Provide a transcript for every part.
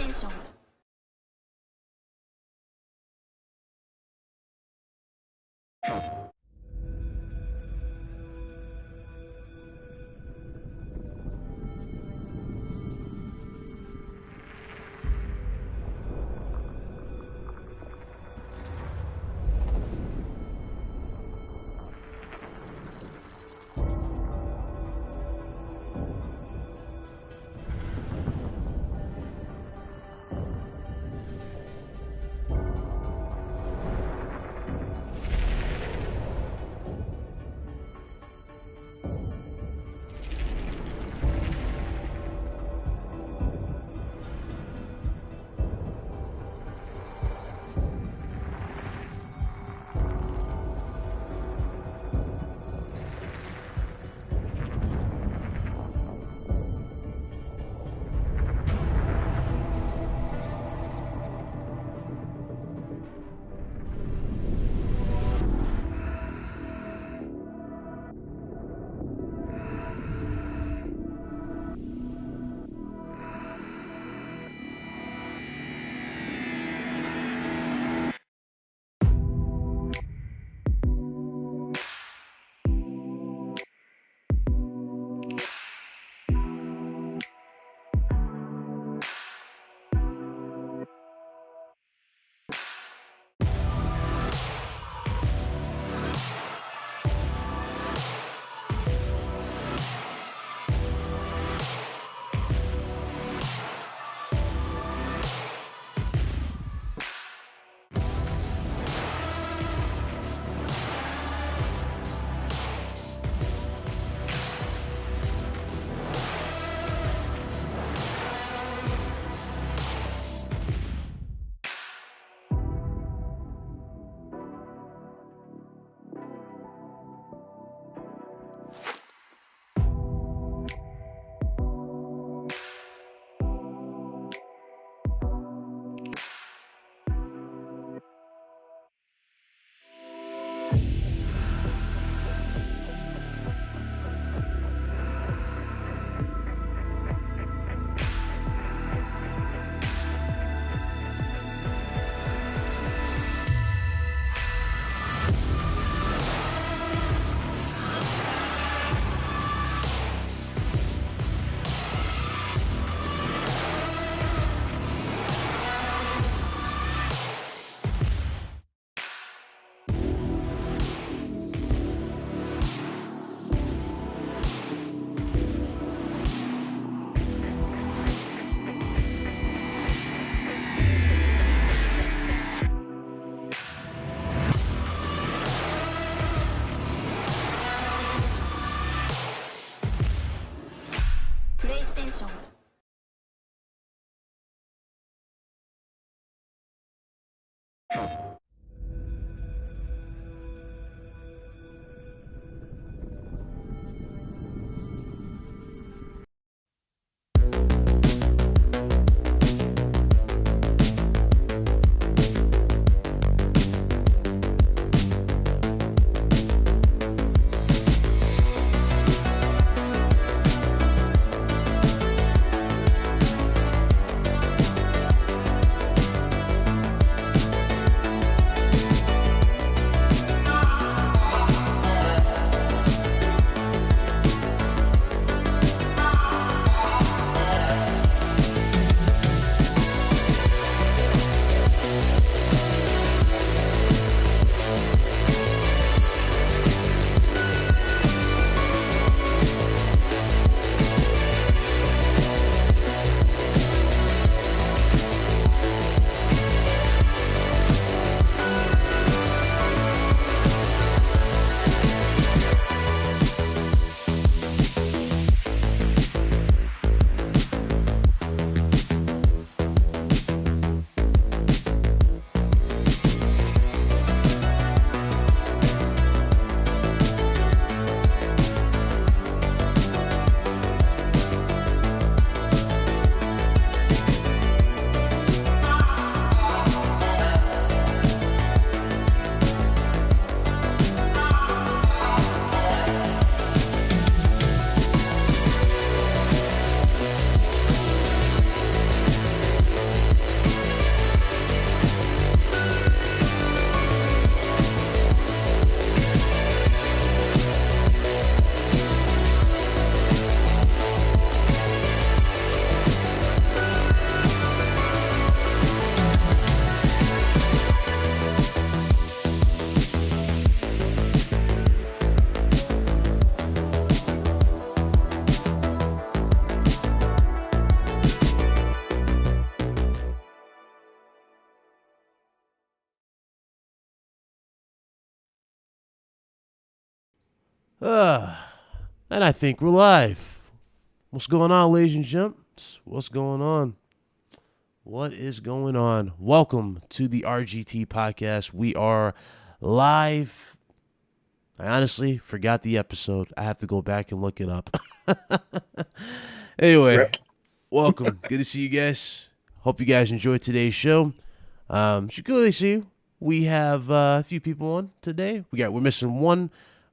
PlayStation Uh, and I think we're live. What's going on, ladies and gents? What's going on? What is going on? Welcome to the RGT podcast. We are live. I honestly forgot the episode. I have to go back and look it up. Anyway, Rip. welcome. Good to see you guys. Hope you guys enjoyed today's show. It's good to see you. We have a few people on today. We're missing one,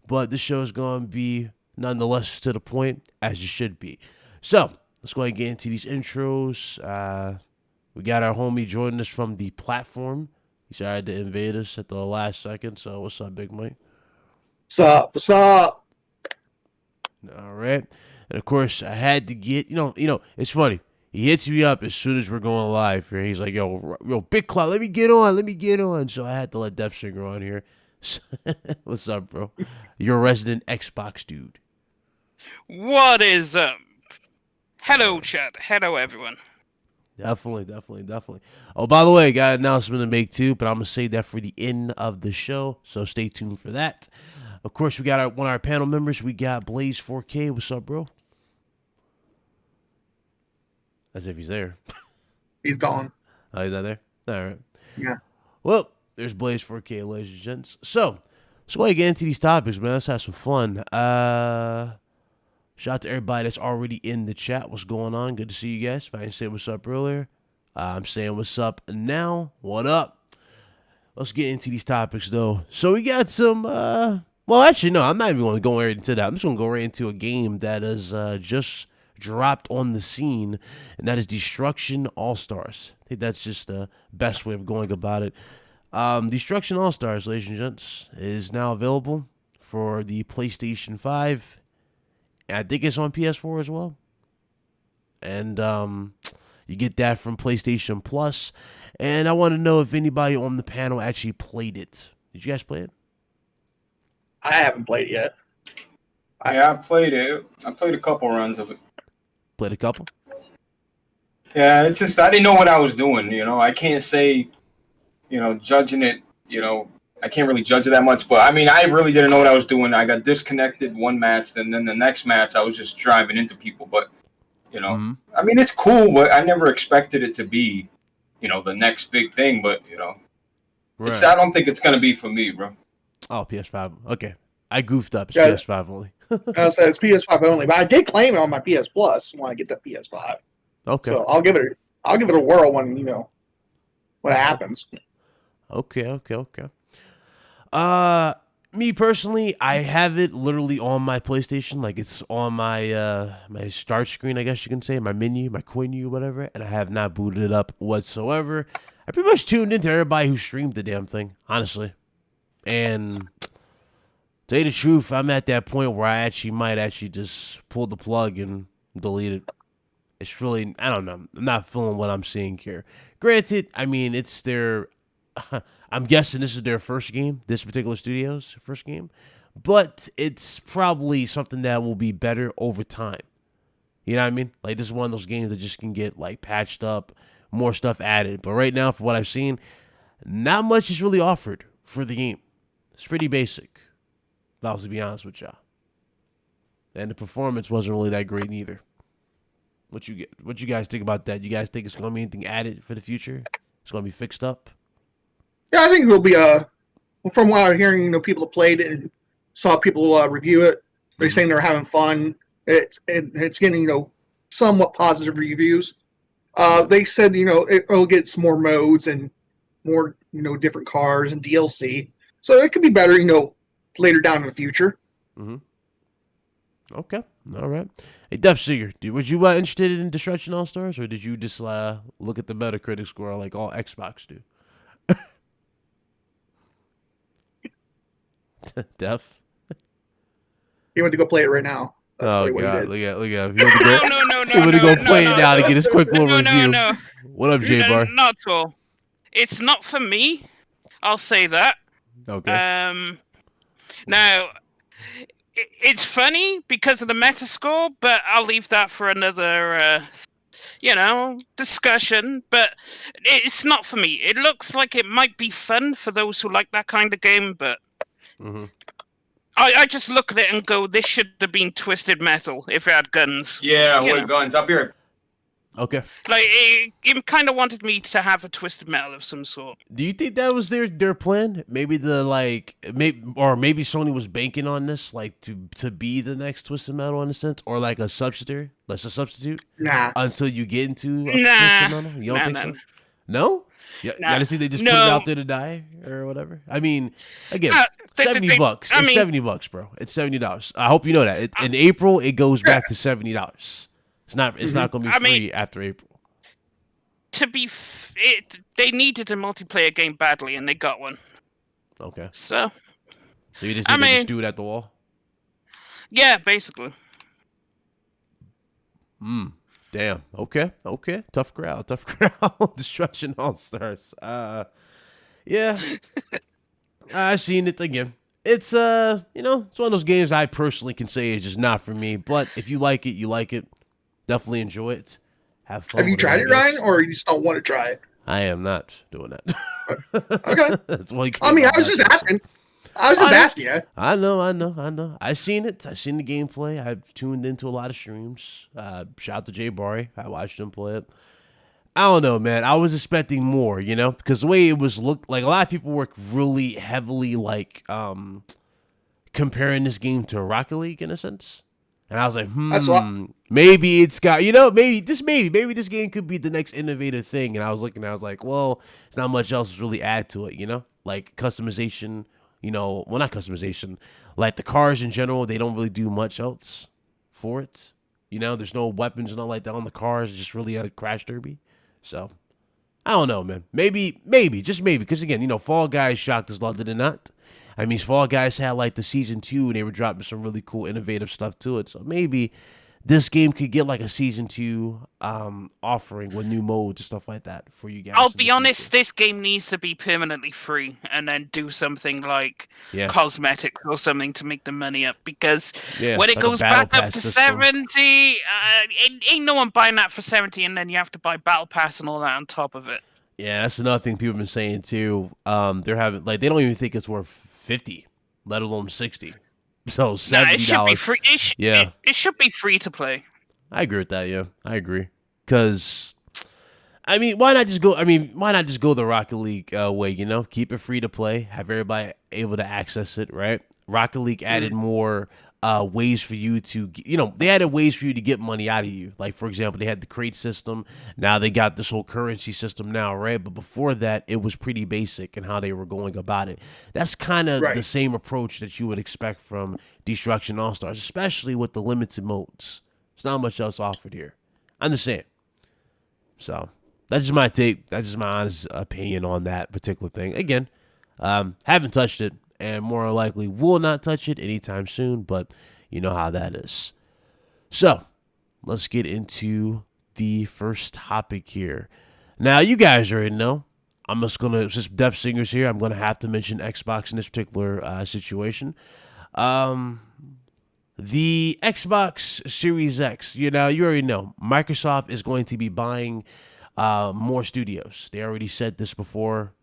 but this show is going to be nonetheless to the point as it should be. So let's go ahead and get into these intros. We got our homie joining us from the platform. He tried to invade us at the last second. So what's up, Big Mike? What's up? What's up? All right. And of course, I had to get, it's funny. He hits me up as soon as we're going live here. He's like, yo, Big Cloud, let me get on. So I had to let Death Singer on here. What's up, bro? You're a resident Xbox dude. What is up? Hello, chat. Hello, everyone. Definitely. Oh, by the way, got an announcement to make too, but I'm going to save that for the end of the show. So stay tuned for that. Of course, we got one of our panel members. We got Blaze 4K. What's up, bro? As if he's there. He's gone. Oh, he's not there? All right. Yeah. Well, there's Blaze 4K, ladies and gents. So, let's go ahead and get into these topics, man. Let's have some fun. Shout out to everybody that's already in the chat. What's going on? Good to see you guys. If I didn't say what's up earlier, I'm saying what's up now. What up? Let's get into these topics, though. So, we got some... well, actually, no. I'm not even going to go right into that. I'm just going to go right into a game that is just... dropped on the scene, and that is Destruction AllStars. I think that's just the best way of going about it. Destruction AllStars, ladies and gents, is now available for the PlayStation 5. I think it's on PS4 as well. And you get that from PlayStation Plus. And I want to know if anybody on the panel actually played it. Did you guys play it? I haven't played it yet. Yeah, I played it. I played a couple runs of it. Played a couple? Yeah, it's just I didn't know what I was doing, I can't say, judging it, I can't really judge it that much, but I mean, I really didn't know what I was doing. I got disconnected one match, and then the next match I was just driving into people, but, Mm-hmm. I mean, it's cool, but I never expected it to be, the next big thing, but, Right. I don't think it's going to be for me, bro. Oh, PS5. Okay. I goofed up. It's Yeah. PS5 only. I said it's PS5 only, but I did claim it on my PS Plus when I get the PS5. Okay. So I'll give it a whirl when when it happens. Okay. Me personally, I have it literally on my PlayStation, like it's on my my start screen, I guess you can say, my menu, my menu, whatever, and I have not booted it up whatsoever. I pretty much tuned into everybody who streamed the damn thing, honestly. And to tell you the truth, I'm at that point where I might just pull the plug and delete it. It's really, I don't know. I'm not feeling what I'm seeing here. Granted, I mean, it's their, I'm guessing this is their first game, this particular studio's first game, but it's probably something that will be better over time. You know what I mean? Like, this is one of those games that just can get, like, patched up, more stuff added. But right now, for what I've seen, not much is really offered for the game. It's pretty basic, if I was to be honest with y'all. And the performance wasn't really that great neither. What you guys think about that? You guys think it's going to be anything added for the future? It's going to be fixed up? Yeah, I think it'll be from what I'm hearing, people that played it and saw people review it. They're saying they're having fun. It's getting somewhat positive reviews. They said it'll get some more modes and more different cars and DLC. So it could be better later down in the future. Mm-hmm. Okay. All right. Hey, Def Seeger, was you interested in Destruction AllStars, or did you just look at the Metacritic score like all Xbox do? Def? He went to go play it right now. That's Oh, what God. he did. Look at him. He went to go, No. he went to go play it now to get his quick little review. No. What up, J-Bar? Not at all. It's not for me. I'll say that. Okay. Now, it's funny because of the Metascore, but I'll leave that for another, discussion. But it's not for me. It looks like it might be fun for those who like that kind of game, but Mm-hmm. I just look at it and go, this should have been Twisted Metal if it had guns. Yeah, You with know. guns. I'll be right. Okay. Like, it kind of wanted me to have a Twisted Metal of some sort. Do you think that was their plan? Maybe maybe Sony was banking on this, like to be the next Twisted Metal in a sense, or like a substitute, Nah. until you get into a Nah. Twisted Metal. You don't Nah, think nah. so? No. Yeah, Nah. I just think they just put it No. out there to die or whatever. I mean, again, $70. I It's mean- $70, bro. It's $70. I hope you know that. In April, it goes back to $70. It's not. It's not going to be I free mean- after April. To be, they needed a multiplayer game badly, and they got one. Okay. So, So you just I think they mean- just do it at the wall? yeah, basically. Damn. Okay. Tough crowd. Destruction AllStars. Yeah. I've seen it again. It's it's one of those games I personally can say is just not for me. But if you like it, you like it. Definitely enjoy it. Have fun. Have you with tried I it, guess. Ryan, or you just don't want to try it? I am not doing that. Okay. That's why you I mean, I can't was do just that. asking. I was just asking you. I know. I seen it. I seen the gameplay. I've tuned into a lot of streams. Shout out to Jay Barry. I watched him play it. I don't know, man. I was expecting more, because the way it was looked, like a lot of people were really heavily like comparing this game to Rocket League in a sense. And I was like, That's what- maybe it's got, maybe this game could be the next innovative thing. And I was looking, I was like, well, it's not much else to really add to it, like customization, well, not customization, like the cars in general, they don't really do much else for it. There's no weapons and all like that on the cars. It's just really a crash derby. So I don't know, man. Maybe, just maybe. Because again, Fall Guys shocked us a lot, did it not? I mean, Fall Guys had like the season 2 and they were dropping some really cool, innovative stuff to it. So maybe this game could get like a season 2 offering with new modes and stuff like that for you guys. I'll in be the honest, future. this game needs to be permanently free and then do something like Yeah. cosmetics or something to make the money up, because Yeah, when it like a goes battle back up pass to system. 70, ain't no one buying that for 70, and then you have to buy battle pass and all that on top of it. Yeah, that's another thing people have been saying too. They're having like they don't even think it's worth 50, let alone 60. So $70. Nah, it should be free. Yeah. It should be free to play. I agree with that. Yeah, I agree. Because, I mean, why not just go the Rocket League way? Keep it free to play, have everybody able to access it. Right? Rocket League added more ways for you to, they added ways for you to get money out of you. Like for example, they had the crate system. Now they got this whole currency system now, right? But before that, it was pretty basic in how they were going about it. That's kind of Right. the same approach that you would expect from Destruction AllStars, especially with the limited modes. There's not much else offered here. I'm just saying. So that's just my take. That's just my honest opinion on that particular thing. Again, haven't touched it, and more than likely will not touch it anytime soon. But you know how that is. So let's get into the first topic here. Now you guys already know. I'm just gonna, since Def Singer's here, I'm gonna have to mention Xbox in this particular situation. The Xbox Series X, you already know, Microsoft is going to be buying more studios. They already said this before,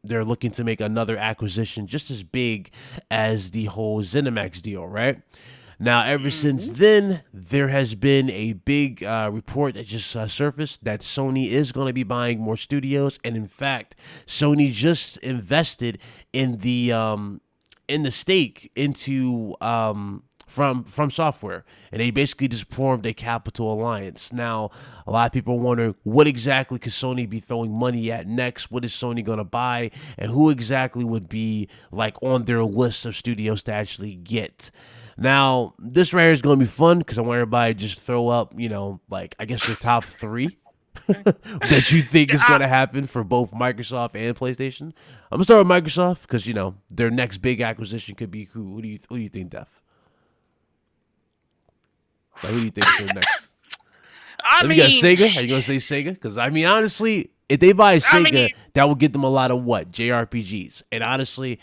they're looking to make another acquisition just as big as the whole ZeniMax deal, right? Now, ever since then, there has been a big report that just surfaced that Sony is going to be buying more studios. And in fact, Sony just invested in the stake into from software, and they basically just formed a capital alliance. Now, a lot of people wonder, what exactly could Sony be throwing money at next? What is Sony going to buy, and who exactly would be like on their list of studios to actually get? Now, this right here is going to be fun because I want everybody to just throw up, like I guess their top 3 that you think is going to happen for both Microsoft and PlayStation. I'm gonna start with Microsoft because their next big acquisition could be who? Who do you think, Def? Like, who do you think is next? I Let mean, me guess, Sega? Are you gonna say Sega? Because I mean, honestly, if they buy Sega, that would get them a lot of what? JRPGs. And honestly,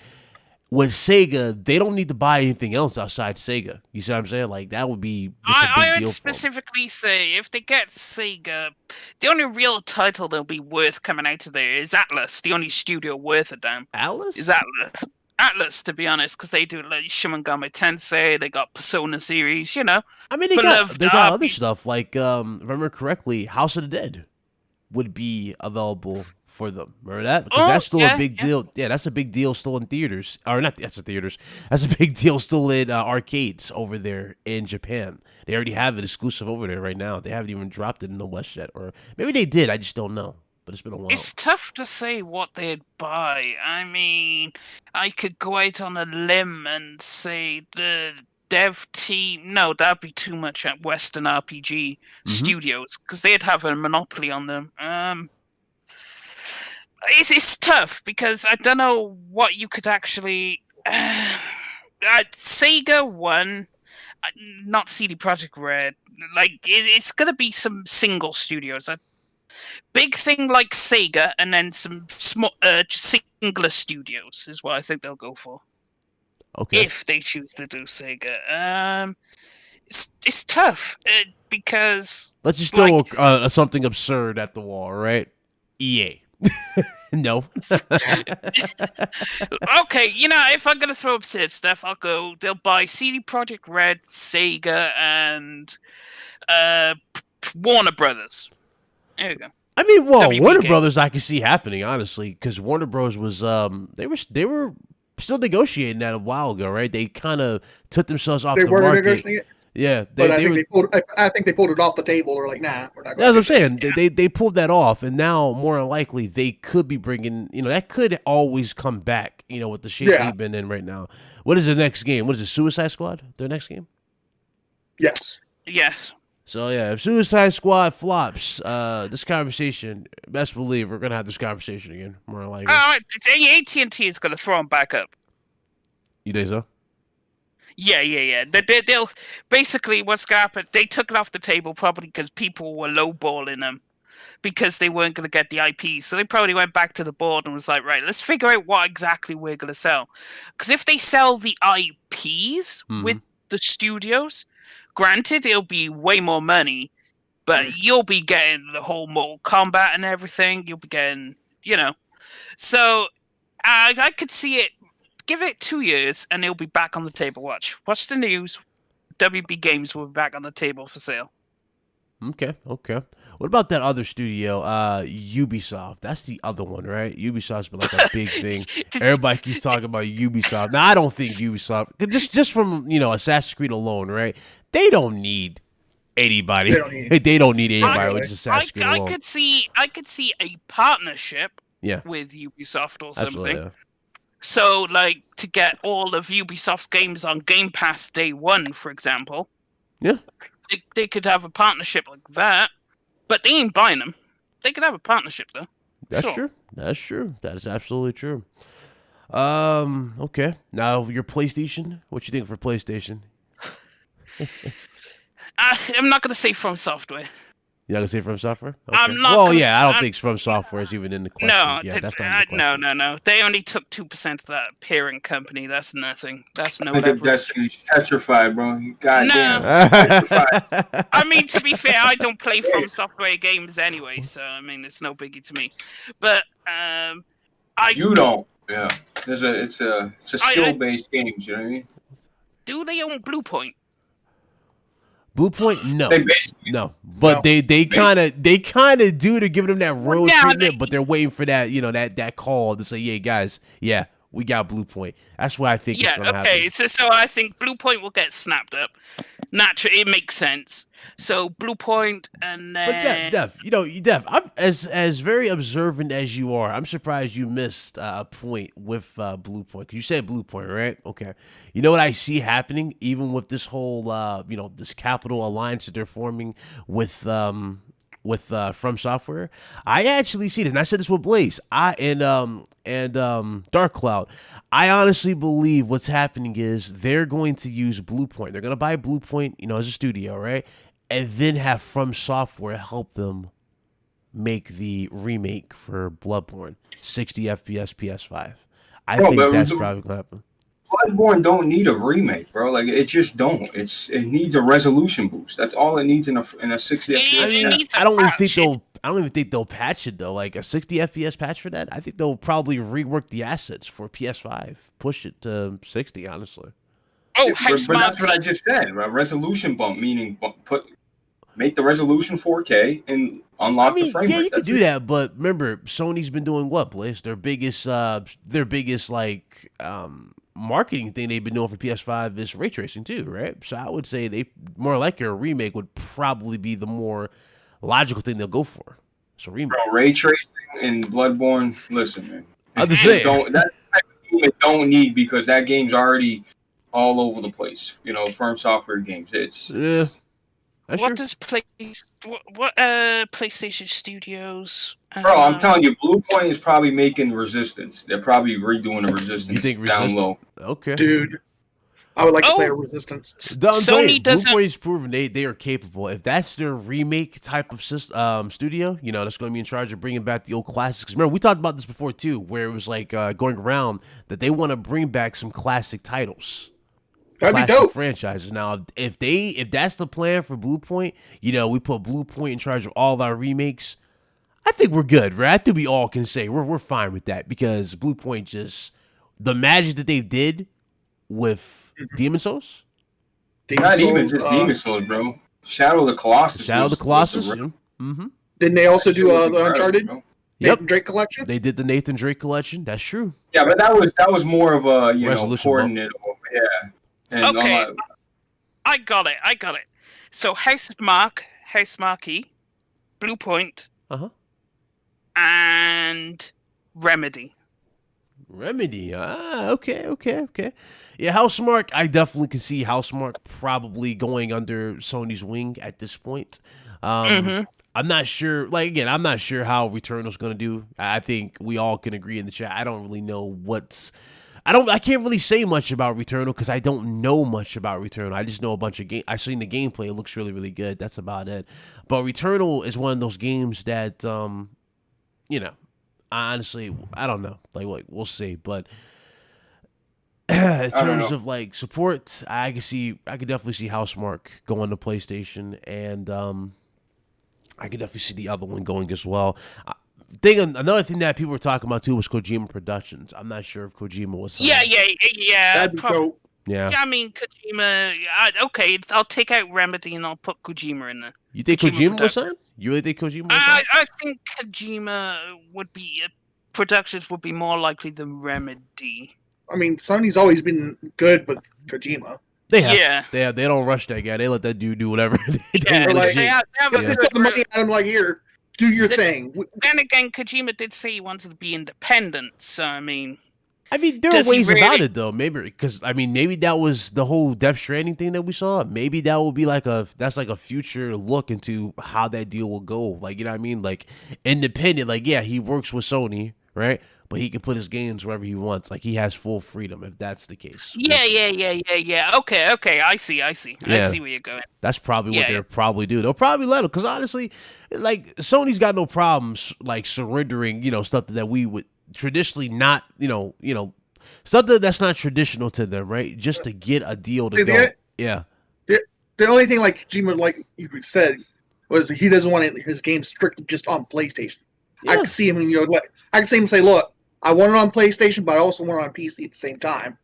with Sega, they don't need to buy anything else outside Sega. You see what I'm saying? Like that would be just a big I deal would for them. specifically say if they get Sega, the only real title that'll be worth coming out of there is Atlas. The only studio worth a damn Alice? is Atlas. Atlas, to be honest, because they do like Shin Megami Tensei. They got Persona series, I mean, they beloved got other RP stuff like, if I remember correctly, House of the Dead would be available for them. Remember that? Because that's still a big deal. Yeah, that's a big deal still in theaters. Or not, that's the theaters. That's a big deal still in arcades over there in Japan. They already have it exclusive over there right now. They haven't even dropped it in the West yet. Or maybe they did. I just don't know. But it's been a while. It's tough to say what they'd buy. I mean, I could go out on a limb and say the dev team. No, that'd be too much at Western RPG studios because they'd have a monopoly on them. It's tough because I don't know what you could actually. Sega won, not CD Projekt Red. Like it's gonna be some single studios. Big thing like Sega, and then some small, singular studios is what I think they'll go for. Okay. If they choose to do Sega, it's tough because Let's just throw something absurd at the wall, right? EA. No. Okay, if I'm gonna throw absurd stuff, I'll go. They'll buy CD Projekt Red, Sega, and Warner Brothers. There you go. I mean, well, WB Warner Games. Brothers, I can see happening honestly, because Warner Bros was they were still negotiating that a while ago, right? They kind of took themselves off They the were market. negotiating it, Yeah, but I were. think they pulled it off the table. Or like, nah, we're not. That's what I'm gonna do saying. this. They pulled that off, and now more than likely they could be bringing. That could always come back. With the shape they've been in right now. What is the next game? What is it? Suicide Squad? Their next game? Yes. Yes. So yeah, if Suicide Squad flops, this conversation, best believe we're gonna have this conversation again. More than likely. AT&T is gonna throw them back up. You think so? Yeah. They'll basically what's gonna happen. They took it off the table probably because people were lowballing them because they weren't gonna get the IP. So they probably went back to the board and was like, right, let's figure out what exactly we're gonna sell. Because if they sell the IPs with the studios, granted it'll be way more money, but you'll be getting the whole Mortal Kombat and everything. You'll be getting, So I could see it. Give it 2 years and it'll be back on the table. Watch the news. WB Games will be back on the table for sale. Okay. What about that other studio, Ubisoft? That's the other one, right? Ubisoft's been like a big thing. Everybody keeps talking about Ubisoft. Now, I don't think Ubisoft, just from Assassin's Creed alone, right? They don't need anybody. They don't need anybody with Assassin's Creed alone. I could see a partnership with Ubisoft or something. Yeah. So, like, to get all of Ubisoft's games on Game Pass day one, for example. Yeah. They could have a partnership like that. But they ain't buying them. They could have a partnership, though. That's true. That's true. That is absolutely true. Okay. Now, your PlayStation. What you think for PlayStation? I'm not going to say From Software. You're not gonna say From Software? Okay. I'm not. Well, yeah, I don't think From Software is even in the question. No, yeah, that's not in the question. No. They only took 2% of that parent company. That's nothing. That's no Look at leverage. Destiny's petrified, bro. Goddamn. No. Petrified. I mean, to be fair, I don't play From Software games anyway, so I mean, it's no biggie to me. But You don't. Yeah. It's a skill-based game. You know what I mean? Do they own Bluepoint? Bluepoint, no, They basically- no, but No. they kind of do to give them that road now treatment, but they're waiting for that that call to say, yeah, guys, yeah, we got Bluepoint. That's what I think. Yeah, is gonna okay. happen. So I think Bluepoint will get snapped up. Naturally, it makes sense. So Bluepoint, and then But Def, I'm as very observant as you are. I'm surprised you missed a point with Bluepoint. 'Cause you said Bluepoint, right? Okay. You know what I see happening, even with this whole this capital alliance that they're forming with From Software. I actually see this, and I said this with Blaze. And Dark Cloud. I honestly believe what's happening is they're going to use Bluepoint. They're going to buy Bluepoint, as a studio, right? And then have From Software help them make the remake for Bloodborne, 60 FPS PS5. I think that's probably going to happen. Bloodborne don't need a remake, bro. Like it just don't. It needs a resolution boost. That's all it needs in a 60 Yeah, FPS. I mean, needs a I don't even think patch. they'll. I don't even think they'll patch it though. Like a 60 FPS patch for that. I think they'll probably rework the assets for PS5, push it to 60. Honestly. Oh, how But smart. that's what I just said. A resolution bump, meaning make the resolution 4K and unlock I mean, the frame yeah, rate. you could do that, but remember, Sony's been doing what, Blaze? Their biggest like marketing thing they've been doing for PS5 is ray tracing too, right? So I would say they more like a remake would probably be the more logical thing they'll go for. So remake. Bro, ray tracing in Bloodborne. Listen, man. I'm just saying. That game don't need because that game's already all over the place. You know, Firm Software games. Yeah. That's What true. does PlayStation Studios? Bro, I'm telling you, Bluepoint is probably making Resistance. They're probably redoing the Resistance think down low. Okay. Dude, I would like to play a Resistance. Sony doesn't. Bluepoint's proven they are capable. If that's their remake type of studio, you know, that's going to be in charge of bringing back the old classics. Remember, we talked about this before too, where it was like going around that they want to bring back some classic titles. That'd be Classic dope. franchises. Now, if that's the plan for Bluepoint, you know, we put Bluepoint in charge of all our remakes. I think we're good, right? I think we all can say we're fine with that because Bluepoint just the magic that they did with Demon Souls. Not even just Demon Souls, bro. Shadow of the Colossus. Shadow of the Colossus. was Mm-hmm. Didn't they also do the incredible, Uncharted bro. Yep. Nathan Drake collection? They did the Nathan Drake collection. That's true. Yeah, but that was more of a Resolution coordinate. Yeah. And Okay. I got it. So House Marquee, Bluepoint, Uh-huh. and Remedy. Remedy. Okay. Yeah, Housemarque, I definitely can see Housemarque probably going under Sony's wing at this point. I'm not sure. Like again, I'm not sure how Returnal's going to do. I think we all can agree in the chat. I don't really know I can't really say much about Returnal because I don't know much about Returnal. I just know a bunch of I've seen the gameplay. It looks really, really good. That's about it. But Returnal is one of those games that, you know, honestly, I don't know. Like we'll see. But in terms of like support, I could definitely see Housemarque going to PlayStation, and I could definitely see the other one going as well. Another thing that people were talking about too was Kojima Productions. I'm not sure if Kojima was. Yeah. That'd be dope. Yeah. I mean, Kojima. Okay, I'll take out Remedy and I'll put Kojima in there. You think Kojima was signed? You really think Kojima was signed? I think Kojima would be Productions would be more likely than Remedy. I mean, Sony's always been good with Kojima. They have. Yeah. They don't rush that guy. They let that dude do whatever. Yeah, like- they have a If they put the money at him, like, here, do your thing. Then again, Kojima did say he wanted to be independent, so I mean... there are Does he ways about really- it though. Maybe because maybe that was the whole Death Stranding thing that we saw. Maybe that will be like a future look into how that deal will go. Like, you know what I mean? Like independent. Like, yeah, he works with Sony, right? But he can put his games wherever he wants. Like, he has full freedom if that's the case. Yeah. Okay, I see. I see where you're going. That's probably what Yeah. they'll probably do. They'll probably let him because honestly, like Sony's got no problems like surrendering, stuff that we would traditionally not, something that's not traditional to them, right? Just to get a deal to go. Yeah. The only thing, like Kojima, like you said, was he doesn't want his games strictly just on PlayStation. Yeah. I can see him, I can see him say, "Look, I want it on PlayStation, but I also want it on PC at the same time."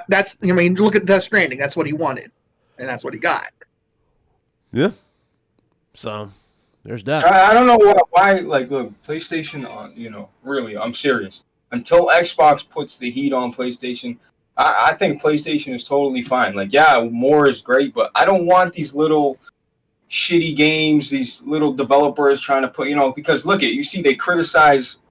That's look at Death Stranding. That's what he wanted, and that's what he got. Yeah. So there's that. I don't know why. Like, look, PlayStation. Really, I'm serious. Until Xbox puts the heat on PlayStation, I think PlayStation is totally fine. Like, yeah, more is great, but I don't want these little shitty games, these little developers trying to put, because look at, you see, they criticize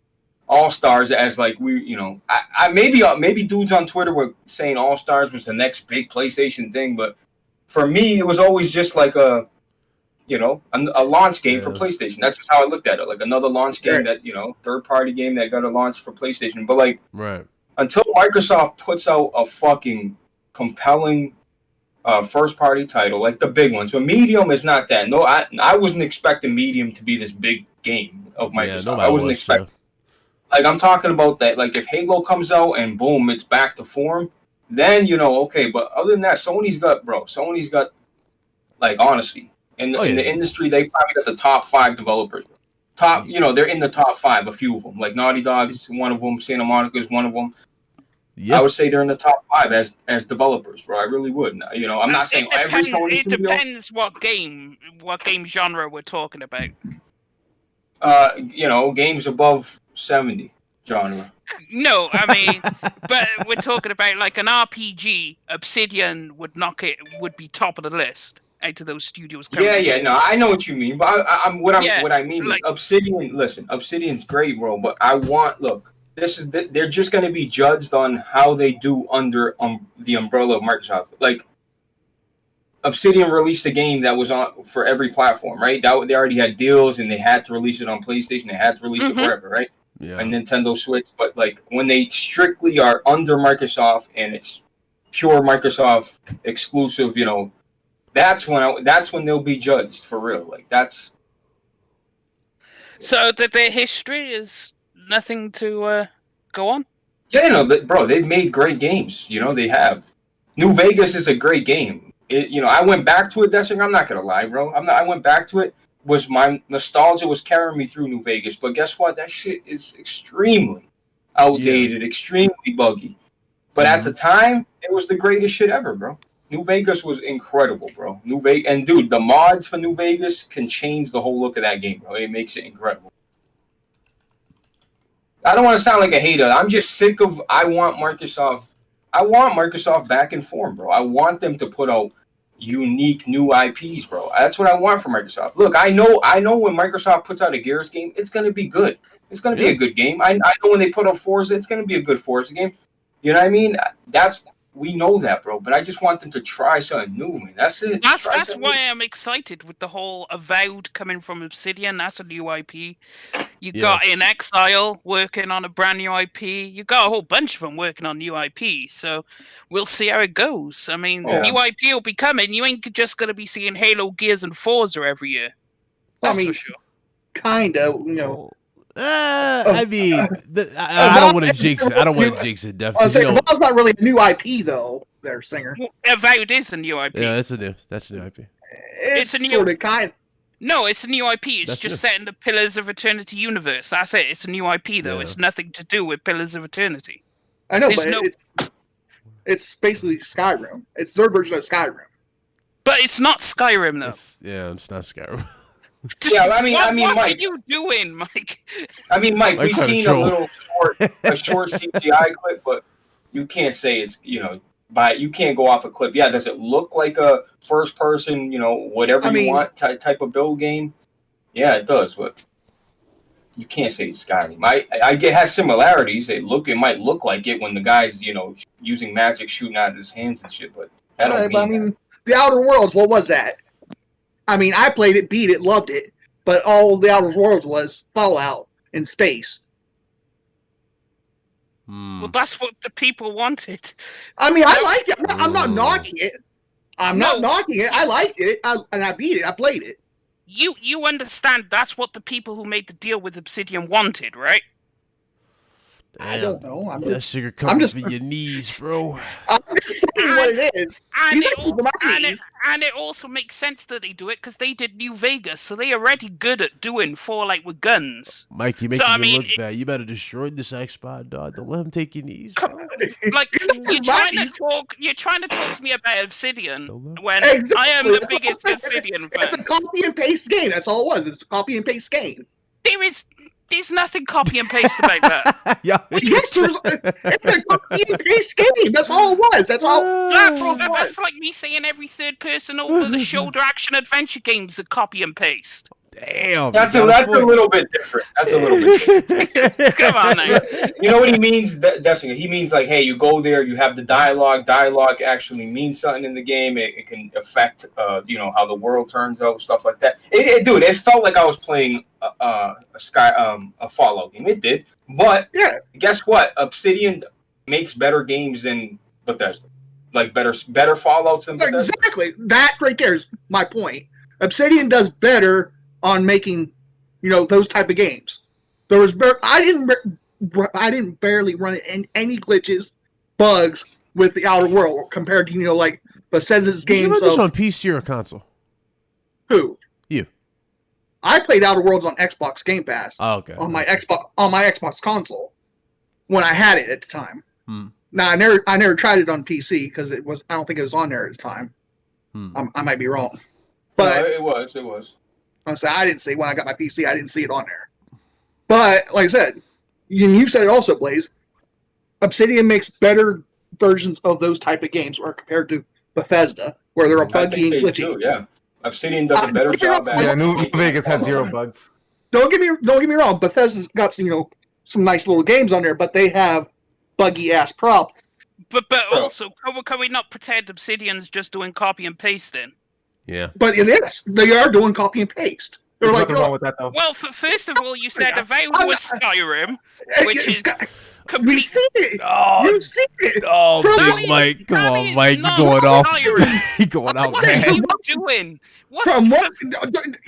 AllStars as like maybe dudes on Twitter were saying AllStars was the next big PlayStation thing, but for me, it was always just like a launch game for PlayStation. That's just how I looked at it, like another launch game that, third-party game that got a launch for PlayStation. But like, right, until Microsoft puts out a fucking compelling first-party title, like the big ones. So Medium is not that. No, I wasn't expecting Medium to be this big game of Microsoft. I wasn't expecting. Like, I'm talking about that. Like, if Halo comes out and boom, it's back to form, then okay. But other than that, Sony's got like honestly, in the industry, they probably got the top 5 developers. They're in the top 5. A few of them, like Naughty Dog's one of them, Santa Monica is one of them. Yeah. I would say they're in the top 5 as developers, bro. I really would. I'm not saying every Sony It studio. depends what game genre we're talking about. Games above 70 genre. No, I mean, but we're talking about like an RPG. Obsidian would be top of the list out of those studios. Yeah, no, I know what you mean, but what I mean is Obsidian. Listen, Obsidian's great, bro, but they're just going to be judged on how they do under the umbrella of Microsoft. Like, Obsidian released a game that was on for every platform, right? They already had deals, and they had to release it on PlayStation. They had to release it wherever, right? Yeah. And Nintendo Switch. But like when they strictly are under Microsoft and it's pure Microsoft exclusive, that's when they'll be judged for real. Like that's. So that their history is nothing to go on. Yeah, bro, they've made great games. They have. New Vegas is a great game. I went back to it. I'm not gonna lie, bro. I went back to it. My nostalgia was carrying me through New Vegas, but guess what? That shit is extremely outdated, extremely buggy. But at the time, it was the greatest shit ever, bro. New Vegas was incredible, bro. And dude, the mods for New Vegas can change the whole look of that game, bro. It makes it incredible. I don't want to sound like a hater. I'm just sick of. I want Microsoft back in form, bro. I want them to put out unique new IPs, bro. That's what I want from Microsoft. Look, I know when Microsoft puts out a Gears game, it's gonna be good. It's gonna be a good game. I know when they put out Forza, it's gonna be a good Forza game. You know what I mean? We know that, bro. But I just want them to try something new, man. That's it. That's why I'm excited with the whole Avowed coming from Obsidian. That's a new IP. You got In Exile working on a brand new IP. You got a whole bunch of them working on new IP. So we'll see how it goes. I mean, new IP will be coming. You ain't just gonna be seeing Halo, Gears, and Forza every year. That's for sure. Kind of, I mean, I don't want to jinx it. I don't want to jinx it. Definitely. Avowed's not really a new IP though. There, Singer. Well, Avowed is a new IP. Yeah, that's a new IP. It's a new sort of kind. No, it's a new IP. It's just set in the Pillars of Eternity universe. That's it. It's a new IP though. Yeah. It's nothing to do with Pillars of Eternity. I know, but it's basically Skyrim. It's their version of Skyrim. But it's not Skyrim though. It's not Skyrim. Yeah, I mean, what Mike, are you doing, Mike? I mean, Mike, we've seen a short CGI clip, but you can't say it's you can't go off a clip. Yeah, does it look like a first person, whatever you want type of build game? Yeah, it does, but you can't say it's Skyrim. I get has similarities. It might look like it when the guy's using magic shooting out of his hands and shit, but The Outer Worlds, what was that? I mean, I played it, beat it, loved it, but all the Outer Worlds was Fallout in space. Well, that's what the people wanted. I mean, I like it. I'm not knocking it. I'm not knocking it. I liked it, and I beat it. I played it. You understand that's what the people who made the deal with Obsidian wanted, right? Damn, I don't know. that sugar comes for your knees, bro. I'm just saying what it is. And it also makes sense that they do it because they did New Vegas, so they're already good at doing Fallout with guns. Mike, you making me look bad. You better destroy this Xbox, dog. Don't let him take your knees. Like you're trying to talk to me about Obsidian when I am the biggest Obsidian fan. It's a copy and paste game. That's all it was. It's a copy and paste game. There's nothing copy and paste about that. Yes, it's a copy and paste game. That's all it was. That's all. That's like me saying every third person over the shoulder action adventure game's a copy and paste. Damn. That's a little bit different. That's a little bit different. Come on now. You know what he means? He means like, hey, you go there, you have the dialogue. Dialogue actually means something in the game. It can affect, how the world turns out, stuff like that. Dude, it felt like I was playing a Fallout game. It did. But guess what? Obsidian makes better games than Bethesda. Like better Fallouts than Bethesda. Exactly. That right there is my point. Obsidian does better on making, those type of games. I didn't barely run any glitches, bugs with the Outer World compared to like Bethesda's Did you games run this of on PC or console? who? You. I played Outer Worlds on Xbox Game Pass Oh, okay. on my Xbox console when I had it at the time. Hmm. Now I never tried it on PC because I don't think it was on there at the time. Hmm. I might be wrong, but it was. I didn't see when I got my PC. I didn't see it on there. But like I said, you said it also, Blaze. Obsidian makes better versions of those type of games, or compared to Bethesda, where they're buggy and glitchy. Yeah, Obsidian does a better job at it. Yeah, New Vegas had 0 bugs. Don't get me wrong. Bethesda's got some nice little games on there, but they have buggy ass problems. But also, can we not pretend Obsidian's just doing copy and pasting? Yeah. But in this, they are doing copy and paste. They're There's like, nothing wrong with that though. Well, first of all, you said Avowed was Skyrim, which is we complete. see it. Oh, You see it. oh, That Big is- Mike. Come that on, is Mike. You're not going off. Skyrim. You're going out, What are man. you doing? What? From what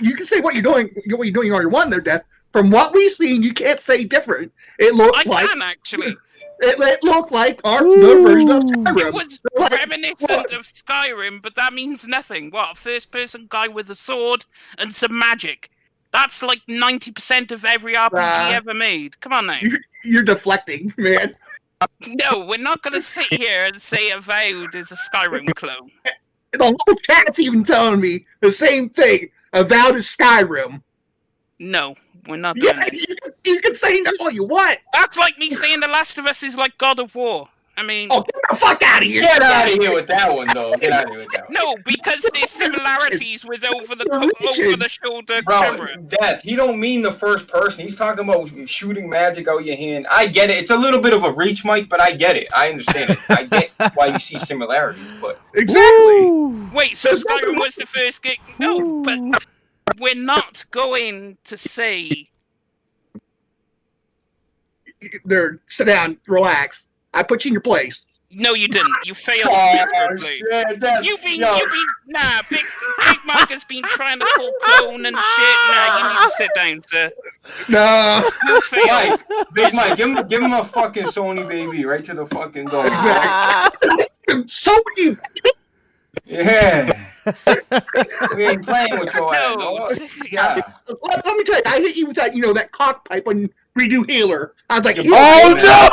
you can say what you're doing on your one there, Death. From what we've seen, you can't say different. It looked I like can actually. it looked like our the version of Skyrim. It was Like, reminiscent what? of Skyrim, but that means nothing. What, a first-person guy with a sword and some magic? That's like 90% of every RPG ever made. Come on now. You're deflecting, man. No, we're not going to sit here and say Avowed is a Skyrim clone. The whole chat's even telling me the same thing about Skyrim. No, we're not doing Yeah, it. you can say no all you want. That's like me saying The Last of Us is like God of War. I mean, Oh, get the fuck out of here. Get out of here with that one, though. Get out of here with that one. no, because there's similarities with over the shoulder Bro, camera. Death, he don't mean the first person. He's talking about shooting magic out your hand. I get it. It's a little bit of a reach, Mike, but I get it. I understand it. I get why you see similarities, but... Exactly. Wait, so Skyrim was the first game? No, but we're not going to say... There, sit down, relax. I put you in your place. No, you didn't. You failed Oh, miserably. shit, Death. Nah, Big Mike has been trying to pull clone and shit. Nah, you need to sit down, sir. No. You failed. Big Mike, give him a fucking Sony baby right to the fucking door. So you. Yeah. We ain't playing with your ass. No. dog. Yeah. Let me tell you, I hit you with that, that cock pipe when redo healer. I was like, heal Oh, bitch. no!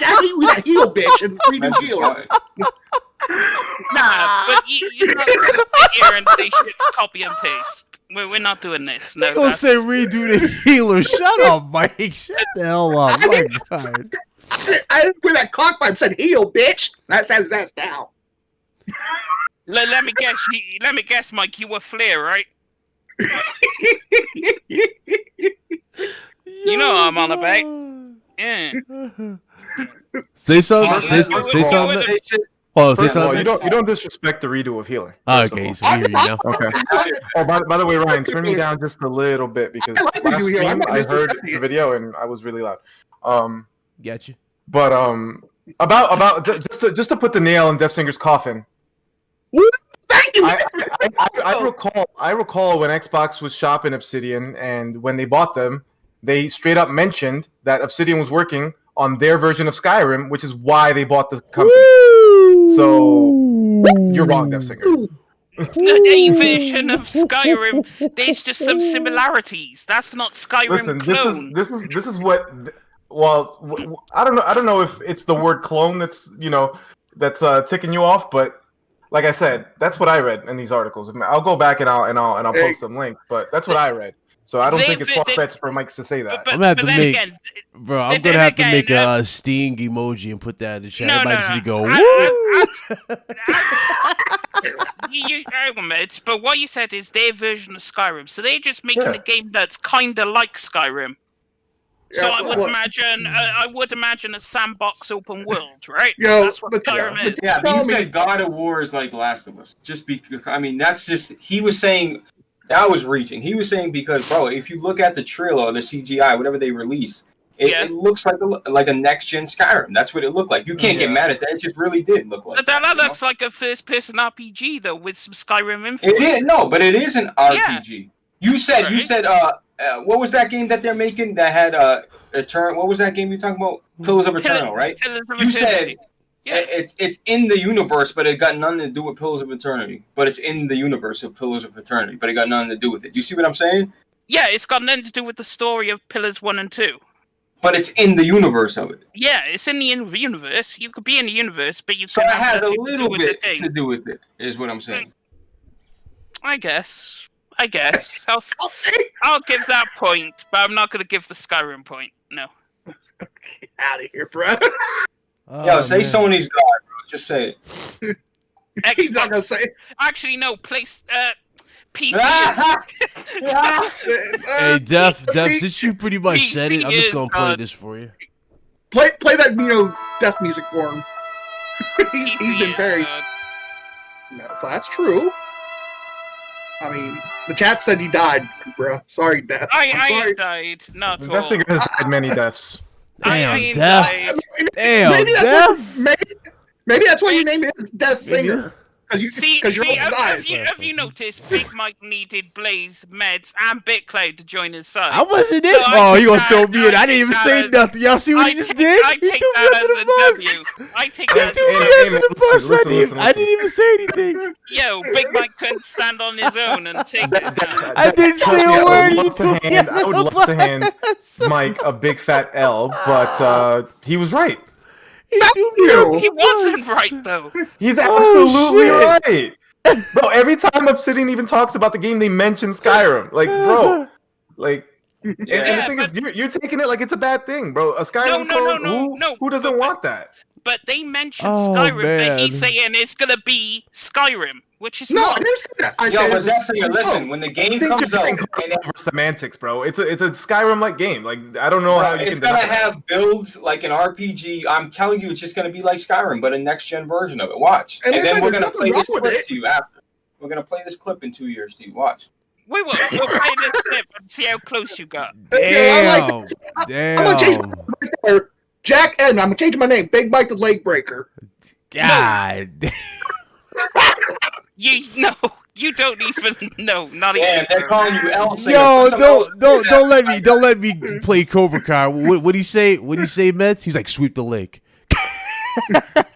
I hit you with that heal bitch and redo Men's healer. Nah, but you're not going to sit here and say shit's copy and paste. We're not doing this. No, They gonna that's... say redo the healer. Shut up, Mike. Shut the hell up. My God. I hit with that cock pipe said heal bitch. That said his ass down. Let me guess, Mike. You were Flair, right? You know what I'm on about. Yeah. Say something. Say Well, something. Hold on, say First of all, something. you don't disrespect the redo of healer. Oh, first of okay, all. so we hear you now. Okay. Oh, by the way, Ryan, turn me down just a little bit because I like last redo healer. I'm stream not I heard disrespecting the it. video and I was really loud. Got you. But about just to put the nail in Death Singer's coffin. Thank you. I recall when Xbox was shopping Obsidian, and when they bought them, they straight up mentioned that Obsidian was working on their version of Skyrim, which is why they bought the company. So you're wrong, Death Singer. A version of Skyrim. There's just some similarities. That's not Skyrim Listen, clone. this is what. Well, I don't know if it's the word clone that's ticking you off, but like I said, that's what I read in these articles. I'll go back and I'll post some link, but that's what I read. So I don't think it's far-fetched for Mike to say that. But I'm gonna have to then make, again, bro. I'm then gonna have to again, make a sting emoji and put that in the chat. No, Everybody no, just go, woo! But what you said is their version of Skyrim. So they're just making a game that's kind of like Skyrim. So Yeah, I would imagine a sandbox open world, right? Yo, That's what but- Skyrim is. Yeah, Tell but you me- said God of War is like Last of Us. Just because, I mean, that's just, he was saying, that was reaching. He was saying because, bro, if you look at the trailer or the CGI, whatever they release, it looks like a next-gen Skyrim. That's what it looked like. You can't get mad at that. It just really did look like But that looks like a first-person RPG, though, with some Skyrim influence. It is, no, but it is an RPG. Yeah. You said, Right. what was that game that they're making that had What was that game you talking about? Pillars of Eternal, right? Pillars of You Eternity. said Yeah. It's in the universe, but it got nothing to do with Pillars of Eternity. But it's in the universe of Pillars of Eternity, but it got nothing to do with it. Do you see what I'm saying? Yeah, it's got nothing to do with the story of Pillars 1 and 2. But it's in the universe of it. Yeah, it's in the universe. You could be in the universe, but you So can it have has a nothing to do little with bit the game. to do with it, is what I'm saying. I guess. I'll give that point, but I'm not going to give the Skyrim point. No. Get out of here, bro. Yo, say Sony's God, bro. Just say it. He's not gonna say. Actually, no. PC. Hey, Def, since you pretty much said it, I'm just PC gonna play is this for you. Play that death music for him. he's been very. No, so that's true. I mean, the chat said he died, bro. Sorry, Death. I sorry. ain't died. Not at Death all. Singer has died many deaths. I Damn, ain't Def. died. Damn, maybe Def. maybe that's why your name is Death Singer. Because you're Have you noticed Big Mike needed Blaze, Meds, and BitCloud to join his side? I wasn't in. So Oh, you gonna I throw take me in? I that didn't even as- say nothing. Y'all see what he just did? I He take threw me that under as the a bus. W. I take that as He threw a me W. under the bus. listen. I didn't even say anything. Yo, Big Mike couldn't stand on his own and take it. I didn't Trust say me, a word. I You would threw love to me hand, under I would the love to hand bus. Mike a big fat L, but he was right. He threw me under the He wasn't bus. right though. He's Oh, absolutely right. Bro, every time Obsidian even talks about the game, they mention Skyrim. Like, bro, like, and the thing is, you're taking it like it's a bad thing, bro. A Skyrim clone, who doesn't want that? But they mentioned Oh, Skyrim, man. but he's saying it's gonna be Skyrim, which is No, I not. didn't say that. I Yo, said but it's that's a- saying, listen, when the I game think comes you're out, saying over semantics, bro. It's a Skyrim-like game. Like, I don't know how you it's can gonna deny that. have builds like an RPG. I'm telling you, it's just gonna be like Skyrim, but a next-gen version of it. Watch, And and listen, then we're there's gonna play nothing this wrong with clip it. to you after. We're gonna play this clip in 2 years to you. Watch. We will. We'll play this clip and see how close you got. Damn. I'm gonna change Damn. or Jack Ed. I'm gonna change my name. Big Mike the Leg Breaker. God. You don't even know. Not Damn, even. they're calling you L. Yo, don't let me play Cobra Kai. What he say? What he say, Mets? He's like, sweep the lake.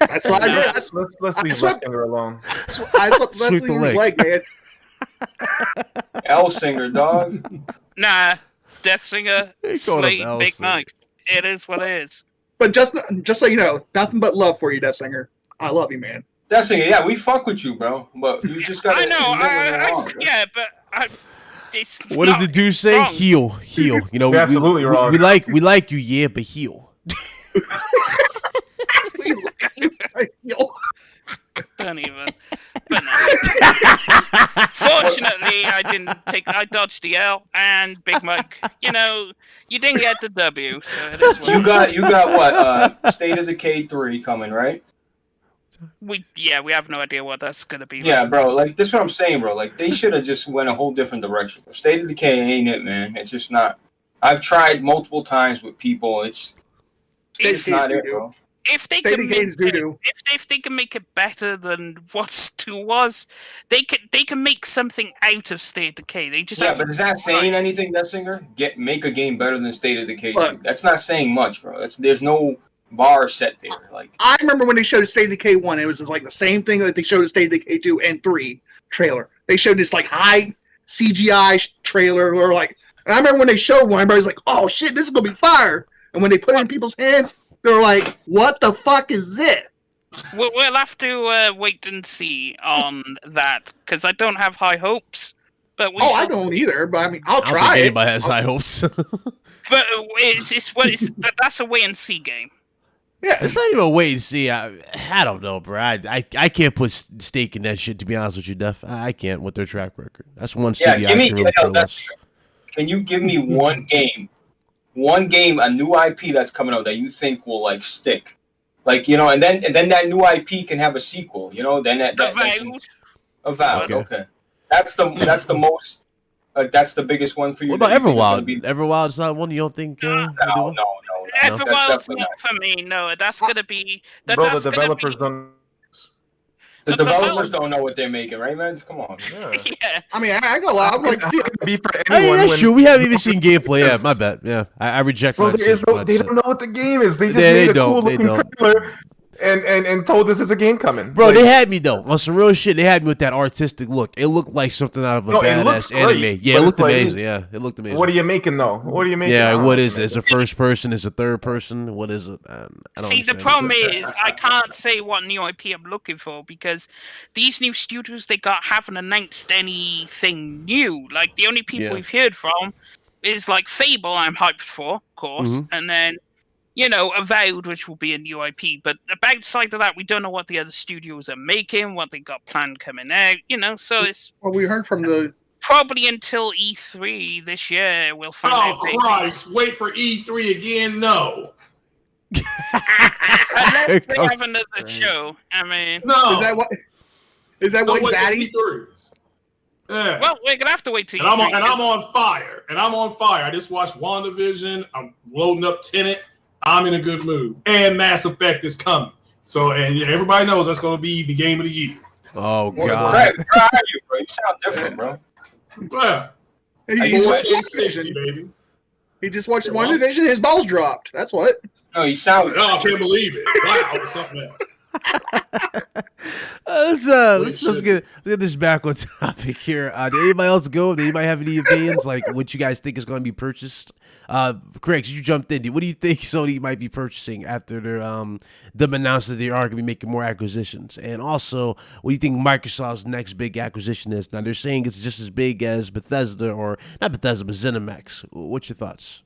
That's what I did. Let's leave swept- Left alone. I swept Sweep the leg. leg, man. L singer, dog. Nah, Death Singer, They called him Slate, Big Elsie. Mike. It is what it is. But just so you know, nothing but love for you, Death Singer. I love you, man. That singer, yeah, we fuck with you, bro. But you just gotta. I know. admit when you're wrong, bro. Yeah, but it's What does not the dude say? wrong. Heal. You know, You're absolutely wrong. We like you, yeah, but heal. Don't even. But no. Fortunately, I dodged the L, and Big Mike, you didn't get the W, so it is what You got what? State of Decay 3 coming, right? we have no idea what that's gonna be. Yeah, like. bro. Like this is what I'm saying, bro. Like they should have just went a whole different direction. State of Decay ain't it, man. It's just not. I've tried multiple times with people. It's not it, bro. If they State can of make Decay is doo-doo. if they can make it better than what 2 was, they can make something out of State of Decay. They just Yeah, have but is that saying anything, that singer? Make a game better than State of Decay 2. Look. That's not saying much, bro. There's no bar set there. Like I remember when they showed State of Decay 1, it was just like the same thing that they showed State of Decay 2 and 3 trailer. They showed this like high CGI trailer or like, and I remember when they showed one, everybody's like, oh shit, this is gonna be fire. And when they put it in people's hands, they were like, what the fuck is this? We'll have to wait and see on that because I don't have high hopes. But I don't either, but I mean, I'll I don't try think it. anybody has high hopes. But that's a wait and see game. Yeah, It's not even a wait and see. I don't know, bro. I can't put stake in that shit, to be honest with you, Def. I can't with their track record. That's one Yeah, studio give I me- can really yeah, care that's- less. can you give me one game, a new IP that's coming out that you think will like stick? Like, and then that new IP can have a sequel, then Avowed. Avowed, Okay. okay. That's the most that's the biggest one for you. What about that you think is gonna Everwild? be- Everwild's not one you don't think? No. Everwild's That's definitely not for me. No, that's gonna be. Bro, That's the gonna developers be, don't. The The developers don't know what they're making, right, man? Come on. Yeah. Yeah. I mean, I ain't gonna lie, I'm like, How could it be for Oh, anyone yeah, that's when- true. We haven't even seen gameplay. Yeah, my bad. Yeah, I reject Bro, my there is decision. no, they don't know what the game is. They just They made a don't, cool they looking don't. trailer. and told us there's a game coming. Bro, Like, they had me though on some real shit. They had me with that artistic look. It looked like something out of a badass anime. Yeah, it looked amazing. Yeah, it looked amazing. What are you making though? What are you making? Yeah, what is it? Is it first person? Is it third person? What is it? I don't See, the understand. problem is I can't say what new IP I'm looking for because these new studios they haven't announced anything new. Like the only people we've heard from is like Fable. I'm hyped for, of course, and then Avowed, which will be a new IP. But outside of that, we don't know what the other studios are making, what they got planned coming out. So it's we heard from the probably until E3 this year we'll find out. Oh Christ! Wait for E3 again? No. Unless they have another show. I mean, No. Is that what wait for Zaddy? E3s. Yeah. well, we're gonna have to wait till And E3. I'm on fire. I just watched WandaVision. I'm loading up Tenet. I'm in a good mood. And Mass Effect is coming. So, and everybody knows that's going to be the game of the year. Oh Where god. are you, bro? You sound different, bro. Yeah. He 4K60, baby. just watched WandaVision. His balls dropped. That's what. No, you sound. Oh, I can't believe it. Wow, or something else. Let's get this back on topic here. Did anybody else go? Did anybody have any opinions like what you guys think is going to be purchased? Craig, you jumped in. What do you think Sony might be purchasing after them announced that they are going to be making more acquisitions? And also, what do you think Microsoft's next big acquisition is? Now they're saying it's just as big as Bethesda, or not Bethesda, but ZeniMax. What's your thoughts?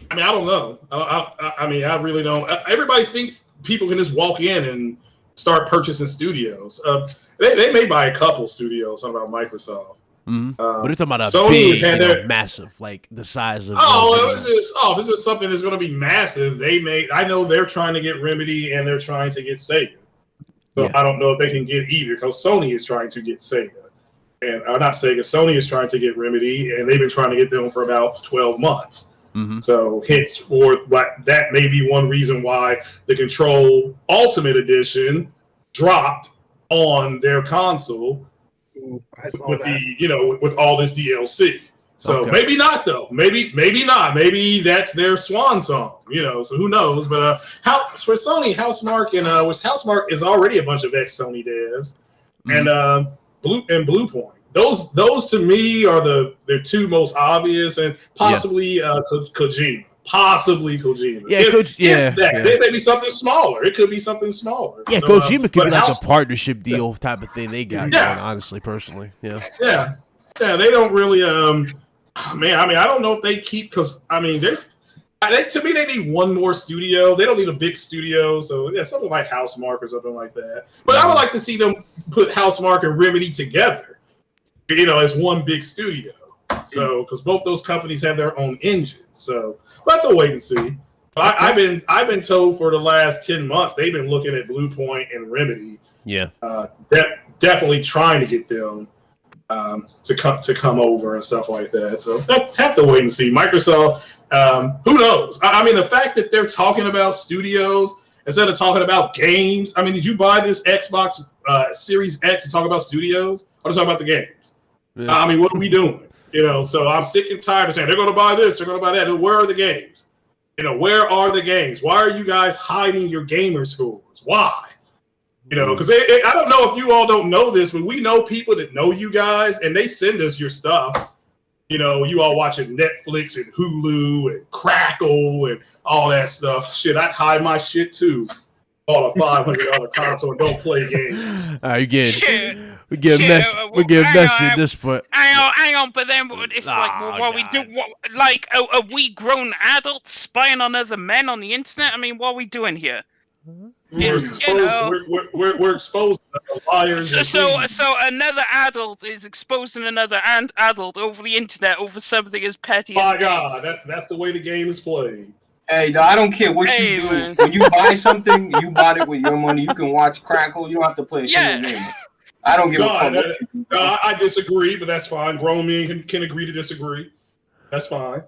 I mean, I don't know. I mean, I really don't. Everybody thinks people can just walk in and start purchasing studios. They may buy a couple studios. Talking about Microsoft. But they're talking about a Sony big, massive, like the size of. If it's just something that's going to be massive, I know they're trying to get Remedy and they're trying to get Sega. So I don't know if they can get either because Sony is trying to get Sega, and not Sega. Sony is trying to get Remedy, and they've been trying to get them for about 12 months. So henceforth, that may be one reason why the Control Ultimate Edition dropped on their console with all this DLC. So maybe not though. Maybe not. Maybe that's their swan song. So who knows? But for Sony, Housemarque and Housemarque is already a bunch of ex-Sony devs, and Bluepoint. Those to me are the two most obvious, and possibly Kojima. It may be something smaller. It could be something smaller. Yeah, so, Kojima could be like a partnership deal type of thing they got going, honestly, personally. Yeah. They don't really man, I mean, I don't know if they keep, because I mean, to me they need one more studio. They don't need a big studio, so something like Housemarque or something like that. But I would like to see them put Housemarque and Remedy together, as one big studio. So, because both those companies have their own engine, so we'll have to wait and see. I've been told for the last 10 months they've been looking at Bluepoint and Remedy. Yeah, definitely trying to get them to come over and stuff like that. So have to wait and see. Microsoft, who knows? I mean, the fact that they're talking about studios instead of talking about games. I mean, did you buy this Xbox Series X to talk about studios or to talk about the games? Yeah. I mean, what are we doing? So I'm sick and tired of saying they're going to buy this, they're going to buy that. Where are the games? Where are the games? Why are you guys hiding your gamer scores? Why? Because I don't know if you all don't know this, but we know people that know you guys, and they send us your stuff. You all watching Netflix and Hulu and Crackle and all that stuff. Shit, I'd hide my shit too. All a $500 console and don't play games. All right, we're getting messy at this point. Hang on, but then it's what we do. Are we grown adults spying on other men on the internet? I mean, what are we doing here? We're exposed to liars. So another adult is exposing another adult over the internet over something as petty. My God, that's the way the game is played. Hey, I don't care what you do. Man. When you buy something, you bought it with your money. You can watch Crackle. You don't have to play a single game. I don't give a fuck. I disagree, but that's fine. Grown men can agree to disagree. That's fine.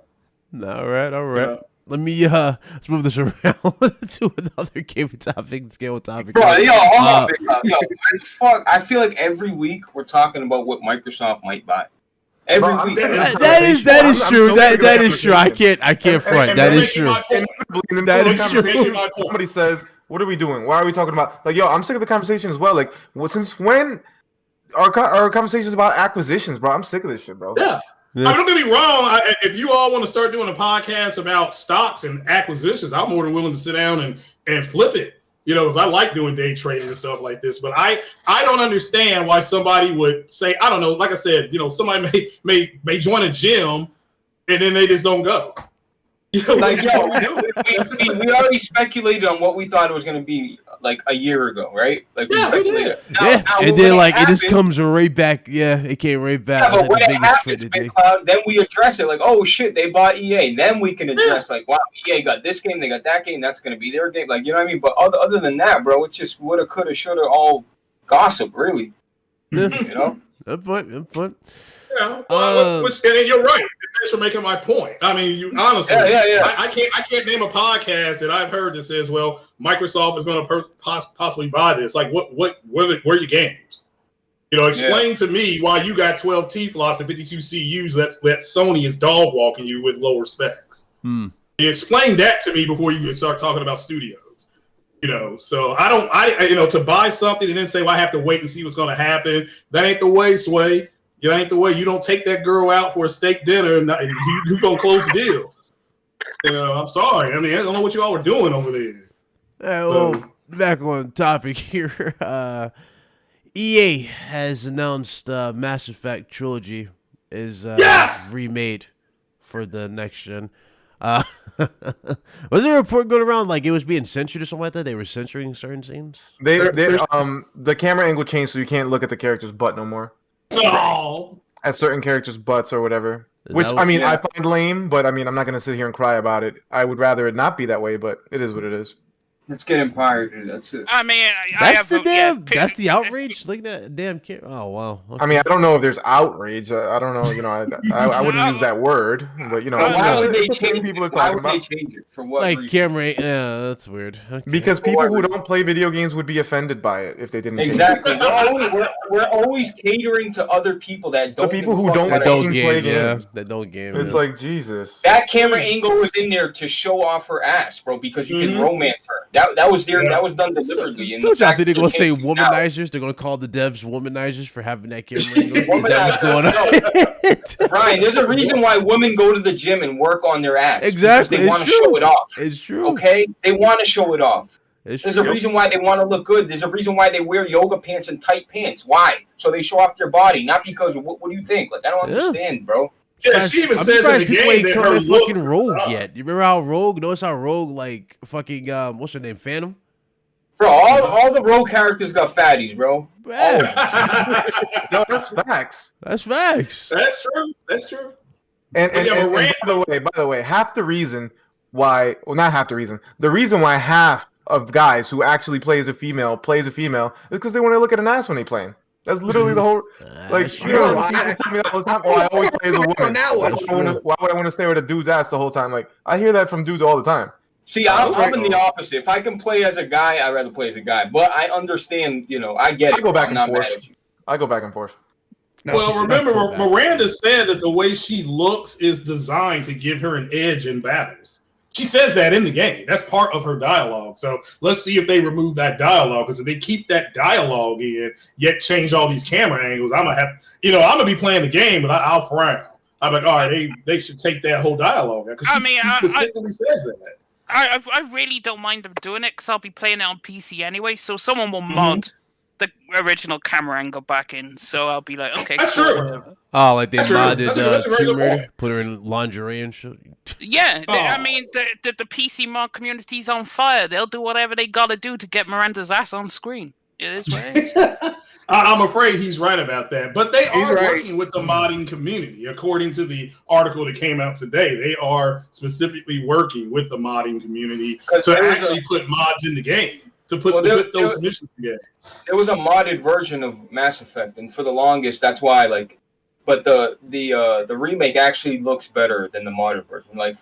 All right. Let me let's move this around to another game topic. Bro, hold on, fuck. I feel like every week we're talking about what Microsoft might buy. Every week. That is true. That is true. I can't front. That is true. And then That the is conversation, true. somebody says, "What are we doing? Why are we talking about?" Like, yo, I'm sick of the conversation as well. Like, since when are conversations about acquisitions, bro? I'm sick of this shit, bro. Yeah. Yeah. I mean, don't get me wrong. If you all want to start doing a podcast about stocks and acquisitions, I'm more than willing to sit down and flip it. You know, because I like doing day trading and stuff like this. But I don't understand why somebody would say, I don't know, like I said, you know, somebody may join a gym and then they just don't go. You know, Like, yo, we we already speculated on what we thought it was going to be like a year ago, right? Like, Yeah, we did. Yeah, and then like it just comes right back. Yeah, it came right back. Yeah, but Like when the it biggest happens, trade Big today. Cloud, then we address it like, oh shit, they bought EA. Then we can address like, wow, EA got this game, they got that game, that's gonna be their game. Like, you know what I mean? But other than that, bro, it's just woulda, coulda, shoulda, all gossip, really. Yeah. You know? Good point. Good point. Yeah, well, and you're right. Thanks for making my point. I mean, you honestly, yeah. I can't name a podcast that I've heard that says, "Well, Microsoft is going to possibly buy this." Like, where are your games? You know, explain to me why you got 12 T-flops and 52 CUs. That Sony is dog walking you with lower specs. You explain that to me before you start talking about studios. You know, so I to buy something and then say, well, I have to wait and see what's going to happen. That ain't the way, Sway. It ain't the way. You don't take that girl out for a steak dinner and you gonna close the deal. You know, I'm sorry. I mean, I don't know what you all were doing over there. Well, back on topic here. EA has announced Mass Effect Trilogy is remade for the next gen. Was there a report going around like it was being censored or something like that? They were censoring certain scenes. The camera angle changed so you can't look at the character's butt no more. No. At certain characters' butts or whatever. Which, That I mean, yeah. I find lame, but I mean, I'm not going to sit here and cry about it. I would rather it not be that way, but it is what it is. Let's get pirated. That's it. I mean, That's that's the outrage. Look at that damn camera. Oh wow. Okay. I mean, I don't know if there's outrage. I don't know. You know, I wouldn't use that word, but you know, Why would they it's the thing change people are it? Why talking would they about. change it? For what like reason? camera. Yeah, that's weird. Okay. Because people who don't play video games would be offended by it if they didn't. change it. Exactly. We're always catering to other people that don't. To people give a who fuck don't that about don't fucking game. play Yeah, games. that don't game. It's yeah. like Jesus. That camera angle was in there to show off her ass, bro, because you can romance her. That was there. That was done deliberately. And So the I fact think they're that gonna say changing it out- womanizers. They're gonna call the devs womanizers for having that camera angle. Is that what's going on? Brian, there's a reason why women go to the gym and work on their ass. Exactly, Because they it's want to true. show it off. It's true. Okay? They want to show it off. It's There's true. a reason why they want to look good. There's a reason why they wear yoga pants and tight pants. Why? So they show off their body, not because what do you think? Like, I don't Yeah. understand, bro. Yeah, she even I'm says in surprised the people game ain't that come her at look. fucking Rogue yet. You remember how Rogue? Notice how Rogue like fucking what's her name? Phantom. Bro, all the Rogue characters got fatties, bro. Yeah, No, that's facts. that's facts. That's true. That's true. And Yeah, but by the way, half the reason why, well, not half the reason, the reason why half of guys who actually plays a female is because they want to look at an ass when they playing. That's literally the whole. Like, That's you know, true. people tell me that all the time. Oh, I always play as a woman. Now what? Why would I want to stare at a dude's ass the whole time? Like, I hear that from dudes all the time. See, I'm in the opposite. If I can play as a guy, I'd rather play as a guy. But I understand, you know, I get it. I go back I'm and not mad forth. at you. I go back and forth. No, Well, remember, Go back. Miranda said that the way she looks is designed to give her an edge in battles. She says that in the game. That's part of her dialogue. So let's see if they remove that dialogue. Because if they keep that dialogue in, yet change all these camera angles, I'm gonna have, I'm gonna be playing the game, but I'll frown. I'm like, all right, they should take that whole dialogue out. Because she specifically says that. I really don't mind them doing it because I'll be playing it on PC anyway. So someone will mod the original camera angle back in. So I'll be like, okay, That's cool, true. whatever. Oh, like they That's true. modded That's a very Tomb good Raider, point. put her in lingerie and shit. Yeah, I Oh. mean, the PC mod community's on fire. They'll do whatever they gotta do to get Miranda's ass on screen. It is what it is. I'm afraid he's right about that. But they He's are right. working with the modding community. According to the article that came out today, they are specifically working with the modding community to there was actually put mods in the game, to put, Well, to there- put those there- missions together. There was a modded version of Mass Effect, and for the longest, that's why, like, but the remake actually looks better than the modded version. Like,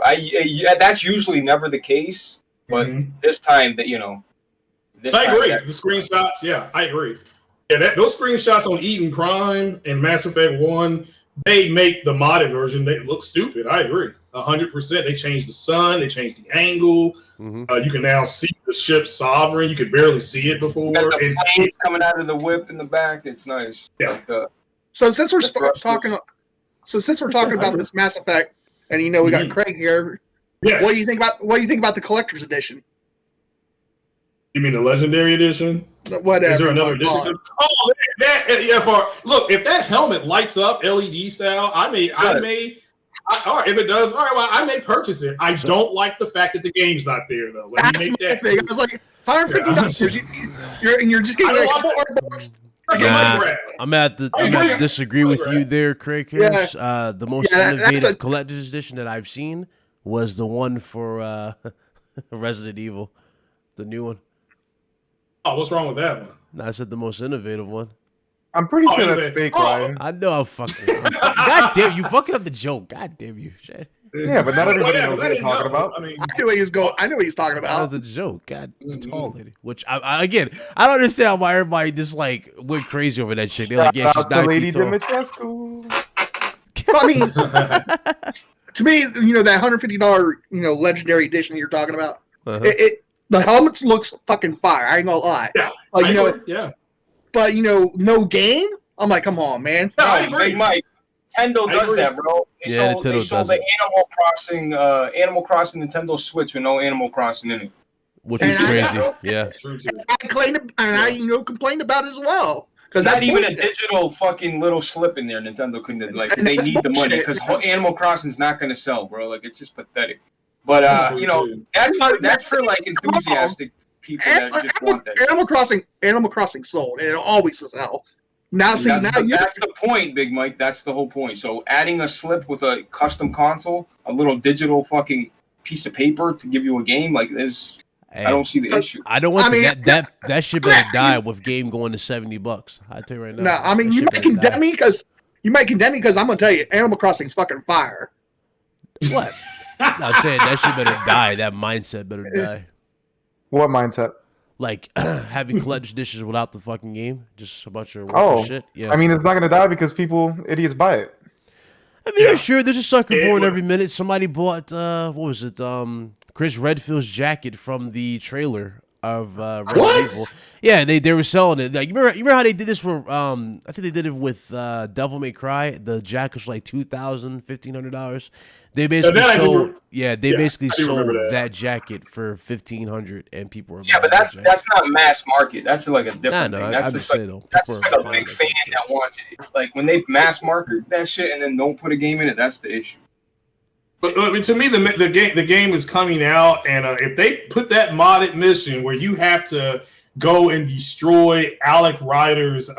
that's usually never the case, but this time that this I time agree. that- The screenshots, yeah, I agree. Yeah, those screenshots on Eden Prime and Mass Effect 1 they make the modded version they look stupid. I agree, 100%. They changed the sun, they changed the angle. You can now see the ship sovereign. You could barely see it before. You got the flames coming out of the whip in the back. It's nice. Yeah. Like So since we're talking about this Mass Effect, and we got Craig here. Yes. What do you think about the collector's edition? You mean the Legendary Edition? Whatever. Is there another edition? Oh, look, if that helmet lights up LED style, I may. All right, if it does, all right, well, I may purchase it. I don't like the fact that the game's not there, though. That's my thing. I was like, $150. You're just getting like $4. I'm gonna disagree with you there, Craig Harris. The most innovative collector's edition that I've seen was the one for Resident Evil, the new one. Oh, what's wrong with that one? No, I said the most innovative one. I'm pretty sure that's fake, Ryan. I know I'm fucking. God damn, you fucking up the joke. God damn you. Yeah, but not everybody knows what you're talking about. I knew what he was going. I knew what he was talking about. That was a joke. God, tall lady. Which I again, I don't understand why everybody just like went crazy over that shit. They're like, yeah, she's 9 feet tall. I mean, to me, that $150, legendary edition you're talking about, the helmets looks fucking fire. I ain't gonna lie. Yeah, But no game. I'm like, come on, man. No, I agree. Mike, Nintendo does that, bro. They sold the Animal Crossing Nintendo Switch with no Animal Crossing in it, which is crazy. Yeah, that's true too. I complained about it as well. Because that's even a digital fucking little slip in there. Nintendo couldn't they need the money because Animal Crossing's not going to sell, bro. Like it's just pathetic. But that's for like enthusiastic people that just want that. Animal Crossing sold, and it always sells. That's the point, Big Mike. That's the whole point. So adding a slip with a custom console, a little digital fucking piece of paper to give you a game, like this. I don't see the issue. I don't want that shit better die with game going to $70. I tell you right now. No, I mean you might condemn me because I'm gonna tell you, Animal Crossing's fucking fire. What? I'm saying that shit better die. That mindset better die. What mindset? Like having collector's editions without the fucking game, just a bunch of shit. Yeah. I mean, it's not gonna die because idiots buy it. I mean, sure. There's a sucker born every minute. Somebody bought what was it? Chris Redfield's jacket from the trailer of Resident Evil. Yeah, they were selling it. Like you remember how they did this for I think they did it with Devil May Cry. The jacket was like $2,000, $1,500. They basically sold that jacket for $1,500, and people were but that's not mass market. That's like a different thing. That's just like a big fan that wants it. Like when they mass market that shit and then don't put a game in it, that's the issue. But to me, the game is coming out, and if they put that modded mission where you have to go and destroy Alec Ryder's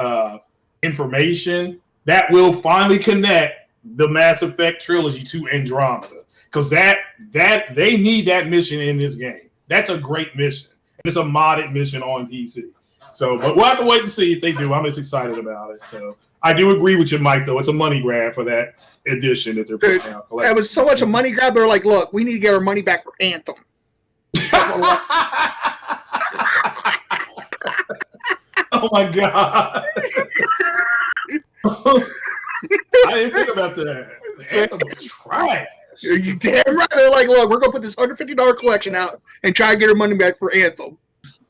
information, that will finally connect the Mass Effect trilogy to Andromeda, because that they need that mission in this game. That's a great mission, and it's a modded mission on PC. So, but we'll have to wait and see if they do. I'm just excited about it. So, I do agree with you, Mike. Though it's a money grab for that edition that they're putting out. It was so much a money grab. They're like, look, we need to get our money back for Anthem. Oh my god. I didn't think about that. Anthem was trash. You damn right. They're like, look, we're gonna put this $150 collection out and try to get our money back for Anthem.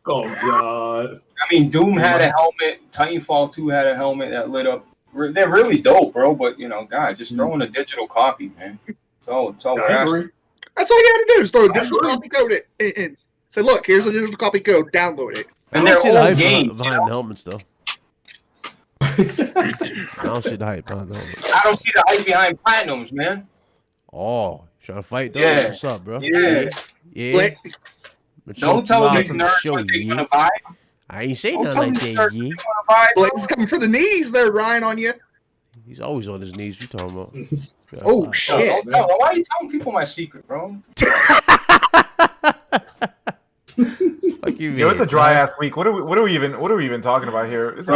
Oh god. I mean, Doom had a helmet. Titanfall 2 had a helmet that lit up. They're really dope, bro. But God, just throw in a digital copy, man. It's all That's all you had to do is throw a digital copy code in. Say, look, here's a digital copy code. Download it. And they're all games behind the helmets, though. I don't see the hype behind the helmets. I don't see the hype behind platinums, man. Oh, trying to fight those? Yeah. What's up, bro? Yeah. Don't tell these nerds what they're gonna buy. I ain't saying nothing like that, Blake's coming for the knees there, Ryan, on you. He's always on his knees. You talking about? Oh, shit. Why are you telling people my secret, bro? Fuck you, Yo, it's a dry ass week. What are we even talking about here? It's a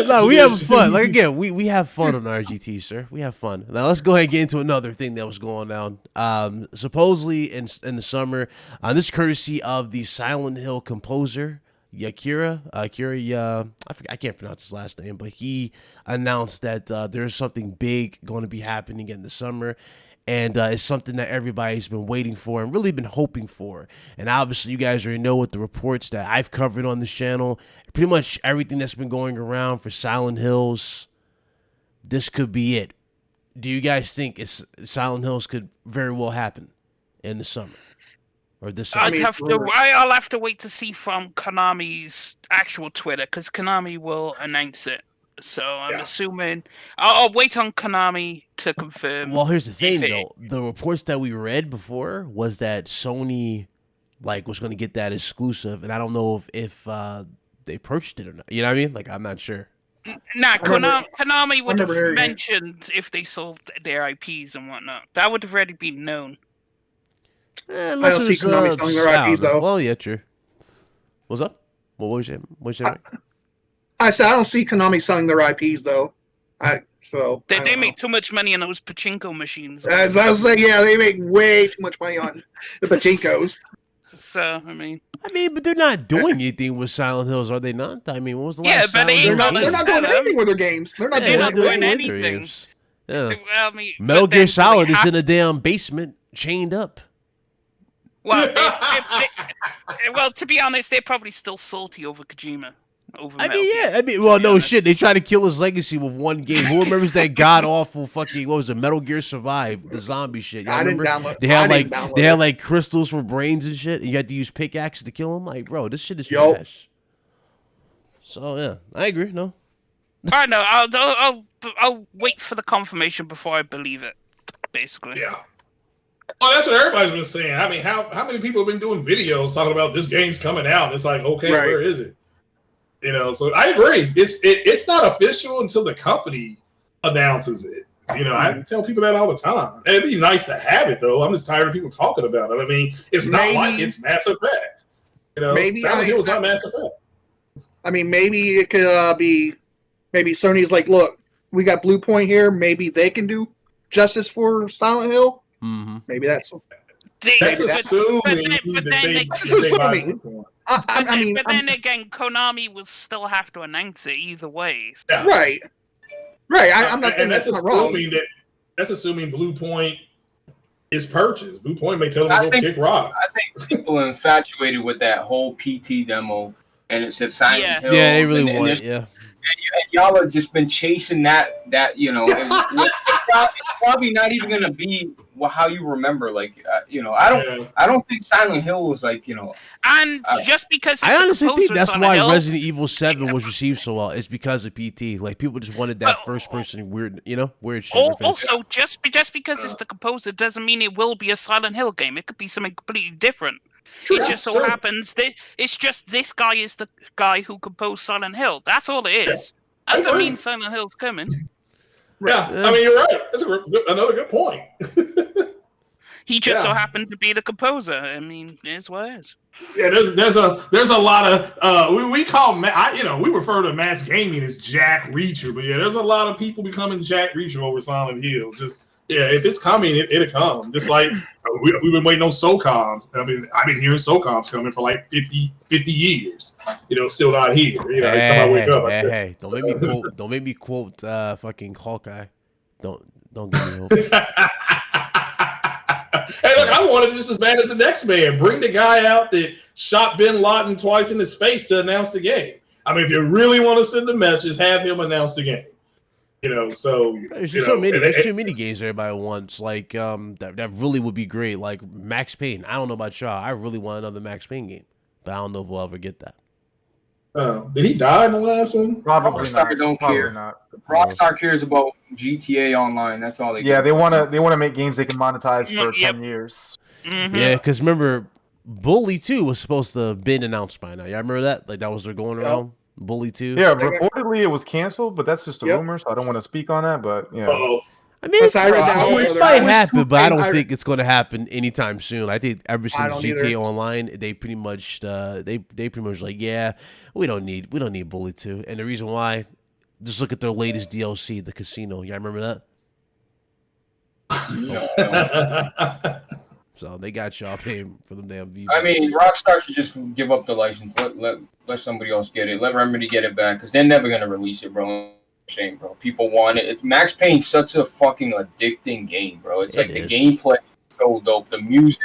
no, we have fun. Like again, we have fun on RGT, sir. We have fun. Now let's go ahead and get into another thing that was going on. Supposedly in the summer, this is courtesy of the Silent Hill composer, Akira, I can't pronounce his last name, but he announced that there's something big going to be happening in the summer, and it's something that everybody's been waiting for and really been hoping for. And obviously, you guys already know what the reports that I've covered on this channel, pretty much everything that's been going around for Silent Hills. This could be it. Do you guys think Silent Hills could very well happen in the summer? Or this summer? I'll have to wait to see from Konami's actual Twitter, because Konami will announce it. So I'm assuming I'll wait on Konami to confirm. Well, here's the thing, though. The reports that we read before was that Sony was going to get that exclusive, and I don't know if they purchased it or not. You know what I mean? I'm not sure. Nah, Konami would have mentioned if they sold their IPs and whatnot. That would have already been known. I don't see Konami selling their IPs, though. Well, yeah, true. What's up? What was your I said I don't see Konami selling their IPs, though. They make too much money on those pachinko machines. As I was saying, they make way too much money on the pachinkos. So, I mean, but they're not doing anything with Silent Hills, are they not? I mean, what was the last? But they're not doing anything with their games. They're not doing anything. Yeah. Metal Gear Solid is in a damn basement, chained up. Well, well, to be honest, they're probably still salty over Kojima. No shit. They try to kill his legacy with one game. Who remembers that god awful fucking Metal Gear Survive, the zombie shit? Y'all remember? They had crystals for brains and shit, and you had to use pickaxes to kill them. Bro, this shit is trash. So yeah, I agree. No, I know. I'll wait for the confirmation before I believe it. Basically, yeah. Well, that's what everybody's been saying. I mean, how many people have been doing videos talking about this game's coming out? It's okay, where is it? So I agree. It's not official until the company announces it. I tell people that all the time. It'd be nice to have it, though. I'm just tired of people talking about it. I mean, it's not like it's Mass Effect. Silent Hill was not Mass Effect. I mean, maybe it could be. Maybe Sony's look, we got Blue Point here. Maybe they can do justice for Silent Hill. Mm-hmm. Maybe that's. That's assuming. But then again, Konami will still have to announce it either way. So. Yeah. Right. I'm not saying that's assuming wrong. That's assuming Blue Point is purchased. Blue Point may tell them to go kick rocks. I think people are infatuated with that whole PT demo, and it says Silent Hill. Yeah, they really want it. Yeah. And y'all have just been chasing that. It's probably not even gonna be how you remember. I don't think Silent Hill was And just because I honestly think that's why Resident Evil 7 was received so well. It's because of PT. People just wanted that first person weird shit. Also, just because it's the composer doesn't mean it will be a Silent Hill game. It could be something completely different. It just so happens that it's just this guy is the guy who composed Silent Hill. That's all it is. Yeah, that doesn't mean Silent Hill's coming. Yeah, I mean, you're right. That's another good point. He just so happened to be the composer. I mean, it is what it is. Yeah, there's a lot of we call we refer to Matt's gaming as Jack Reacher, but there's a lot of people becoming Jack Reacher over Silent Hill. Just if it's coming, it'll come. Just like we've been waiting on SOCOMs. I mean, I've been hearing SOCOMs coming for 50 years. Still not here. Every time I wake up, hey, don't make me quote fucking Hawkeye. Don't give me hope. Hey, look, I wanted just as bad as the next man. Bring the guy out that shot Bin Laden twice in his face to announce the game. I mean, if you really want to send a message, have him announce the game. There's too many games everybody wants. That really would be great. Like Max Payne. I don't know about y'all. I really want another Max Payne game, but I don't know if we'll ever get that. Did he die in the last one? Probably Rockstar not. don't care. Not. Rockstar cares about GTA Online. That's all they. Yeah, they want to make games they can monetize for 10 years. Mm-hmm. Yeah, because remember, Bully 2 was supposed to have been announced by now. Y'all remember that? That was their going around. Bully 2. Yeah, reportedly it was canceled, but that's just a rumor, so I don't want to speak on that. But yeah. I mean, it might happen, but I don't think it's going to happen anytime soon. I think ever since GTA Online, they pretty much we don't need Bully 2, and the reason why, just look at their latest DLC, the Casino. Y'all remember that? So they got y'all paying for them damn V. I mean, Rockstar should just give up the license. Let somebody else get it. Let Remedy get it back because they're never gonna release it, bro. Shame, bro. People want it. Max Payne's such a fucking addicting game, bro. It's like the gameplay is so dope. The music,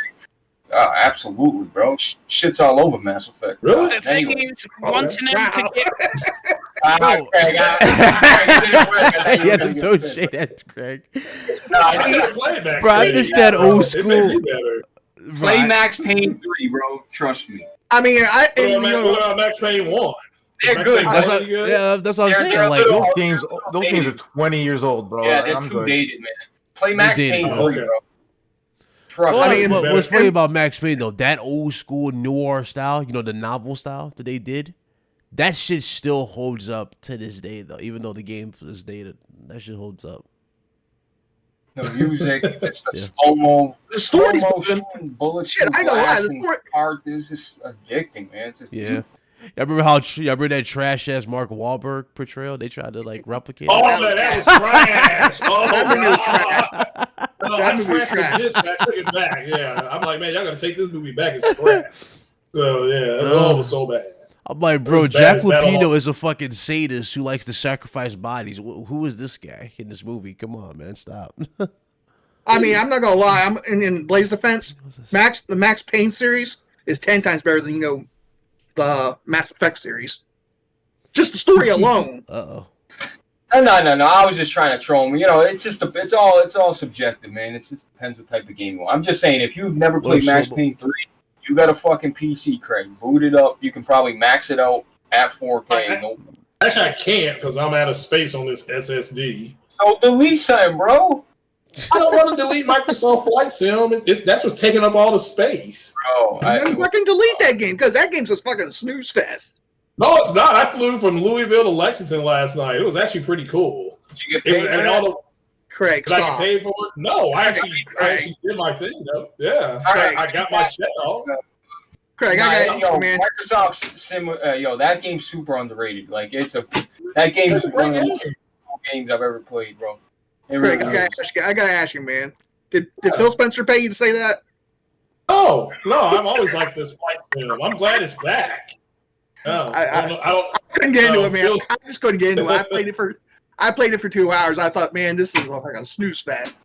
absolutely, bro. Shit's all over Mass Effect. Really? The thing is, wanting them to get Yeah, don't shade that, Craig. I need to play it back. Bro, I missed that old It made me school. better. Play Max Payne 3, bro. Trust me. I mean, What about Max Payne 1? They're good. That's Really what, good? yeah, that's what I'm saying. They're Like, little- Those games are 20 years old, bro. Yeah, they're I'm too good. dated, man. Play Max dated, Payne bro. 3, bro. Trust well, me. what's funny about Max Payne though, that old school noir style, the novel style that they did, that shit still holds up to this day though. Even though the game is dated, that shit holds up. The music, just the Yeah. slow-mo. The story's slow-mo good. shooting bullets Shit, through I ain't gonna lie, glass the and story- cars. It's just addicting, man. It's just Yeah. beautiful. Y'all remember that trash ass Mark Wahlberg portrayal? They tried to like replicate. Oh, man, that was trash. Oh, That movie was God. No, That I movie was scratched the trash. disc. I took it back. Yeah, I'm like, man, y'all gotta take this movie back. It's trash. So yeah, it was so bad. I'm like, bro, was bad Jack as Battle Lupino Hall. is a fucking sadist who likes to sacrifice bodies. Who is this guy in this movie? Come on, man, stop. I mean, I'm not gonna lie. I'm in Blaze Defense. The Max Payne series is 10 times better than the Mass Effect series. Just the story alone. Uh-oh. No. I was just trying to troll him. It's all subjective, man. It just depends what type of game you want. I'm just saying, if you've never played Max Payne 3, you got a fucking PC, Craig. Boot it up. You can probably max it out at 4K. Actually, I can't because I'm out of space on this SSD. So delete something, bro. I don't want to delete Microsoft Flight Sim. That's what's taking up all the space. Bro, I fucking delete that game because that game's just fucking snooze fest. No, it's not. I flew from Louisville to Lexington last night. It was actually pretty cool. did you get It paid was, for and that? all the, Craig, did I get stop. paid for it? No, I actually did my thing though. Yeah, I got my check off. Craig, I got you, man. Microsoft Sim, that game's super underrated. Like that game That's is a great one of the game. best games I've ever played, bro. It Craig, really is. I gotta ask you, man. Did Phil Spencer pay you to say that? Oh no, I'm always like this Flight Sim. I'm glad it's back. No, I Couldn't get into No, it, man. Phil- I just couldn't get into it. I played it for 2 hours. I thought, man, this is like a snooze fest.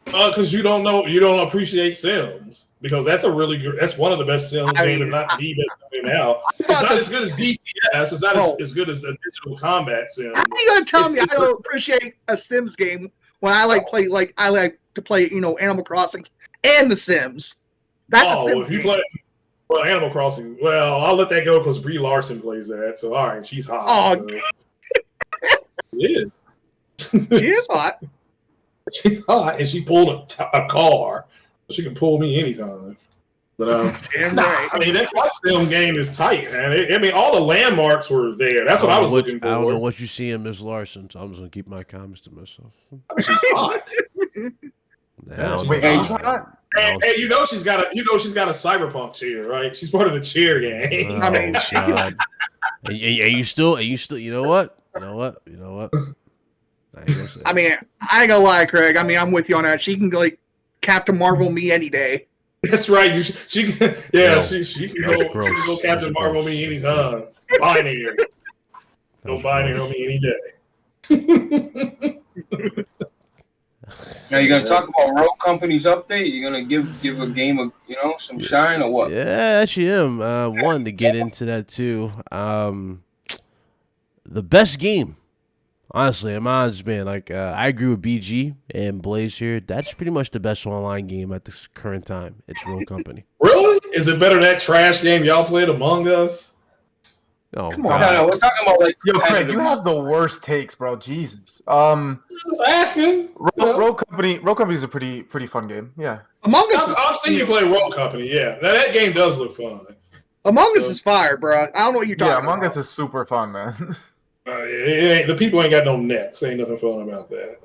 because you don't appreciate Sims because that's that's one of the best Sims games, if not the best game now. It's not as good as DCS. It's not as good as the digital combat sim. How are you gonna tell me I It's don't appreciate a Sims game when I like to play Animal Crossing and The Sims? That's a Sims if you game. play Animal Crossing, well, I'll let that go because Brie Larson plays that. So all right, she's hot. Oh, so. Yeah, She is hot. she's hot, and she pulled a car. She can pull me anytime. But Damn right. I mean, that Flight Sim game is tight, man. All the landmarks were there. That's what I was looking for. I don't know what you see in Miss Larson, so I'm just gonna keep my comments to myself. She's hot. Now, Wait, who's hot? Hey, she's got a cyberpunk chair, right? She's part of the chair gang. I mean, God. And you still, you know what? I ain't gonna say I mean, I ain't gonna lie, Craig. I mean, I'm with you on that. She can like Captain Marvel me any day. That's right. She can go. That's She can gross. go Captain That's Marvel gross. me anytime. Binary. Go That's binary gross. on me any day. Now you gonna talk about Rogue Company's update? You gonna give a game some shine or what? Yeah, actually am. Wanted to get into that too. The best game, honestly, in my honest man, I agree with BG and Blaze here. That's pretty much the best online game at this current time. It's Rogue Company. Really? Is it better than that trash game y'all played Among Us? Oh, Come on. No, we're talking about like Yo, Craig, competitive- you have the worst takes, bro. Jesus. I was asking. Rogue Company is a pretty fun game. Yeah. Among Us. I've seen you play Rogue Company. Yeah, now that game does look fun. Among Us is fire, bro. I don't know what you're talking Yeah, about. Among Us is super fun, man. The people ain't got no necks. Ain't nothing fun about that.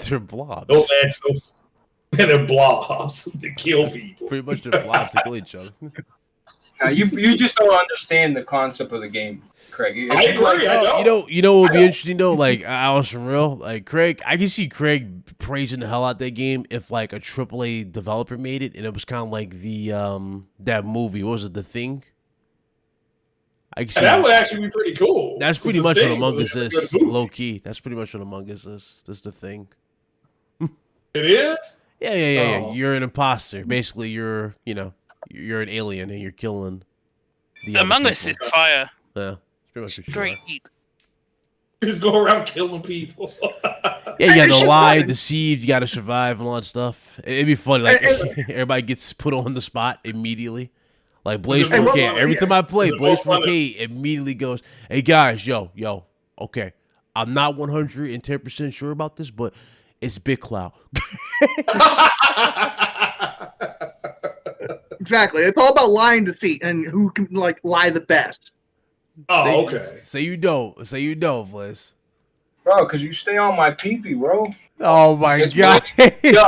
They're blobs. No necks. And they're blobs. They kill people. Pretty much they're blobs to kill each other. Now, you just don't understand the concept of the game, Craig. I agree. I know. You know what would be interesting though? Like Alice from real, like Craig, I can see Craig praising the hell out that game if like a AAA developer made it and it was kind of like the that movie. What was it? The Thing. I can see That would actually be pretty cool. That's pretty much what Among Us is. Low key. That's pretty much what Among Us is. That's The Thing. It is? Yeah. Oh. You're an imposter. Basically, you're an alien and you're killing the other Among Us is people. fire. Yeah, it's pretty much what Straight you heat. Just go around killing people. are. Yeah, you got to lie, deceive, you got to survive and all that stuff. It'd be funny. Like everybody gets put on the spot immediately. Like Blaze 4K. Every time I play, Blaze 4K immediately goes, "Hey guys, yo, okay, I'm not 110% sure about this, but it's Big Cloud." Exactly. It's all about lie and deceit and who can like lie the best. Oh, okay. Say you don't. Say you don't, Blaze. Bro, because you stay on my pee-pee, bro. Oh my It's god. Yo,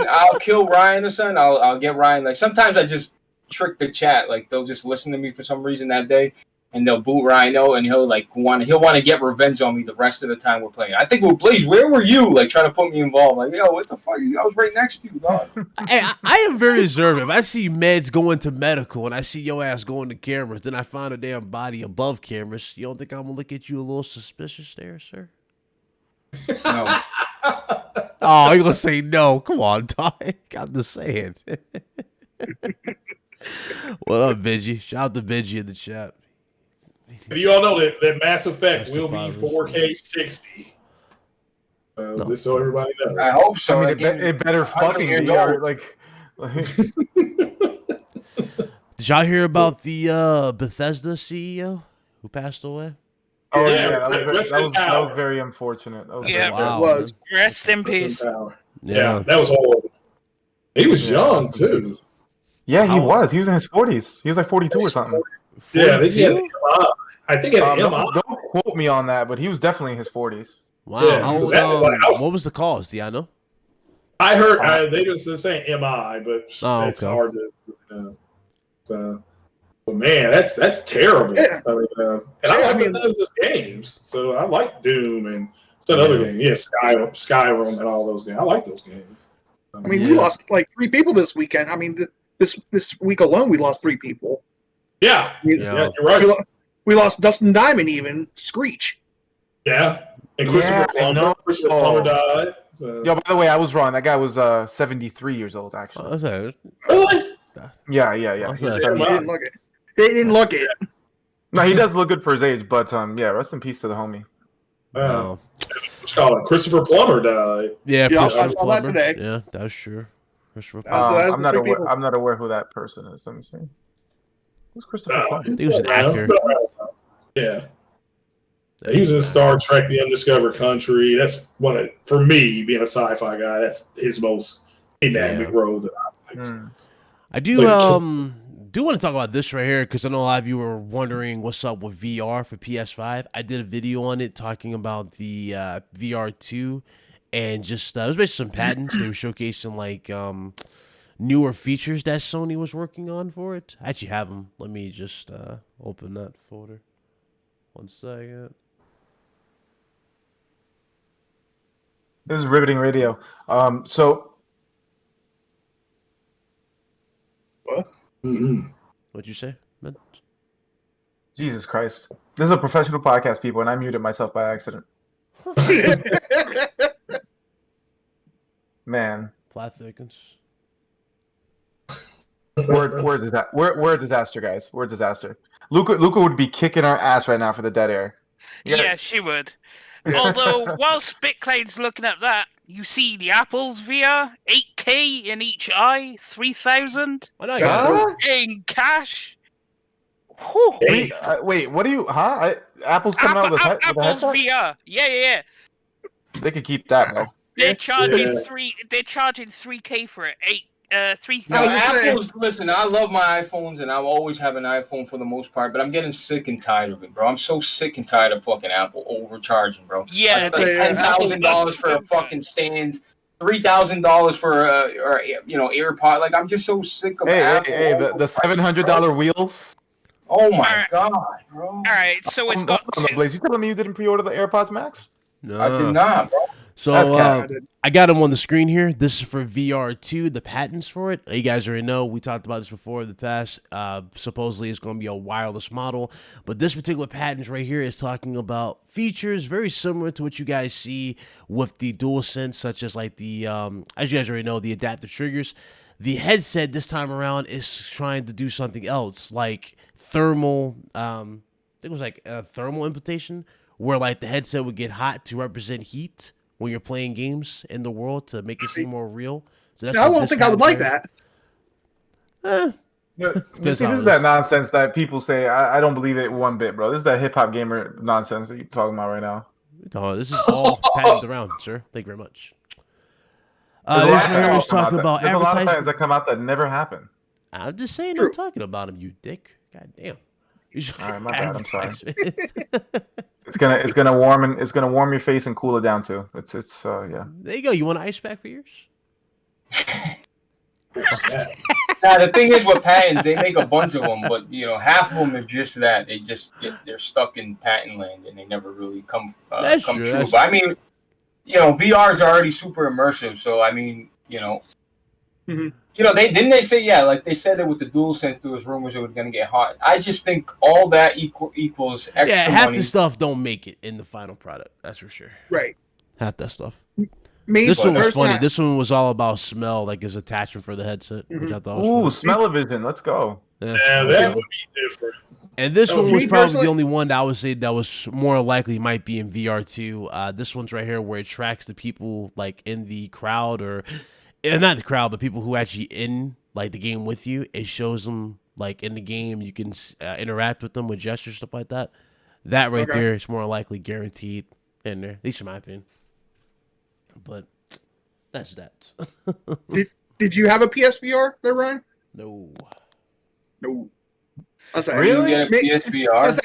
I'll kill Ryan or something. I'll get Ryan. Like, sometimes I just trick the chat. Like, they'll just listen to me for some reason that day, and they'll boot Rhino, and he'll want to get revenge on me the rest of the time we're playing. I think with Blaze, where were you? Like, trying to put me involved. Like, yo, what the fuck? I was right next to you, dog. Hey, I am very observant. If I see meds going to medical and I see your ass going to cameras, then I find a damn body above cameras. You don't think I'm gonna look at you a little suspicious there, sir? No. Oh, you're gonna say no. Come on, dog. I'm just saying. What up, Benji? Shout out to Benji in the chat. And you all know that Mass Effect That's will be the 4K 60. Just so everybody knows. I hope so. I mean, it better fucking be. Like Did y'all hear about the Bethesda CEO who passed away? oh Yeah, that was very unfortunate. That was Yeah. very Wow, It was. man. Rest in peace. Yeah, that was horrible. He was young too. Yeah, he How- was. He was in his 40s. He was like 42 or something. Yeah, I think he had 42? MI. I think he had MI. Don't quote me on that, but he was definitely in his 40s. Wow. Yeah, How because old, that was like- what was the cause? Do y'all know? I heard they just saying MI, but Oh, it's okay. hard to. But man, that's terrible. Yeah. I mean, and I like Bethesda's games, so I like Doom and some other game. Yeah, Skyrim, and all those games. I like those games. I mean, we lost like 3 people this weekend. I mean, this week alone, we lost 3 people. Yeah, Yeah. you're right. We lost Dustin Diamond, even Screech. Yeah, and Christopher Plummer. Christopher Plummer died. So. Yo, by the way, I was wrong. That guy was 73 years old, actually. Really? Yeah. Okay. He was He 70. didn't look it. He didn't look it. No, he does look good for his age, but yeah, rest in peace to the homie. Wow. What's called Christopher Plummer died. Yeah, Yeah, I Christopher saw that Plummer. today. Yeah, that's true. Christopher That Plummer. was- I'm not 3 aware. people. I'm not aware who that person is. Let me see. Who's Christopher Plummer? He was an actor. Yeah. He was in Star Trek: The Undiscovered Country. That's for me, being a sci-fi guy, that's his most dynamic role that I liked. I do want to talk about this right here because I know a lot of you were wondering what's up with VR for PS5. I did a video on it talking about the VR2 and just it was basically some patents. They were showcasing like newer features that Sony was working on for it. I actually have them. Let me just open that folder. 1 second. This is riveting radio. So What'd you say, man? Jesus Christ, this is a professional podcast, people, and I muted myself by accident. Man, Plot thickens. we're a disaster, guys. We're a disaster. Luca would be kicking our ass right now for the dead air. Yeah, she would. Although, whilst Bitclade's looking at that, you see the Apple's VR, 8K in each eye, 3,000 Why not? Huh? in cash. Whew. Wait, what do you? Huh? Apple's coming out with a Apple's headset? VR. Yeah. They could keep that, bro. They're charging Yeah. They're charging 3K for it. 3,000. No, was just saying- Apple's, listen, I love my iPhones, and I'll always have an iPhone for the most part, but I'm getting sick and tired of it, bro. I'm so sick and tired of fucking Apple overcharging, bro. Yeah, Like they- $10,000 for a fucking stand. $3,000 for or AirPod. Like I'm just so sick of Apple. The $700 wheels. Oh my god, bro! All right, so it's got two. Blaze, you telling me you didn't pre-order the AirPods Max? No. I did not, bro. So I got them on the screen here. This is for VR2, the patents for it. You guys already know. We talked about this before in the past. Supposedly it's going to be a wireless model. But this particular patent right here is talking about features very similar to what you guys see with the DualSense, such as like the, as you guys already know, the adaptive triggers. The headset this time around is trying to do something else, like thermal, I think it was like a thermal imputation, where like the headset would get hot to represent heat when you're playing games in the world to make it seem more real. So that's I won't think I would like that. You see, this is that nonsense that people say. I don't believe it one bit, bro. This is that hip hop gamer nonsense that you're talking about right now. This is all patented around, sir. Thank you very much. There's talking about there's a lot of advertising. patents that come out that never happen. I'm just saying, I'm talking about him, you dick. God damn. All right, my bad. I'm sorry. It's gonna warm your face and cool it down too. It's yeah. There you go. You want an ice pack for yours? Now the thing is with patents, they make a bunch of them, but half of them are just that they're stuck in patent land and they never really come true. But I mean, VR is already super immersive, so I mean, they say like they said that with the DualSense there was rumors it was gonna get hot. I just think all that equals extra half money. the stuff don't make it in the final product. That's for sure. Right. Half that stuff. This one was funny. This one was all about smell, like his attachment for the headset, which I thought was smell-o-vision. Let's go. Yeah, that would be different. And this one was probably the only one that I would say that was more likely might be in VR2. This one's right here where it tracks the people like in the crowd or not the crowd, but people who actually in like the game with you. It shows them like in the game. You can interact with them with gestures, stuff like that. That right there is more likely guaranteed in there, at least in my opinion. But that's that. Did you have a PSVR there, Ryan? No. Really? PSVR?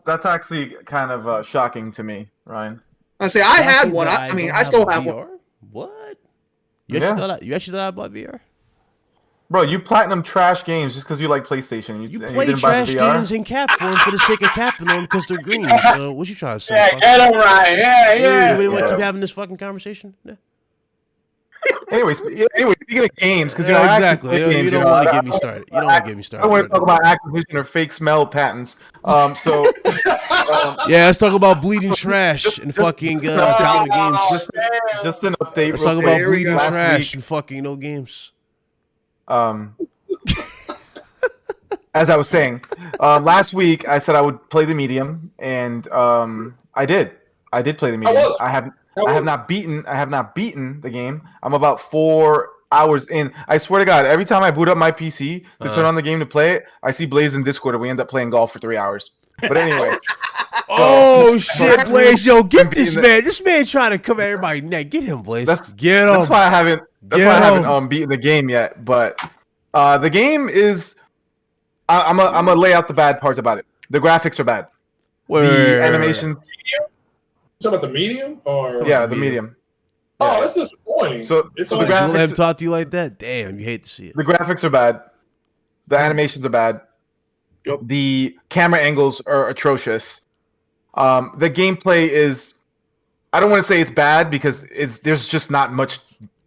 That's actually kind of shocking to me, Ryan. I had one. I still have one. What? You actually thought I bought VR? Bro, you platinum trash games just because you like PlayStation. You play trash games in cap form for the sake of capping them because they're green. So what you trying to say? Yeah, get them right. Yeah. You want to keep having this fucking conversation? Yeah. Anyway, speaking of games, because exactly, you don't want to get me started. You don't want to get me started. I want to talk about acquisition or fake smell patents. Yeah, let's talk about bleeding trash and fucking dollar games. Just an update. Let's talk about bleeding trash and fucking no games. As I was saying, last week I said I would play the medium, and I did. I did play the medium. I have not beaten the game. I'm about 4 hours in. I swear to God, every time I boot up my PC to turn on the game to play it, I see Blaze in Discord, and we end up playing golf for 3 hours. But anyway. Shit, Blaze, yo, get this man. This man trying to come at everybody's neck. Get him, Blaze. Get him. That's why I haven't beaten the game yet. But the game is. I'm gonna lay out the bad parts about it. The graphics are bad. The animations. Talking about the medium, or the medium. Oh, that's disappointing. So it's the Let graphics him talk to you like that. Damn, you hate to see it. The graphics are bad. The animations are bad. Yep. The camera angles are atrocious. The gameplay is. I don't want to say it's bad because there's just not much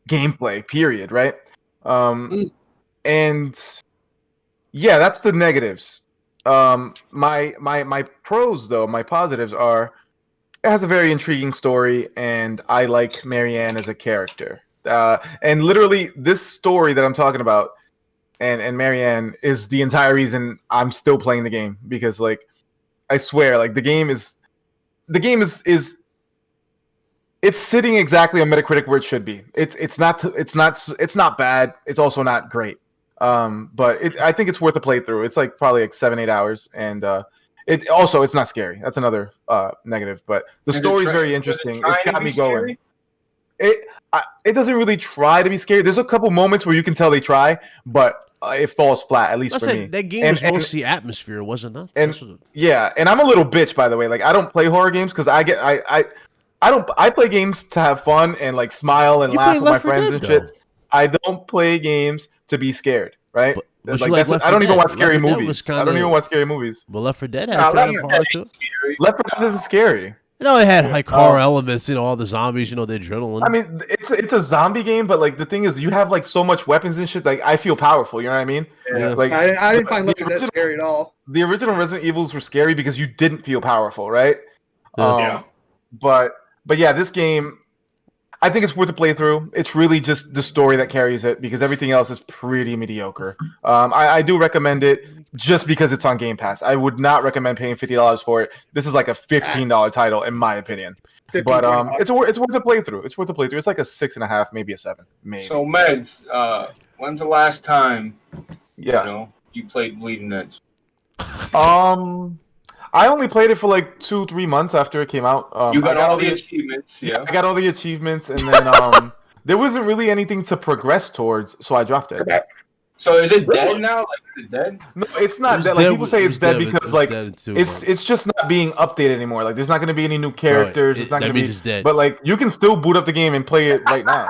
gameplay. Period. Right. And yeah, that's the negatives. My pros though, my positives are. It has a very intriguing story, and I like Marianne as a character. And literally, this story that I'm talking about, and Marianne is the entire reason I'm still playing the game, because, like, I swear, like, the game is it's sitting exactly on Metacritic where it should be. It's not bad. It's also not great. But I think it's worth a playthrough. It's like probably like 7-8 hours, and it's not scary. That's another negative. But the story is very interesting. It's got me going. It doesn't really try to be scary. There's a couple moments where you can tell they try, but it falls flat, at least for me. That game was mostly atmosphere, wasn't it? And I'm a little bitch, by the way. Like, I don't play horror games because I I play games to have fun and like smile and You laugh play with my Left 4 friends Dead, and though. shit. I don't play games to be scared, right? But you Like like that's Left I 4 don't even Dead. watch scary Left 4 Dead was movies. I kinda- don't even watch scary movies. Well, Left 4 Dead had Nah, kind Left of 4 horror Dead too. ain't scary. Left 4 Dead is scary. You know, it had like horror elements. You know, all the zombies. You know, the adrenaline. I mean, it's a zombie game, but like the thing is, you have like so much weapons and shit. Like I feel powerful. You know what I mean? Yeah. Like I didn't find the Left 4 Dead original- scary at all. the original Resident Evils were scary because you didn't feel powerful, right? Yeah. Yeah. But yeah, this game, I think it's worth a playthrough. It's really just the story that carries it because everything else is pretty mediocre. I do recommend it just because it's on Game Pass. I would not recommend paying $50 for it. This is like a $15 title, in my opinion. 15, But $20. it's worth a playthrough. It's worth a playthrough. It's like a 6.5, maybe a 7, maybe. So Meds, when's the last time yeah. you played Bleeding Edge? I only played it for like 2-3 months after it came out. You got all the achievements, yeah. I got all the achievements, and then there wasn't really anything to progress towards, so I dropped it. So is it Really? dead now? Like, is it dead? No, it's not was dead. Like dead people with- say it it's was dead dead with- because it was like dead in 2 it's months. just not being updated anymore. Like there's not going to be any new characters. It's not that going to means be. it's dead. But like you can still boot up the game and play it right now.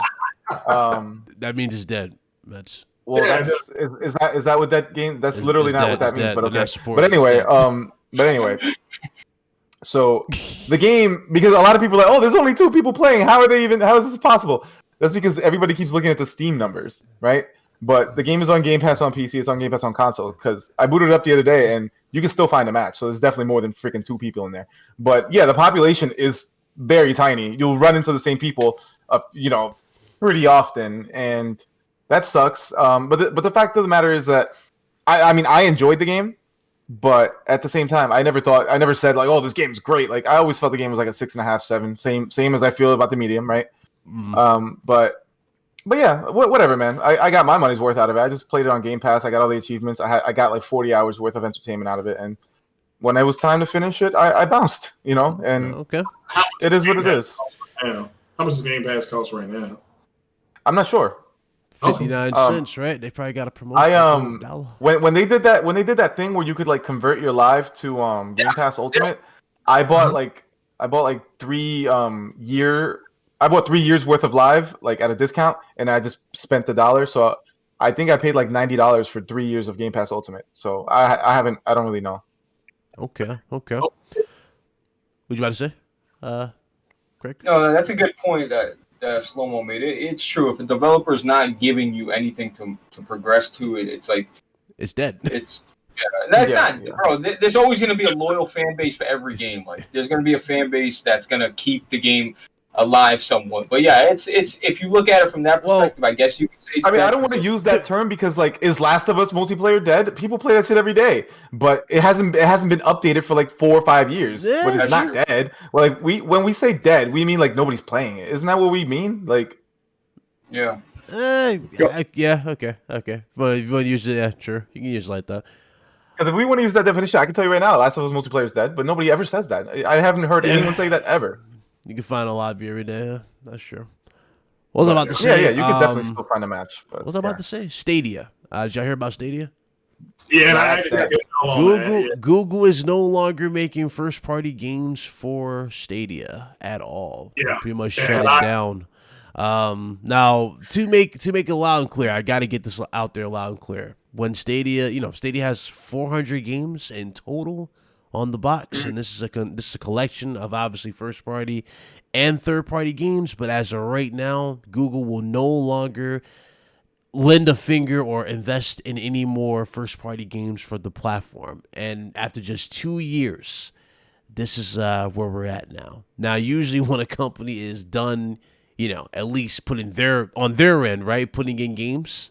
That means it's dead. That's Well, Yeah, is that what that game? That's It's- literally it's not dead, what that it's means. dead. But They're okay. not supporting But anyway, it, it's so the game, because a lot of people are like, oh, there's only 2 people playing. How is this possible? That's because everybody keeps looking at the Steam numbers, right? But the game is on Game Pass on PC. It's on Game Pass on console. Because I booted it up the other day, and you can still find a match. So there's definitely more than freaking 2 people in there. But yeah, the population is very tiny. You'll run into the same people, pretty often, and that sucks. But the fact of the matter is that I mean I enjoyed the game, but at the same time I never said like, oh, this game's great. Like I always felt the game was like a 6.5, 7, same as I feel about the Medium, right? But yeah, whatever, man. I got my money's worth out of it. I just played it on Game Pass. I got all the achievements. I got like 40 hours worth of entertainment out of it, and when it was time to finish it, I bounced, and okay. it is what it is. How much does Game Pass cost right now? I'm not sure. 59 cents, right? They probably got a promotion. When they did that thing where you could like convert your live to Game Pass Ultimate, I bought like 3 I bought 3 years worth of live like at a discount, and I just spent $1. So I think I paid like $90 for 3 years of Game Pass Ultimate. So I don't really know. Okay. What you about to say, Craig? No, that's a good point that Slow-Mo made. It's true. If a developer's not giving you anything to progress to, it's like It's dead. Bro. There's always going to be a loyal fan base for every game. Like there's going to be a fan base that's going to keep the game alive somewhat. But yeah, it's if you look at it from that perspective, I guess you could say it's I dead. don't want to use that term because like is Last of Us multiplayer dead? People play that shit every day, but it hasn't been updated for like 4 or 5 years. Yeah, but it's that's not true. dead. Well, like when we say dead, we mean like nobody's playing it. Isn't that what we mean? Like Yeah. Yeah. Okay. But if you want to use it, yeah, sure. You can use it like that. because if we want to use that definition, I can tell you right now, Last of Us multiplayer is dead, but nobody ever says that. I haven't heard anyone say that ever. You can find a lobby every day. Yeah, that's true. What was I about to say? Yeah, you can definitely still find a match. But, What was I about to say? Stadia. Did y'all hear about Stadia? Yeah, and I That's had to take it all on Google that. Yeah. Google is no longer making first party games for Stadia at all. Yeah. Pretty much Yeah, shut and it I- down. Now to make it loud and clear, I got to get this out there loud and clear. When Stadia, Stadia has 400 games in total on the box, and this is a collection of obviously first party and third party games. But as of right now, Google will no longer lend a finger or invest in any more first party games for the platform. And after just 2 years, this is where we're at now. Now, usually when a company is done, at least putting on their end, right, putting in games,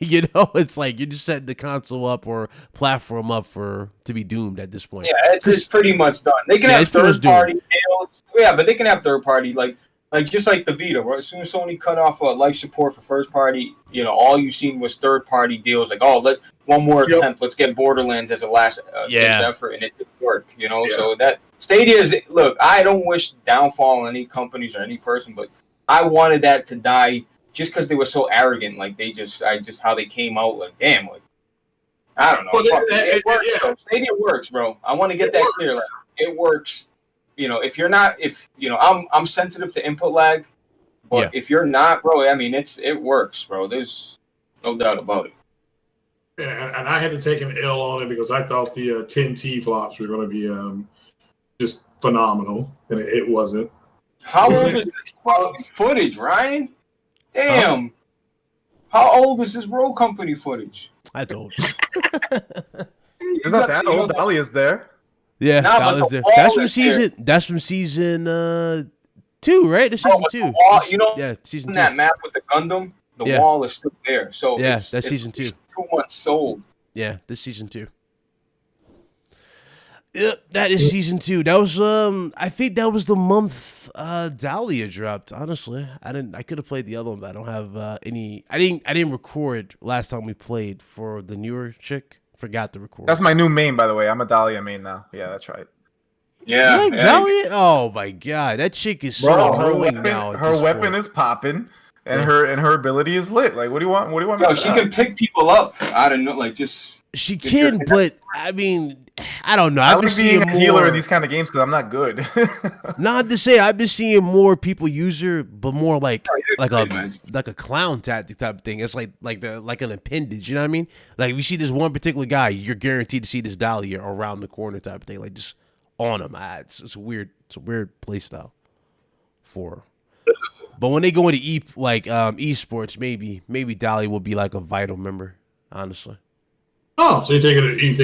it's like you just set the console up or platform up to be doomed at this point. Yeah, it's pretty much done. They can have it's pretty much third party deals. Yeah, but they can have third party like just like the Vita, right? As soon as Sony cut off life support for first party, all you seen was third party deals. Like, let one more attempt. Let's get Borderlands as a last effort, and it didn't work. So that Stadia is. Look, I don't wish downfall on any companies or any person, but I wanted that to die just because they were so arrogant. Like how they came out. Like, damn, like I don't know. Well, Fuck it. It works, though. Stadia works, bro. I want to get that clear. Like, it works. You know, if I'm sensitive to input lag, but if you're not, bro, I mean, it works, bro. There's no doubt about it. Yeah, and I had to take an L on it because I thought the 10T flops were going to be just phenomenal, and it wasn't. How old is this footage, Ryan? Damn. How old is this Road Company footage? I told It's not that old. Dahlia's there. Yeah, Nah, that was the there. wall That's from is season. That's from season 2, right? That's season 2. Wall, you know, yeah, season 2. That map with the Gundam, the wall is still there. So yeah, that's season 2. 2 months sold. Yeah, this season 2. Yeah, that is season 2. That was I think that was the month Dahlia dropped. Honestly, I could have played the other one, but I don't have any. I didn't record last time we played for the newer chick. Forgot to record. That's my new main, by the way. I'm a Dahlia main now. Yeah, that's right. Yeah, you like Dahlia? Oh my god, that chick is so annoying now. Her weapon is popping, and her ability is lit. Like, what do you want? What do you want? No, she can pick people up. I don't know, like just. She can, but I mean, I don't know. I've been seeing a healer in these kind of games because I'm not good. Not to say I've been seeing more people use her, but more like a clown tactic type of thing. It's like an appendage. You know what I mean? Like if you see this one particular guy, you're guaranteed to see this Dahlia around the corner type of thing. Like just on him. It's a weird play style for her. But when they go into esports, maybe Dahlia will be like a vital member. Honestly. Oh, so you think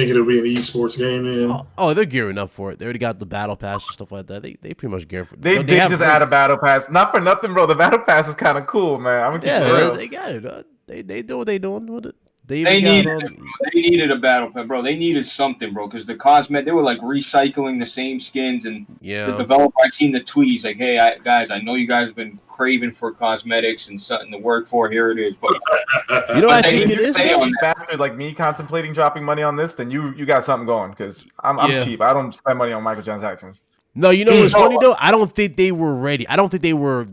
it'll be an esports game then? Oh, they're gearing up for it. They already got the battle pass and stuff like that. They pretty much gearing for it. They just add a battle pass. Not for nothing, bro. The battle pass is kind of cool, man. I'm gonna keep it real. They got it. They do what they doing with it. They needed a battle pass, bro. They needed something, bro, because the they were like recycling the same skins, and the developer, I seen the tweet. He's like, "Hey, guys, I know you guys have been craving for cosmetics and something to work for. Here it is." But you know, I think it is. Bastard like me contemplating dropping money on this, then you got something going because I'm cheap. I don't spend money on microtransactions. No, you know what's funny though? I don't think they were ready. I don't think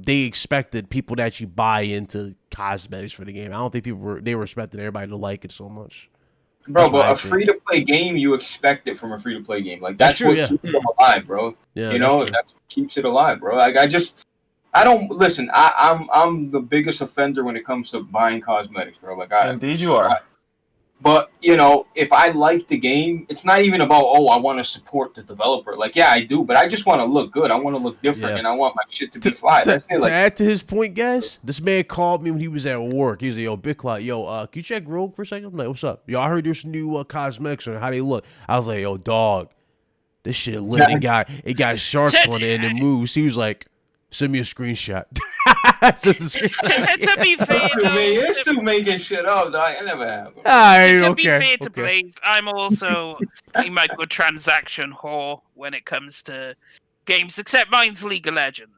they expected people to actually buy into cosmetics for the game. I don't think they were expecting everybody to like it so much. Bro, but a free-to-play game, you expect it from a free-to-play game. Like that's what keeps it alive, bro. Yeah, you know, that's what keeps it alive, bro. Like I don't listen. I'm the biggest offender when it comes to buying cosmetics, bro. Like indeed you are. But you know, if I like the game, it's not even about I want to support the developer. Like, yeah, I do, but I just want to look good. I want to look different, and I want my shit to be fly. To add to his point, guys, this man called me when he was at work. He was like, "Yo, Big Cloud, can you check Rogue for a second?" I'm like, "What's up?" Yo, I heard there's new cosmetics and how they look. I was like, "Yo, dog, this shit lit. It got sharks on it and it moves." He was like, "Send me a screenshot." To be fair, you're still making shit up. I never have. To be fair to Blaze, I'm also a microtransaction whore when it comes to games, except mine's League of Legends.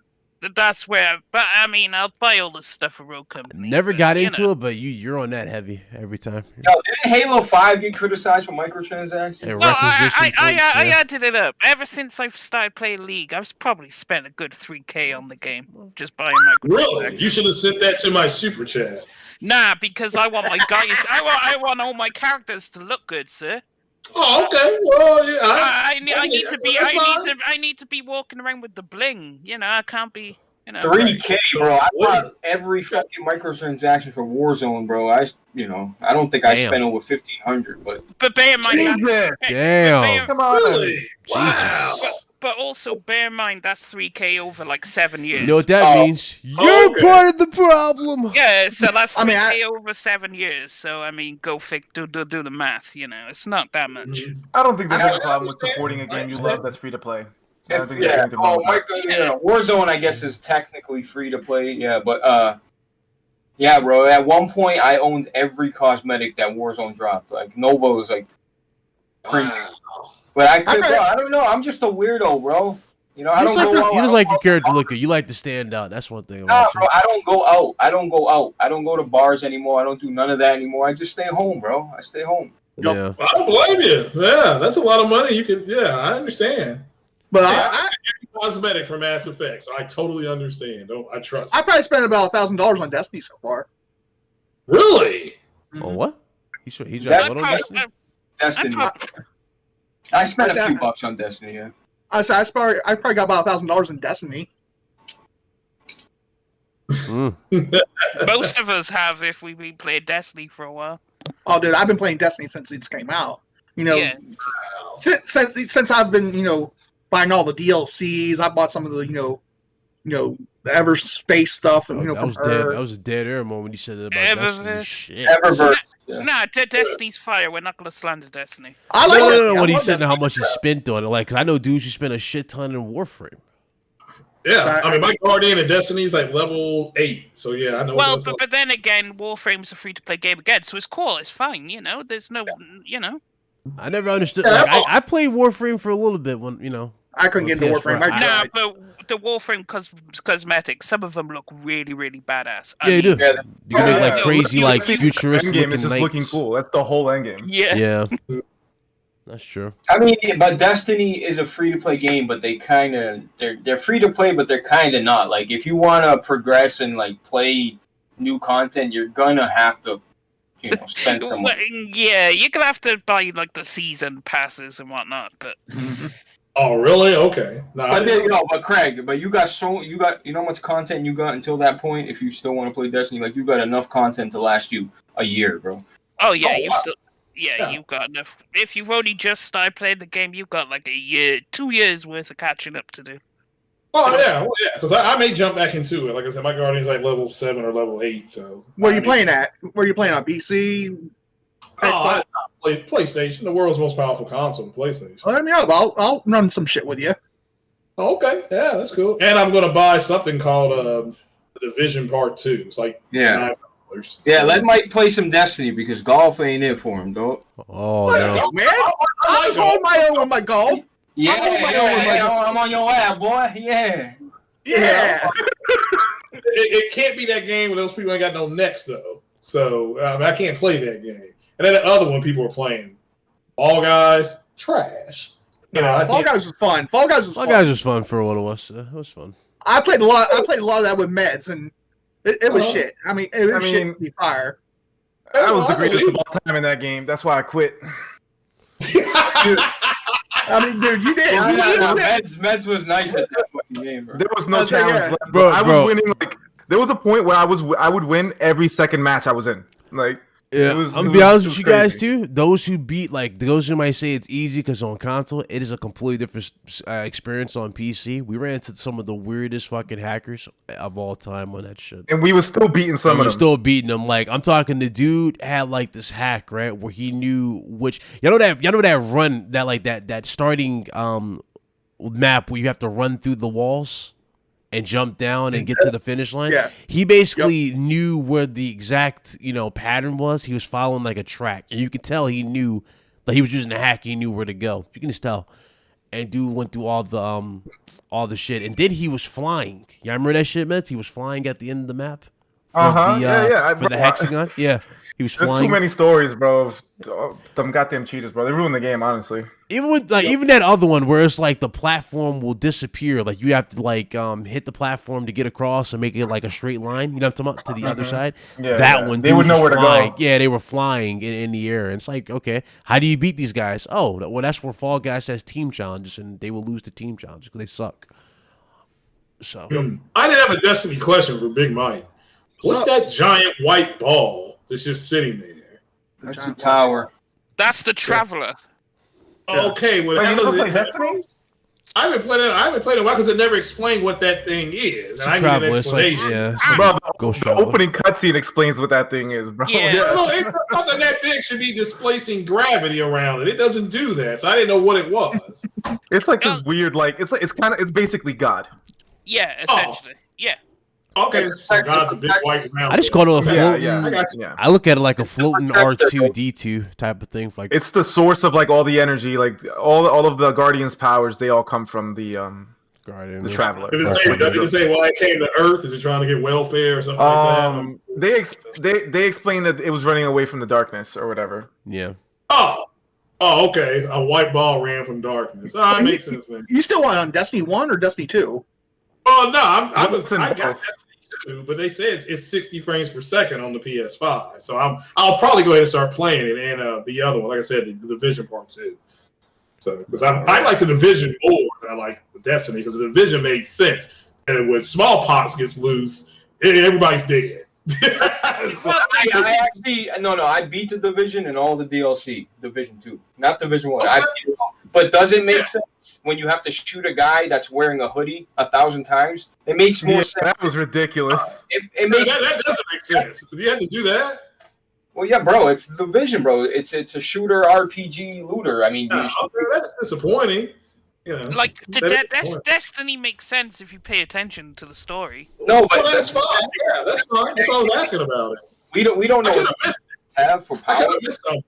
That's where, but I mean, I'll buy all this stuff for Road Company. Never got into it, but you're on that heavy every time. Yo, didn't Halo 5 get criticized for microtransactions? No, I added it up. Ever since I've started playing League, I've probably spent a good $3,000 on the game just buying microtransactions. Really? You should have sent that to my super chat. Nah, because I want my guys. I want all my characters to look good, sir. Oh, okay. Well, yeah. I need to be walking around with the bling. You know, I can't be. You know, $3,000, bro. I bought every fucking microtransaction for Warzone, bro. I don't think I spent over $1,500, but bear in mind. Damn. Come on. Really? Wow. But also bear in mind that's $3,000 over like 7 years. You know what that means? You're part of the problem. Yeah, so that's $3,000 over 7 years. So I mean, go do the math. You know, it's not that much. I don't think there's any problem with supporting a game you love that's free to play. Warzone, I guess, is technically free to play. Yeah, but yeah, bro. At one point, I owned every cosmetic that Warzone dropped. Like Nova was like free. Wow. But I don't know. I'm just a weirdo, bro. You know, I don't go out. You just like your character to look good. You like to stand out. That's one thing. Nah, bro. I don't go out. I don't go to bars anymore. I don't do none of that anymore. I just stay home, bro. I stay home. Yeah. I don't blame you. Yeah, that's a lot of money. You could. Yeah, I understand. But I cosmetic for Mass Effect, so I totally understand. I trust. I probably spent about $1,000 on Destiny so far. Really? Oh, what? He's dropped what on Destiny? Destiny. I spent a few bucks on Destiny, yeah. I probably got about $1,000 in Destiny. Most of us have if we've been playing Destiny for a while. Oh, dude, I've been playing Destiny since it came out. You know, Yeah. since I've been, buying all the DLCs, I bought some of the, the Everspace stuff, and that from was dead. her. That was a dead air moment when you said it about Destiny. Eververse. Shit. Eververse. Yeah. Nah, Destiny's fire. We're not going to slander Destiny. I like No, Destiny. I when he love said Destiny. how much he spent on it, like, cause I know dudes who spent a shit ton in Warframe. Yeah, I mean, my Guardian of Destiny's like level 8, so yeah, I know. Well, what that's but then again, Warframe's a free-to-play game again, so it's cool. It's fine, There's no, I never understood. Yeah, Like, I played Warframe for a little bit when I couldn't get into PS4. Warframe. I Nah, tried. but the Warframe cosmetics, some of them look really, really badass. Yeah, you do. Yeah, You can make like yeah. crazy, You like see the futuristic endgame is looking just looking knights. cool. That's the whole endgame. Yeah. Yeah, that's true. I mean, but Destiny is a free to play game, but they're free to play, but they're kind of not. Like, if you want to progress and like play new content, you're gonna have to, spend some Well, money. yeah, you're gonna have to buy like the season passes and whatnot, but Oh, really? Okay. Nah, But then, but Craig, but you got how much content you got until that point. If you still want to play Destiny, like, you got enough content to last you a year, bro. oh yeah, Oh, you wow. still. Yeah, you've got enough. If you've only just started playing the game, you've got like a year, 2 years worth of catching up to do. Oh yeah, because I may jump back into it. Like I said, my Guardian's like level 7 or level 8. So Where are you playing at? Where are you playing on PC? Oh, I play PlayStation, the world's most powerful console, PlayStation. I mean, I'll run some shit with you. Oh, okay, yeah, that's cool. And I'm gonna buy something called Division Part 2. It's like $9. Yeah, let Mike play some Destiny because golf ain't it for him, though. Oh no. Man, I was holding my own with my golf. I'm on your ass, boy. Yeah. Yeah. It can't be that game where those people ain't got no necks though. So I can't play that game. And then the other one people were playing, All Guys, trash. Fall Guys was fun. Fall Guys was Fall fun. Guys was fun for what it was. It was fun. I played a lot of that with meds, and it was shit. I mean, it was shit to be fire. I was the greatest of all time in that game. That's why I quit. I mean, dude, you did. Meds was nice at that fucking game, bro. There was no I'll tell you challenge what. left. Bro, I was bro. winning like there was a point where I would win every second match I was in. Like Yeah, it was, I'm it gonna be was- honest it with was you guys crazy. too. Those who beat those who might say it's easy because on console, it is a completely different experience on PC. We ran into some of the weirdest fucking hackers of all time on that shit. And we were still beating some And of we're them. still beating them. Like, I'm talking, the dude had like this hack, right, where he knew which y'all know that run that starting map where you have to run through the walls and jump down and get to the finish line. Yeah. He basically knew where the exact, pattern was. He was following like a track. And you could tell he knew, like, he was using a hack, he knew where to go. You can just tell. And dude went through all the shit. And then he was flying. Y'all remember that shit, Mets? He was flying at the end of the map. For Yeah. for the hexagon. Yeah. He was There's flying. too many stories, bro. Of them goddamn cheaters, bro. They ruined the game, honestly. Even with even that other one where it's like the platform will disappear, like you have to hit the platform to get across and make it like a straight line. You know what I'm talking about, to the other side. Yeah, That yeah. one, They dude would was know where to flying. go. Yeah, they were flying in the air. And it's like, okay, how do you beat these guys? Oh, well, that's where Fall Guys has team challenges, and they will lose the team challenges because they suck. So I didn't have a Destiny question for Big Mike. What's that giant white ball that's just sitting there? That's a tower. That's the Traveler. Okay, well, Wait, you how never does played it? Destiny? I haven't played it a while because it never explained what that thing is, and I need an Travel, it's like, explanation. yeah, it's Bro, like Ghost the Traveler. opening cutscene explains what that thing is, bro. Yeah. No, it's something that thing should be displacing gravity around it. It doesn't do that, so I didn't know what it was. It's like this weird, it's basically God. Yeah, essentially. Yeah. Okay, so God's a big white round. I just call it a Yeah, floating. yeah, I got you. yeah. I look at it like a floating R2D2 type of thing. Like, It's the source of like all the energy, like all of the Guardians' powers. They all come from the Guardian. Traveler. Did it say why it came to Earth? Is it trying to get welfare or something like that? They explained that it was running away from the darkness or whatever. Yeah. Oh, okay. A white ball ran from darkness. That makes sense then. You still want on Destiny 1 or Destiny 2? Oh no, I It's in got both. Destiny 2, but they said it's 60 frames per second on the PS5. So I'll probably go ahead and start playing it and the other one, like I said, the Division Part 2. So, because I like the Division more than I like the Destiny, because the Division made sense. And when smallpox gets loose, everybody's dead. So, I actually I beat the Division and all the DLC, Division 2, not Division 1. I beat it all. But does it make sense when you have to shoot a guy that's wearing a hoodie 1,000 times? It makes more sense. That was ridiculous. It makes that doesn't make sense. You have to do that. Well, yeah, bro, it's the Division, bro. It's a shooter RPG looter. I mean, that's disappointing. You know, like Destiny makes sense if you pay attention to the story. No, but that's fine. Yeah, that's fine. That's all I was asking about it. We don't know what missed have for power. I missed something.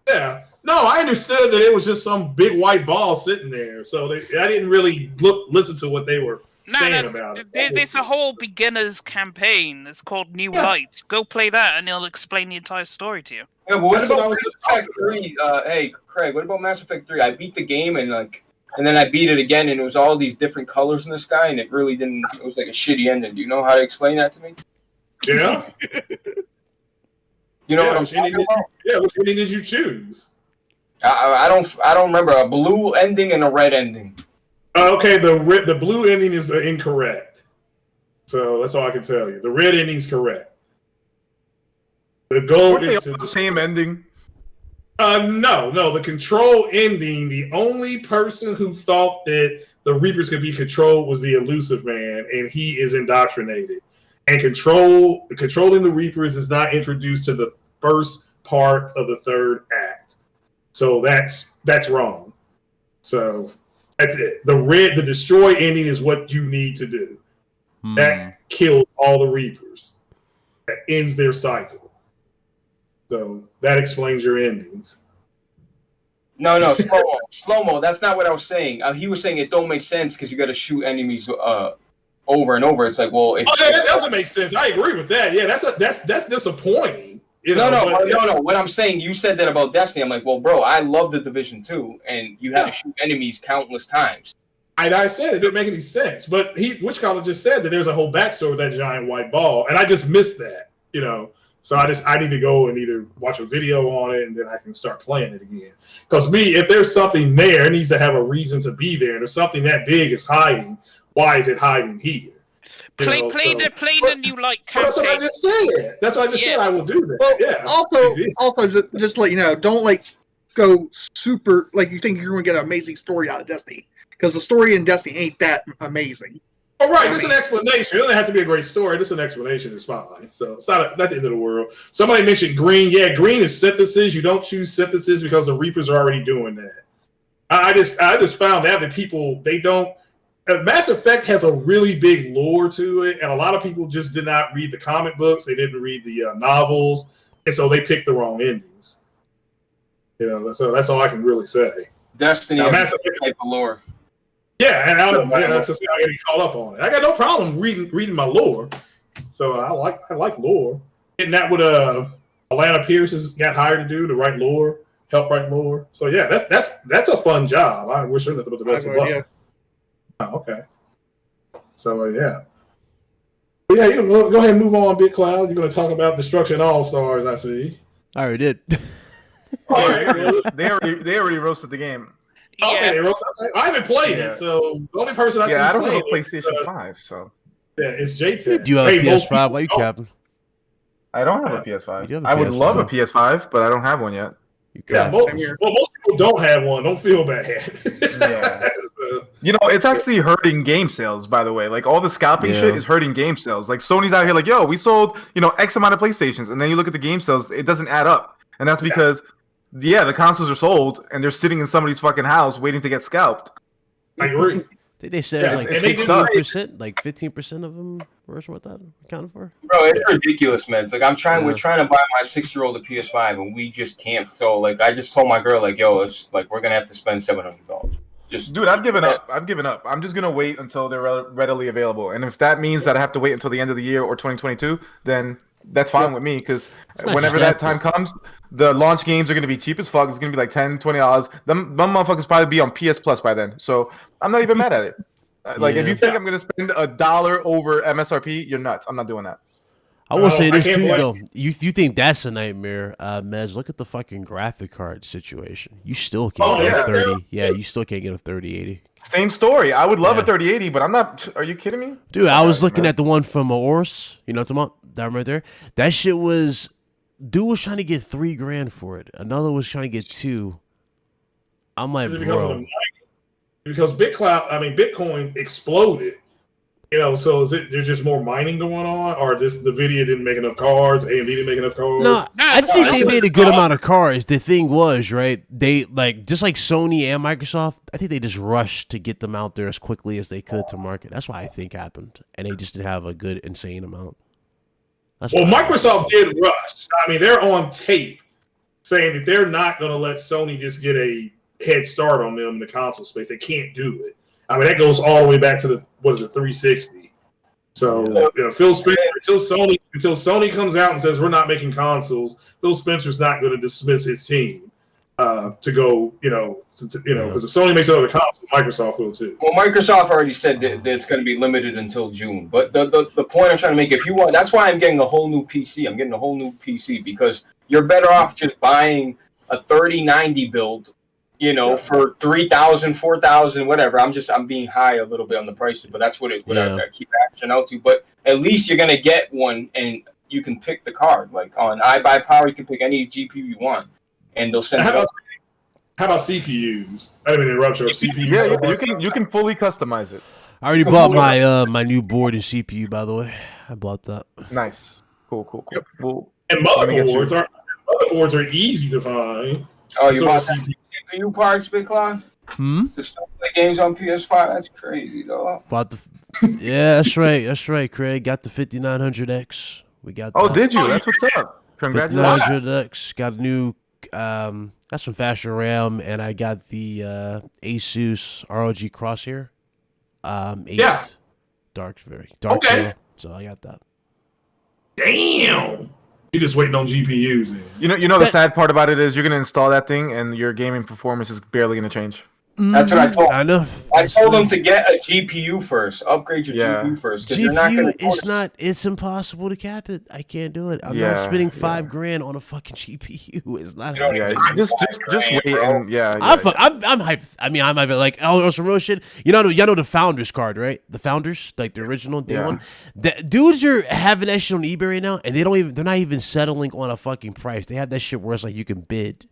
Yeah. No, I understood that it was just some big white ball sitting there. So I didn't really listen to what they were saying about it. There's a whole beginner's campaign. It's called New Light. Go play that, and it'll explain the entire story to you. Yeah, but what about Mass Effect 3? Hey, Craig, what about Mass Effect 3? I beat the game and then I beat it again, and it was all these different colors in the sky, and it really didn't. It was like a shitty ending. Do you know how to explain that to me? Yeah. You know what I'm talking about? Yeah, which ending did you choose? I don't remember a blue ending and a red ending. Okay, the blue ending is incorrect. So that's all I can tell you. The red ending is correct. The goal is to the same ending. No. The Control ending. The only person who thought that the Reapers could be controlled was the Elusive Man, and he is indoctrinated. And controlling the Reapers is not introduced to the first part of the third act. So that's wrong. So that's it. The destroy ending is what you need to do. That kills all the Reapers. That ends their cycle. So that explains your endings. No, slow-mo. That's not what I was saying. He was saying it don't make sense because you got to shoot enemies over and over. It's like, well, that doesn't make sense. I agree with that. Yeah, that's disappointing. No. What I'm saying, you said that about Destiny. I'm like, well, bro, I love the Division 2, and you had to shoot enemies countless times. I said it didn't make any sense, but Witchcaller just said that there's a whole backstory with that giant white ball, and I just missed that. So I need to go and either watch a video on it, and then I can start playing it again. Because if there's something there, it needs to have a reason to be there. And if something that big is hiding, why is it hiding here? Play the New Light campaign. That's what I just said. That's what I just said. I will do that. Well, also, just let you know, don't go super you think you're going to get an amazing story out of Destiny, because the story in Destiny ain't that amazing. Oh, right, just an explanation. It doesn't have to be a great story. Just an explanation is fine. So it's not the end of the world. Somebody mentioned green. Yeah, green is synthesis. You don't choose synthesis because the Reapers are already doing that. I just found out that people, they don't. Mass Effect has a really big lore to it, and a lot of people just did not read the comic books. They didn't read the novels, and so they picked the wrong endings. So that's all I can really say. Destiny has a type of lore. Yeah, and I'm just getting caught up on it. I got no problem reading my lore. So I like lore. Getting that with Alana Pierce has got hired to do, to write lore, help write lore. So yeah, that's a fun job. I wish her nothing but the best of luck. Oh, okay. So yeah. But yeah, you can go ahead and move on, Big Cloud. You're going to talk about Destruction All-Stars, I see. I already did. All right, they already roasted the game. Yeah. Okay, I haven't played it, so the only person I see I don't have a playing PlayStation 5, so it's J10. Do you have a PS5? Why you capping? I don't have a PS5. You have a I would PS5. love a PS5 , but I don't have one yet. Most people don't have one. Don't feel bad. Yeah. It's actually hurting game sales, by the way. Like, all the scalping shit is hurting game sales. Like, Sony's out here like, yo, we sold, X amount of PlayStations, and then you look at the game sales, it doesn't add up. And that's because the consoles are sold and they're sitting in somebody's fucking house waiting to get scalped. I agree. Did they say like 15%? Like 15% of them were what that accounted for? Bro, it's ridiculous, man. It's like we're trying to buy my 6-year-old a PS5 and we just can't. So I just told my girl yo, it's like we're gonna have to spend $700. Dude, I've given up. I'm just gonna wait until they're readily available. And if that means that I have to wait until the end of the year or 2022, then that's fine with me, because whenever that time comes, the launch games are going to be cheap as fuck. It's going to be like $10, $20. Them motherfuckers probably be on PS Plus by then. So I'm not even mad at it. If you think I'm going to spend $1 over MSRP, you're nuts. I'm not doing that. I will say this can't too, blame though. You think that's a nightmare, Mez? Look at the fucking graphic card situation. You still can't get a 30. Yeah, you still can't get a 3080. Same story. I would love Yeah. a 3080, but I'm not. Are you kidding me? Dude, I was Okay, looking man. at the one from Ors. You know what I'm talking about? That one right there. That shit was. Dude was trying to get $3,000 for it. Another was trying to get 2. I'm like, Is it because of the bro. mining? Because Bitcoin exploded. You know, so is it there's just more mining going on, or just the Nvidia didn't make enough cards, AMD didn't make enough cards? No, I think they it's made a just good not- amount of cars. The thing was, right? They just like Sony and Microsoft. I think they just rushed to get them out there as quickly as they could to market. That's why I think happened, and they just didn't have a good, insane amount. That's Well, what I think. Microsoft did rush. I mean, they're on tape saying that they're not going to let Sony just get a head start on them in the console space. They can't do it. I mean, that goes all the way back to the 360. So you know, Phil Spencer, until Sony comes out and says we're not making consoles, Phil Spencer's not going to dismiss his team to go. Because if Sony makes another console, Microsoft will too. Well, Microsoft already said that it's going to be limited until June. But the point I'm trying to make, if you want, that's why I'm getting a whole new PC. I'm getting a whole new PC because you're better off just buying a 3090 build, for 3,000, 4,000, whatever. I'm being high a little bit on the prices, but that's what I keep action out to. But at least you're going to get one, and you can pick the card. Like on iBuyPower, you can pick any GPU you want, and they'll send it out. How about CPUs? I didn't mean to interrupt you. CPUs. Yeah, you can fully customize it. I already bought my my new board and CPU. By the way, I bought that. Nice, cool. Yep. Well, And motherboards are easy to find. Oh, you So bought CPU. CPU parts, Big Cloud? To start play games on PS5? That's crazy, though. Bought the. Yeah, that's right. That's right, Craig. Got the 5900X. We got. oh, that. did you? That's what's up. Congratulations. 5900X. Got a new. Got some faster RAM, and I got the Asus ROG Crosshair. 8 Yeah. dark, very dark. Okay. Yellow, so I got that. Damn. You're just waiting on GPUs. Then. You know the sad part about it is you're gonna install that thing and your gaming performance is barely gonna change. That's what I told. I know. I told them to get a GPU first. Upgrade your Yeah. GPU first. Because you're not GPU, going it's impossible to cap it. I can't do it. I'm Yeah, not spending yeah. $5,000 on a fucking GPU. It's not You don't happening. Yeah, just wait and I'm hyped. I mean, I'm hyped. Like, some real shit. Y'all know the Founders card, right? The Founders, like the original day one. Dudes are having that shit on eBay right now, and they're not even settling on a fucking price. They have that shit where it's like you can bid.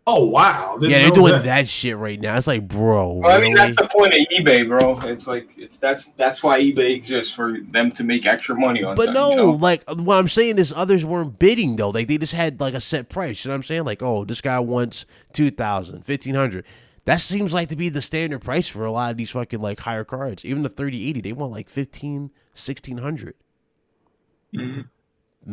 Oh wow! Didn't Yeah, they're know doing that shit right now. It's like, bro, Well, I mean, really? that's the point of eBay, bro. It's like that's why eBay exists, for them to make extra money on. But them, no, like what I'm saying is others weren't bidding though. Like they just had like a set price. You know what I'm saying? Like, oh, this guy wants 2,000, 1,500. That seems like to be the standard price for a lot of these fucking like higher cards. Even the 3080, they want like 1,500, 1,600. Mm-hmm.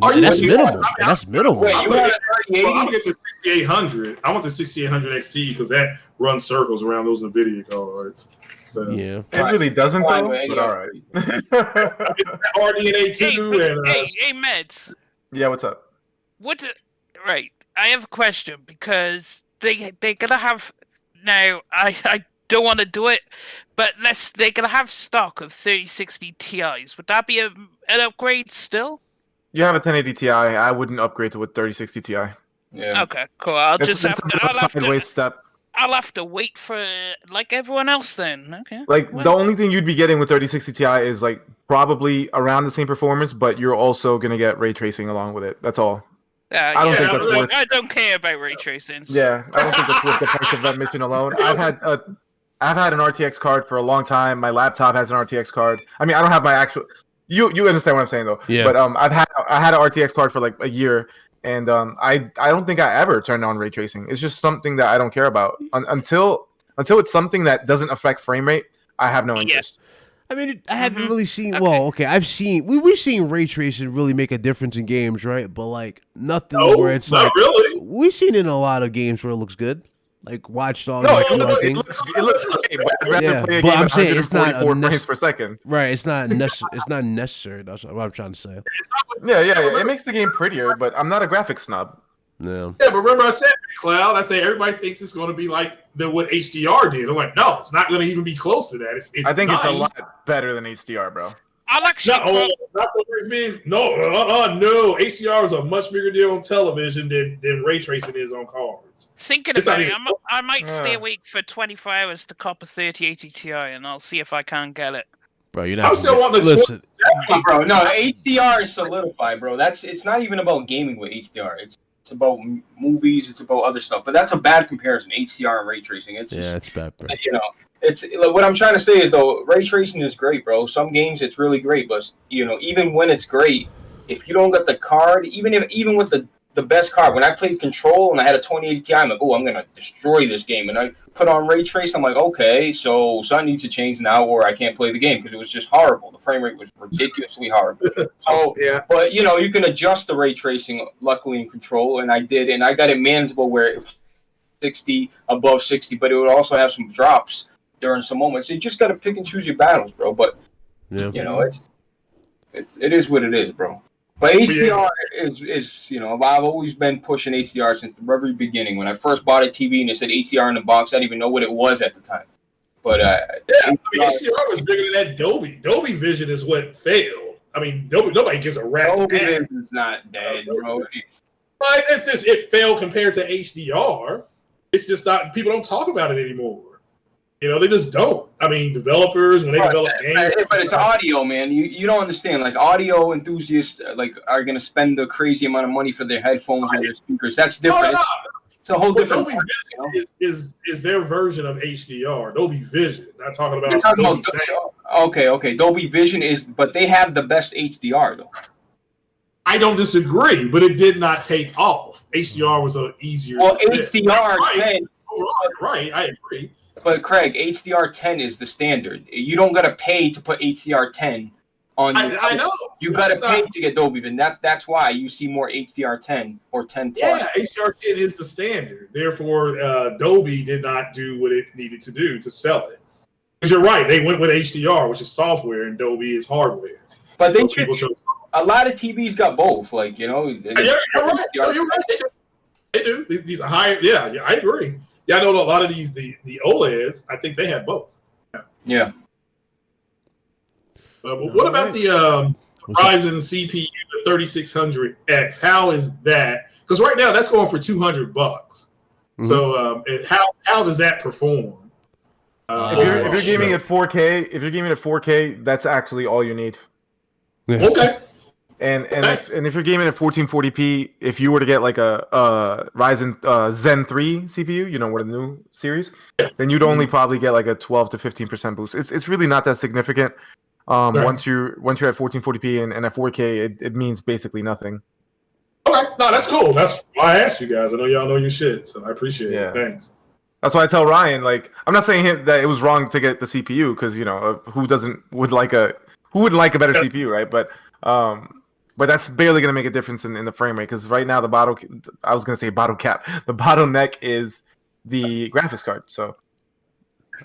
Are you And that's serious? minimal. And that's minimal. Wait, I'm you gonna got get, a well, I'm 3080? gonna get the 6800. I want the 6800 XT because that runs circles around those Nvidia cards. So. Yeah. It really doesn't Fine, though. man, But yeah. all right. RDNA 2 and hey, Meds. Yeah, what's up? Right. I have a question because they're gonna have now. I don't want to do it, but they're gonna have stock of 3060 Ti's. Would that be an upgrade still? You have a 1080 Ti. I wouldn't upgrade to a 3060 Ti. Yeah. Okay, cool. I'll It's a sideways step. I'll have to wait for like everyone else then. Okay. Like Well, the only thing you'd be getting with 3060 Ti is like probably around the same performance, but you're also gonna get ray tracing along with it. That's all. I don't think that's worth. I don't care about ray tracing. So. Yeah, I don't think that's worth the price of that mission alone. I've had an RTX card for a long time. My laptop has an RTX card. I mean, I don't have my actual. You understand what I'm saying though. Yeah. But I had an RTX card for like a year, and I don't think I ever turned on ray tracing. It's just something that I don't care about until it's something that doesn't affect frame rate. I have no interest. I mean, I haven't really seen. Well, okay, I've seen we've seen ray tracing really make a difference in games, right? But like nothing where it's not like really. we've seen it in a lot of games where it looks good, like Watch Dogs. No, like, it thing. looks great, but I'd rather Yeah, play a but game I'm at saying it's not 144 frames per second. Right, it's not necessary. That's what I'm trying to say. Yeah, it makes the game prettier, but I'm not a graphics snob. No. Yeah, but remember I said, Cloud, I say everybody thinks it's going to be like what HDR did. I'm like, no, it's not going to even be close to that. It's I think it's a nice. lot better than HDR, bro. I'll actually. Not the way it's being. No, no. HDR is a much bigger deal on television than ray tracing is on cards. Thinking It's about not it, even- I might stay awake for 24 hours to cop a 3080 Ti, and I'll see if I can get it. Bro, you're not. I'm still wanting to listen. Bro, no, HDR is solidified, bro. It's not even about gaming with HDR. It's about movies. It's about other stuff. But that's a bad comparison. HDR and ray tracing. It's just, It's bad, bro. you know. It's what I'm trying to say is though, ray tracing is great, bro. Some games it's really great, but you know, even when it's great, if you don't get the card, even with the best card, when I played Control and I had a 2080 Ti, I'm like, oh, I'm gonna destroy this game, and I put on ray trace. I'm like, okay, so something needs to change now, or I can't play the game because it was just horrible. The frame rate was ridiculously horrible. So, Yeah. but you know, you can adjust the ray tracing. Luckily in Control, and I did, and I got it manageable where 60 above 60, but it would also have some drops during some moments. You just got to pick and choose your battles, bro. But you know, it is what it is, bro. But HDR is you know, I've always been pushing HDR since the very beginning. When I first bought a TV and it said HDR in the box, I didn't even know what it was at the time. But HDR was bigger than that Dolby. Dolby Vision is what failed. I mean, nobody gives a rat's Dolby ass. Vision is not dead, bro. But it's just it failed compared to HDR. It's just not. People don't talk about it anymore. You know, they just don't. I mean, developers when they develop games, but it's audio, man. You don't understand. Like audio enthusiasts, like are gonna spend the crazy amount of money for their headphones and their speakers. That's different. No. It's a whole different. Dolby Vision is their version of HDR. Dolby Vision. Not talking about. You're talking Dolby about okay. Dolby Vision is, but they have the best HDR though. I don't disagree, but it did not take off. HDR was a easier. Well, to set. HDR Right. 10. Right, I agree. But Craig, HDR 10 is the standard. You don't gotta pay to put HDR 10 on. I know. You gotta pay to get Dolby Vision. That's why you see more HDR 10 or 10 plus. Yeah, HDR 10 is the standard. Therefore, Dolby did not do what it needed to do to sell it. Because you're right, they went with HDR, which is software, and Dolby is hardware. But they people chose. A lot of TVs got both. Like you're right. No, you're right. They do. These are higher. Yeah, I agree. Yeah, I know a lot of these the OLEDs. I think they have both. Yeah. But what about the Ryzen CPU, the 3600X? How is that? Because right now that's going for $200. Mm-hmm. So how does that perform? If you're gaming at 4K, that's actually all you need. Okay. And if you're gaming at 1440p, if you were to get like a Ryzen Zen 3 CPU, you know, one of the new series, then you'd only probably get like a 12 to 15% boost. It's really not that significant. Once you're at 1440p and at 4K, it means basically nothing. Okay, no, that's cool. That's why I asked you guys. I know y'all know your shit, so I appreciate it. Thanks. That's why I tell Ryan, like, I'm not saying that it was wrong to get the CPU because you know who would like a better CPU, right? But that's barely gonna make a difference in the frame rate because right now the bottleneck is the graphics card. So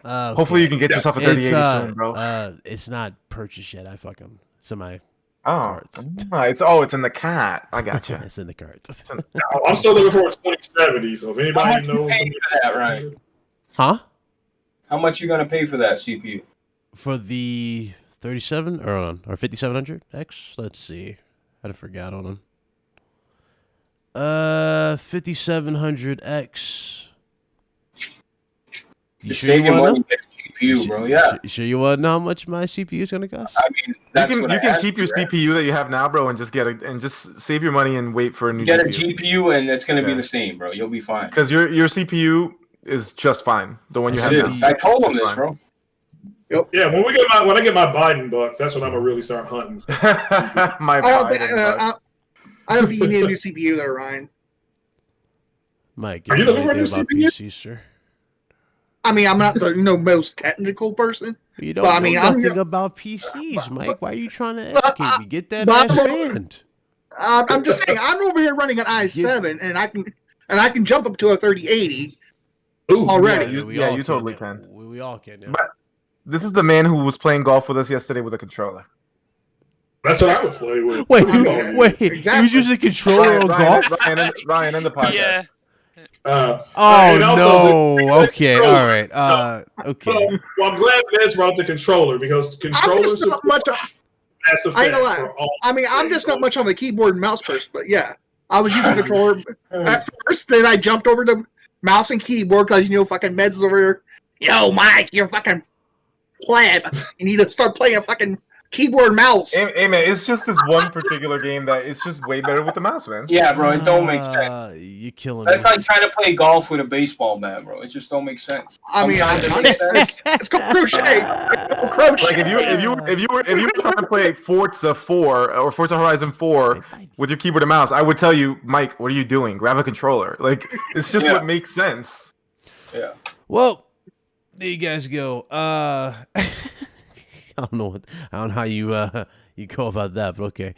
hopefully you can get yourself a 3080 soon, bro. It's not purchased yet. I fucking my cards. It's in the cart. I got you. It's in the cards. I'm still looking for a 2070. So if anybody knows that, right? Huh? How much you gonna pay for that CPU? For the 37 or 5700X? Let's see. I forgot on them. 5700X. You sure save you your want money, get a GPU, bro. Yeah. You sure you want to know how much my CPU is gonna cost? I mean, you can keep your CPU that you have now, bro, and just save your money and wait for a new. Get GPU. a GPU, and it's gonna be the same, bro. You'll be fine. Because your CPU is just fine. The one you have now. I told him this, bro. Yep. Yeah, when I get my Biden bucks, that's when I'm gonna really start hunting. I don't think you need a new CPU there, Ryan. Mike, are you looking for a new CPU? PC, sir? I mean, I'm not the most technical person. You don't know nothing about PCs, Mike. Why are you trying to educate me? Get that ass banned. I'm just saying, I'm over here running an i7, and I can jump up to a 3080 already. Yeah, you totally can. We all can. Yeah. But this is the man who was playing golf with us yesterday with a controller. That's what I would play with. Wait. Exactly. He was using a controller on golf? Ryan and the podcast. Yeah. No. Okay. All right. Okay. Well, I'm glad Vince brought up the controller because controllers. Mass I ain't gonna Effect lie. for all I mean, I'm just not much of a keyboard and mouse person, but yeah, I was using the controller at first. Then I jumped over to mouse and keyboard because fucking Meds is over here. Yo, Mike, you're fucking pleb. You need to start playing a fucking keyboard and mouse. Hey man, it's just this one particular game that it's just way better with the mouse, man. Yeah, bro, it don't make sense. You're killing That's me. like trying to play golf with a baseball bat, bro. It just don't make sense. I mean, Sometimes it makes sense. it's called crochet. Like if you were trying to play Forza 4 or Forza Horizon 4 with your keyboard and mouse, I would tell you, Mike, what are you doing? Grab a controller. Like it's just what makes sense. Yeah. Well, there you guys go. I don't know how you go about that, but okay.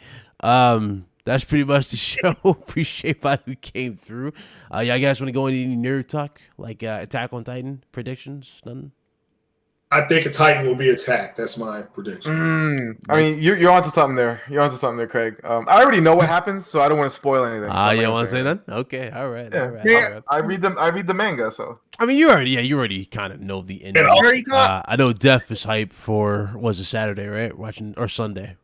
That's pretty much the show. Appreciate everybody who came through. Y'all guys want to go into any nerd talk like Attack on Titan predictions? Nothing. I think a Titan will be attacked. That's my prediction. I mean, you're onto something there. You're onto something there, Craig. I already know what happens, so I don't want to spoil anything. You don't want to say that? Okay, all right. Yeah. All right. Yeah. I read the manga, so. I mean, you already kind of know the ending. I know Def is hyped for was it Saturday, right? Watching Sunday.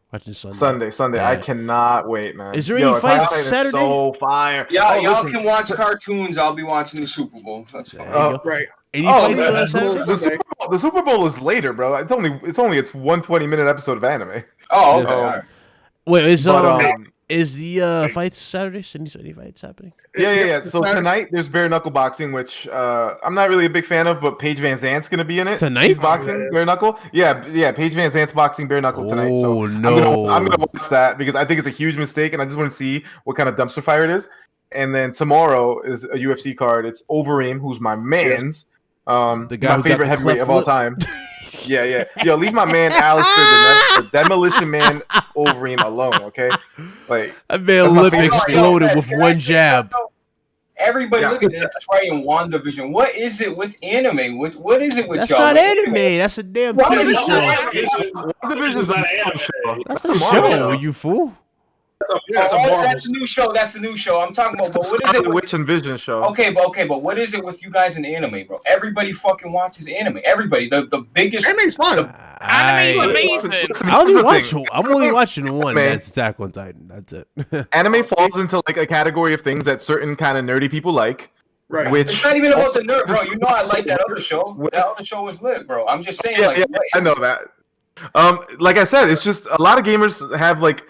Sunday. Yeah. I cannot wait, man. Is there any fights Attack on Titan is Saturday? So fire. Yeah, y'all listen. can watch cartoons. I'll be watching the Super Bowl. That's fine. Right. Any Oh, fights man. Saturday? the Super Bowl is later, bro. It's only its 120-minute episode of anime. Oh, okay. Yeah. All right. Wait, is the Wait. fights Saturday? Any fights happening? Yeah. So tonight there's bare knuckle boxing, which I'm not really a big fan of, but Paige Van Zant's gonna be in it. Tonight? She's boxing bare knuckle. Yeah. Paige Van Zant's boxing bare knuckle tonight. So Oh, no. I'm gonna watch that because I think it's a huge mistake, and I just want to see what kind of dumpster fire it is. And then tomorrow is a UFC card. It's Overeem, who's my man's, The guy my who got favorite the heavyweight cleft of all lip? time. Yeah. Yo, leave my man Alistair, the Demolition Man Overeem alone, okay? Like That man That's my lip favorite. exploded Yo, with can I one say jab. something? Everybody Yeah. look at this. That's right in WandaVision. What is it with anime? What is it with That's y'all? not Like, anime. That's a damn Why TV is it show. not WandaVision is It's a not Marvel anime. show. That's a Marvel show. show. You fool. That's a Oh, Marvel. that's a new show. That's the new show. I'm talking about. It's the But what is it? Scarlet With, Witch and Vision show. okay, but what is it with you guys in anime, bro? Everybody fucking watches anime. Everybody. The biggest. Anime's fun. Anime's I amazing. Listen, I here's only the watch. thing. I'm only watching one. Man. That's Attack on Titan. That's it. Anime falls into like a category of things that certain kind of nerdy people like, Right. which It's not even about the nerd, bro. You know I like that other show. That other show was lit, bro. I'm just saying, like, yeah, what I is know that. Like I said, it's just a lot of gamers have like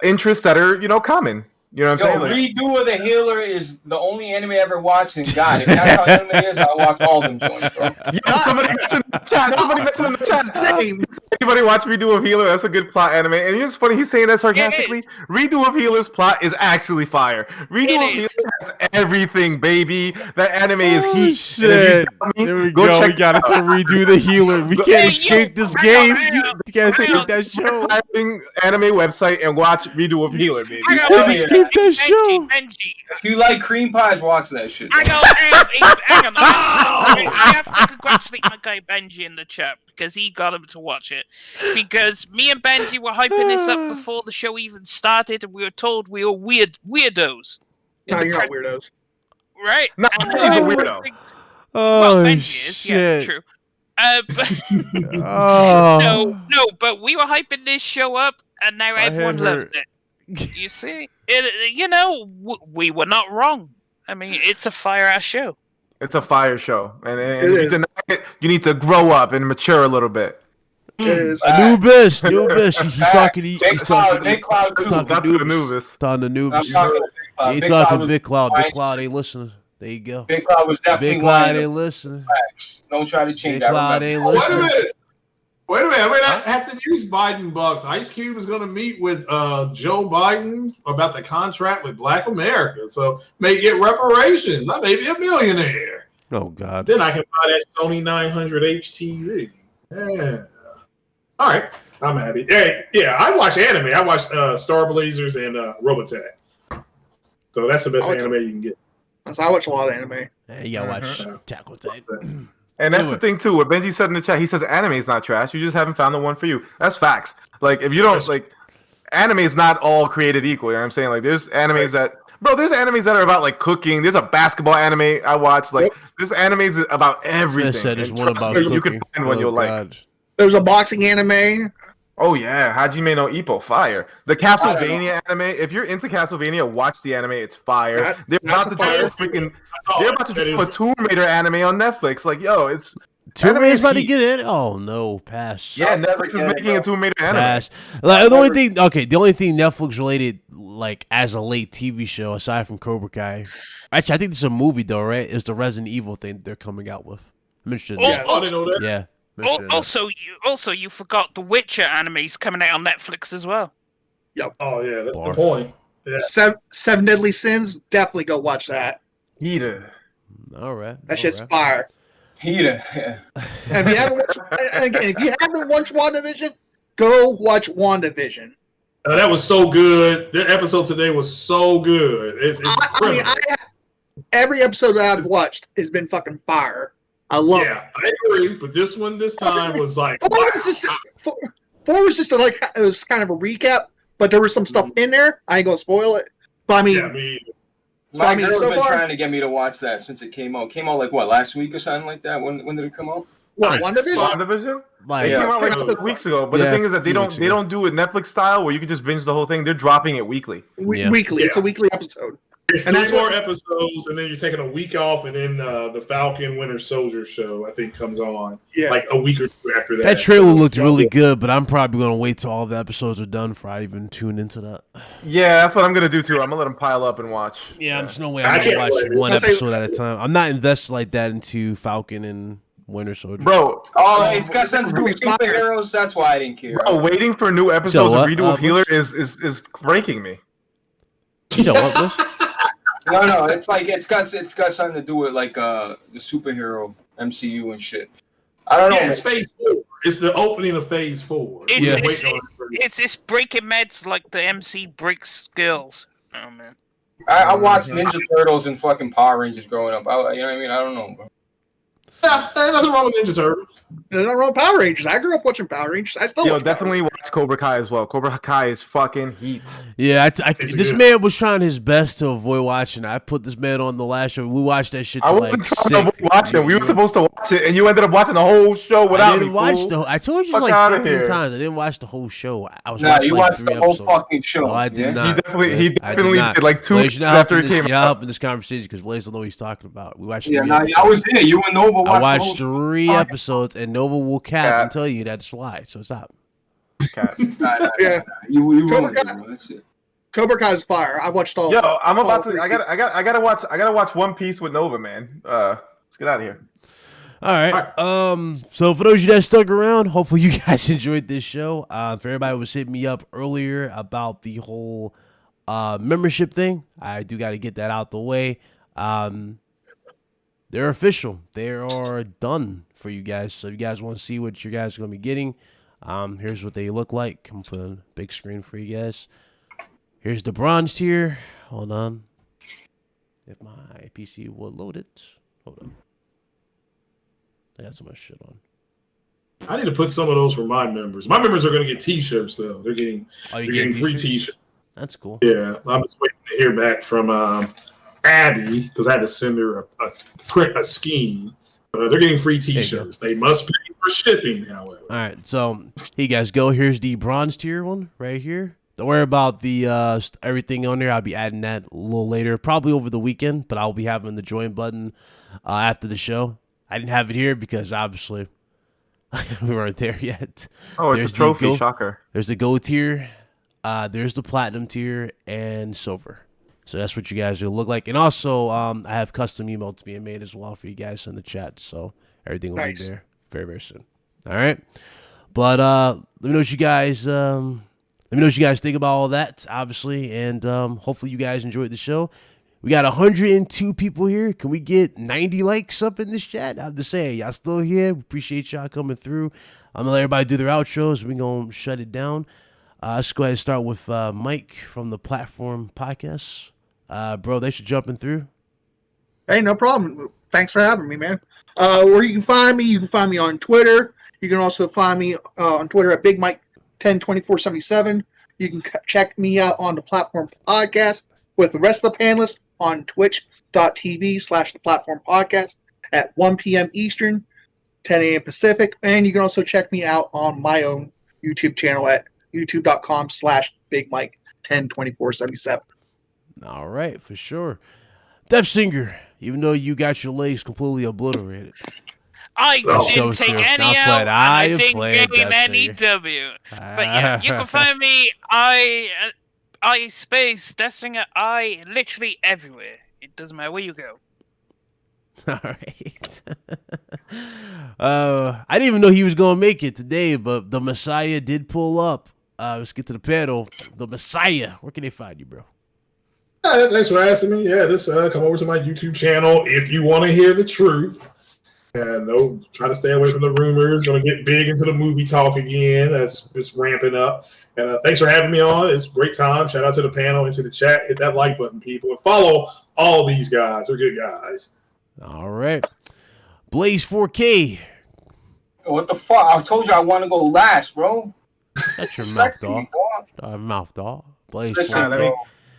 interests that are common. You know what I'm Yo, saying? Like, Redo of the Healer is the only anime I ever watched, and God, if that's how anime is, I'll watch all them joints, bro. yeah, somebody mentioned in the chat. Somebody mentioned in the chat. Same. Anybody watch Redo of Healer? That's a good plot anime. And it's funny, he's saying that sarcastically. Redo of Healer's plot is actually fire. Redo of Healer has everything, baby. That anime is Oh, heat. shit. And if you tell me, There we go. We got to redo the healer. We can't escape this game. You can't escape that show. Anime website and watch Redo of Healer, baby. I Can't go, escape that show. Benji. If you like cream pies, watch that shit. I go, hang on. I have to congratulate my guy Benji in the chat because he got him to watch it. Because me and Benji were hyping this up before the show even started, and we were told we were weirdos. No, you're not weirdos. Right? No, And, Benji's a weirdo. Well, Oh, Benji is, yeah, shit. true. But Oh. no, but we were hyping this show up, and now My everyone head loves hurt. it. You see, we were not wrong. I mean, it's a fire ass show. It's a fire show. And It if you is. deny it, you need to grow up and mature a little bit. It is. Anubis. He's talking. He's Big talking. Cloud, Big Cloud too. Talking Not to Anubis. Anubis. Talking I'm Anubis. talking to Big Cloud. He ain't Big Cloud talking was Big Cloud. quiet. Big Cloud ain't listening. There you go. Big Cloud was definitely Big one Cloud of the ain't listening. facts. Don't try to change Big that. Cloud remember. ain't Oh, wait a listening. minute. Wait a minute. I mean, I have to use Biden bucks. Ice Cube is going to meet with Joe Biden about the contract with Black America. So may get reparations. I may be a millionaire. Oh God. Then I can buy that Sony 900 HTV. Yeah. All right. I'm happy. Hey, yeah, I watch anime. I watch Star Blazers and Robotech. So that's the best anime you can get. I watch a lot of anime. Hey, you gotta watch Attack on Titan. And that's Do the it. thing too. What Benji said in the chat, he says anime is not trash. You just haven't found the one for you. That's facts. Like if you don't like, anime is not all created equal. You know what I'm saying? Like there's animes that, bro. There's animes that are about like cooking. There's a basketball anime I watch. Like there's animes about everything. Said there's And one trust about me, cooking. you can find one Oh, you'll like. God. There's a boxing anime Oh yeah, Hajime no Ippo, fire. The Castlevania anime. If you're into Castlevania, watch the anime. It's fire. They're about to do a freaking. They're about to do a Tomb Raider anime on Netflix. Like, yo, it's Tomb anime Raider's is about to heat. get in. Oh no, pass. Yeah, Netflix is making a Tomb Raider anime. Pass. Like, the only thing, the only thing Netflix related, like as a late TV show, aside from Cobra Kai, actually, I think this is a movie though, right? Is the Resident Evil thing they're coming out with? I'm interested. In Yeah, I didn't know that. Yeah. I'm interested in that. Also, you forgot the Witcher anime's coming out on Netflix as well. Yep. Oh yeah, that's Or- the point. Yeah. Seven Deadly Sins. Definitely go watch that. Heater. All right. That shit's fire. Heater. And if you haven't watched, and again, if you haven't watched WandaVision, go watch WandaVision. That was so good. The episode today was so good. It's I mean, every episode that I've watched has been fucking fire. I love it. yeah, I agree. But this time was like, Four was just like it was kind of a recap, but there was some stuff in there. I ain't gonna spoil it. But I mean, yeah, I mean, My I mean, girl's so been far- trying to get me to watch that since it came out. Came out like what, last week or something like that? When did it come out? what, WandaVision? WandaVision? Like, It Yeah. came out like a couple weeks ago. But Yeah, the thing is that a few weeks they ago. don't do it Netflix style where you can just binge the whole thing. They're dropping it weekly. Yeah. Weekly. It's a Yeah. weekly episode. it's And 3 that's more what- episodes, and then you're taking a week off, and then the Falcon Winter Soldier show I think comes on Yeah. like a week or two after that. that trailer So, looked really good, but I'm probably gonna wait till all the episodes are done before I even tune into that. Yeah, that's what I'm gonna do too. I'm gonna let them pile up and watch. Yeah, there's no way I I'm gonna can't watch wait. one I'll say- episode at a time. I'm not invested like that into Falcon and Winter Soldier. Bro, Oh, it's got something to do with superheroes. That's why I didn't care. waiting for new So episodes what? of Redo of Healer Bush? is breaking me. You know what, Bush? No, it's like it's got something to do with like the superhero MCU and shit. I don't know. Yeah, it's Phase 4. It's the opening of Phase 4. It's, Yeah. We're waiting on it for- it's breaking meds like the MC Bricks girls. Oh man. I watched Ninja Turtles and fucking Power Rangers growing up. You know what I mean? I don't know, bro. Yeah, ain't nothing wrong with Ninja Turtles. There's nothing wrong with Power Rangers. I grew up watching Power Rangers. I still Yo, watch Power definitely watch Cobra Kai as well. Cobra Kai is fucking heat. Yeah, It's this good. man was trying his best to avoid watching. I put this man on the last show. We watched that shit. I till, wasn't like, trying to sick. watch it. We were supposed to watch it, and you ended up watching the whole show without I didn't me. watch fool. I told you Fuck like outta 15 here. times. I didn't watch the whole show. I was Nah, watching you like watched 3 the whole episodes. fucking show. No, I did yeah? not. He definitely I did not. like 2 Blaze, weeks you're not after it helping this- came you're not out. helping this conversation because Blaze don't know what he's talking about. We watched Yeah, 3 nah, episodes. I was there. You and Nova watched I the watched whole 3 episodes, and Nova will cap Yeah. and tell you that's why. So stop. Okay. Nah, Yeah. You ruined Cobra it, bro. That's it. Cobra Kai's fire. I watched all. Yo, I'm all about to. 3 I gotta watch One Piece with Nova, man. Let's get out of here. All right. So for those of you that stuck around, hopefully you guys enjoyed this show. For everybody who was hitting me up earlier about the whole membership thing, I do got to get that out the way. They're official. They are done for you guys. So if you guys want to see what you guys are going to be getting, here's what they look like. I'm putting a big screen for you guys. Here's the bronze tier. Hold on. If my PC will load it. Hold on. I got so much shit on. I need to put some of those for my members. My members are going to get T-shirts though. They're getting free T-shirts. That's cool. Yeah, I'm just waiting to hear back from Abby because I had to send her a scheme. They're getting free T-shirts. They must pay for shipping, however. All right, so here you guys go. Here's the bronze tier one right here. Don't worry about the everything on there. I'll be adding that a little later, probably over the weekend. But I'll be having the join button after the show. I didn't have it here because obviously we weren't there yet. Oh, it's There's a trophy. the Shocker. There's the gold tier, there's the platinum tier, and silver. So that's what you guys will look like. And also, I have custom emotes being made as well for you guys in the chat. So everything will be there very, very soon. All right. But let me know what you guys think about all that, obviously, and hopefully you guys enjoyed the show. We got 102 people here. Can we get 90 likes up in this chat? I'm just saying, y'all still here. Appreciate y'all coming through. I'm gonna let everybody do their outros. We're gonna shut it down. Let's go ahead and start with Mike from the Platform Podcast. Bro, they should jump in through. Hey, no problem. Thanks for having me, man. Where you can find me on Twitter. You can also find me on Twitter at Big Mike 102477. You can check me out on the Platform Podcast with the rest of the panelists on twitch.tv/the Platform Podcast at 1 p.m. Eastern, 10 a.m. Pacific. And you can also check me out on my own YouTube channel at youtube.com/BigMike102477. All right, for sure. Death Singer, even though you got your legs completely obliterated. I Oh. didn't take Not any playing. out, and I I am didn't playing gain Death any Singer. W. But yeah, you can find me, I space, Death Singer, I literally everywhere. It doesn't matter where you go. All right. I didn't even know he was going to make it today, but the Messiah did pull up. Let's get to the panel. The Messiah. Where can they find you, bro? Thanks for asking me. Yeah, come over to my YouTube channel if you want to hear the truth. And no, try to stay away from the rumors. Going to get big into the movie talk again. It's ramping up. And thanks for having me on. It's a great time. Shout out to the panel and to the chat. Hit that like button, people, and follow all these guys. They're good guys. All right. Blaze 4K. What the fuck? I told you I want to go last, bro. That's your mouth, dog. Mouth, dog. Blaze Listen, 4K.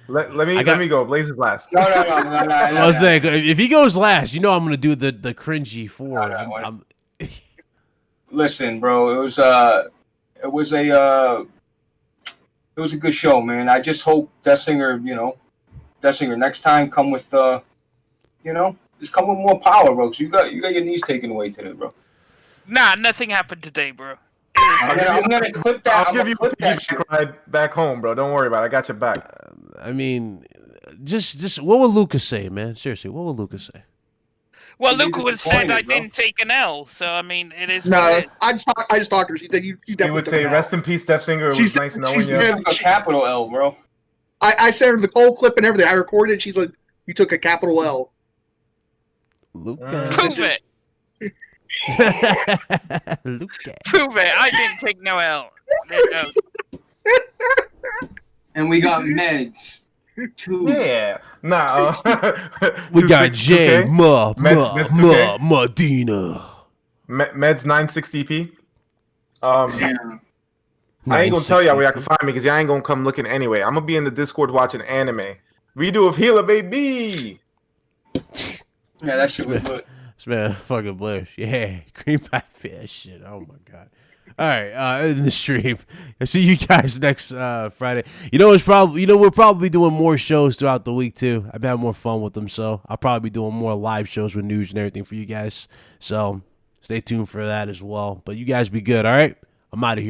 Let me go. Blaze is last. No. I was saying, if he goes last, you know I'm gonna do the cringy four. Listen, bro, it was a good show, man. I just hope Death Singer, next time come with just come with more power, bro. 'Cause you got your knees taken away today, bro. Nah, nothing happened today, bro. I'm gonna clip that. I'll give you a piggyback ride back home, bro. Don't worry about it. I got your back. I mean, just what would Lucas say, man? Seriously, what would Lucas say? Well, You're Luca would said I disappointed, bro. didn't take an L, so I mean, it is. No, what it is. I just talked to her. She said you He definitely would took say, it out. "Rest in peace, Death Singer." It was She's- nice knowing she's you." good. A capital L, bro. I sent her the whole clip and everything. I recorded it. She's like, you took a capital L. Lucas. Prove it. Lucas. Prove it. I didn't take no L. No. And we got meds. Two. Yeah. Nah. We got J. 2K. Medina. Meds 960p. Damn. I ain't gonna tell y'all where y'all can find me because y'all ain't gonna come looking anyway. I'm gonna be in the Discord watching anime. Redo of Healer, baby. Yeah, that shit was good. This man fucking Blair. Yeah. Green pie fish shit. Oh my god. All right, in the stream. I'll see you guys next Friday. We're probably doing more shows throughout the week too. I've had more fun with them, so I'll probably be doing more live shows with news and everything for you guys. So stay tuned for that as well. But you guys be good, all right? I'm out of here.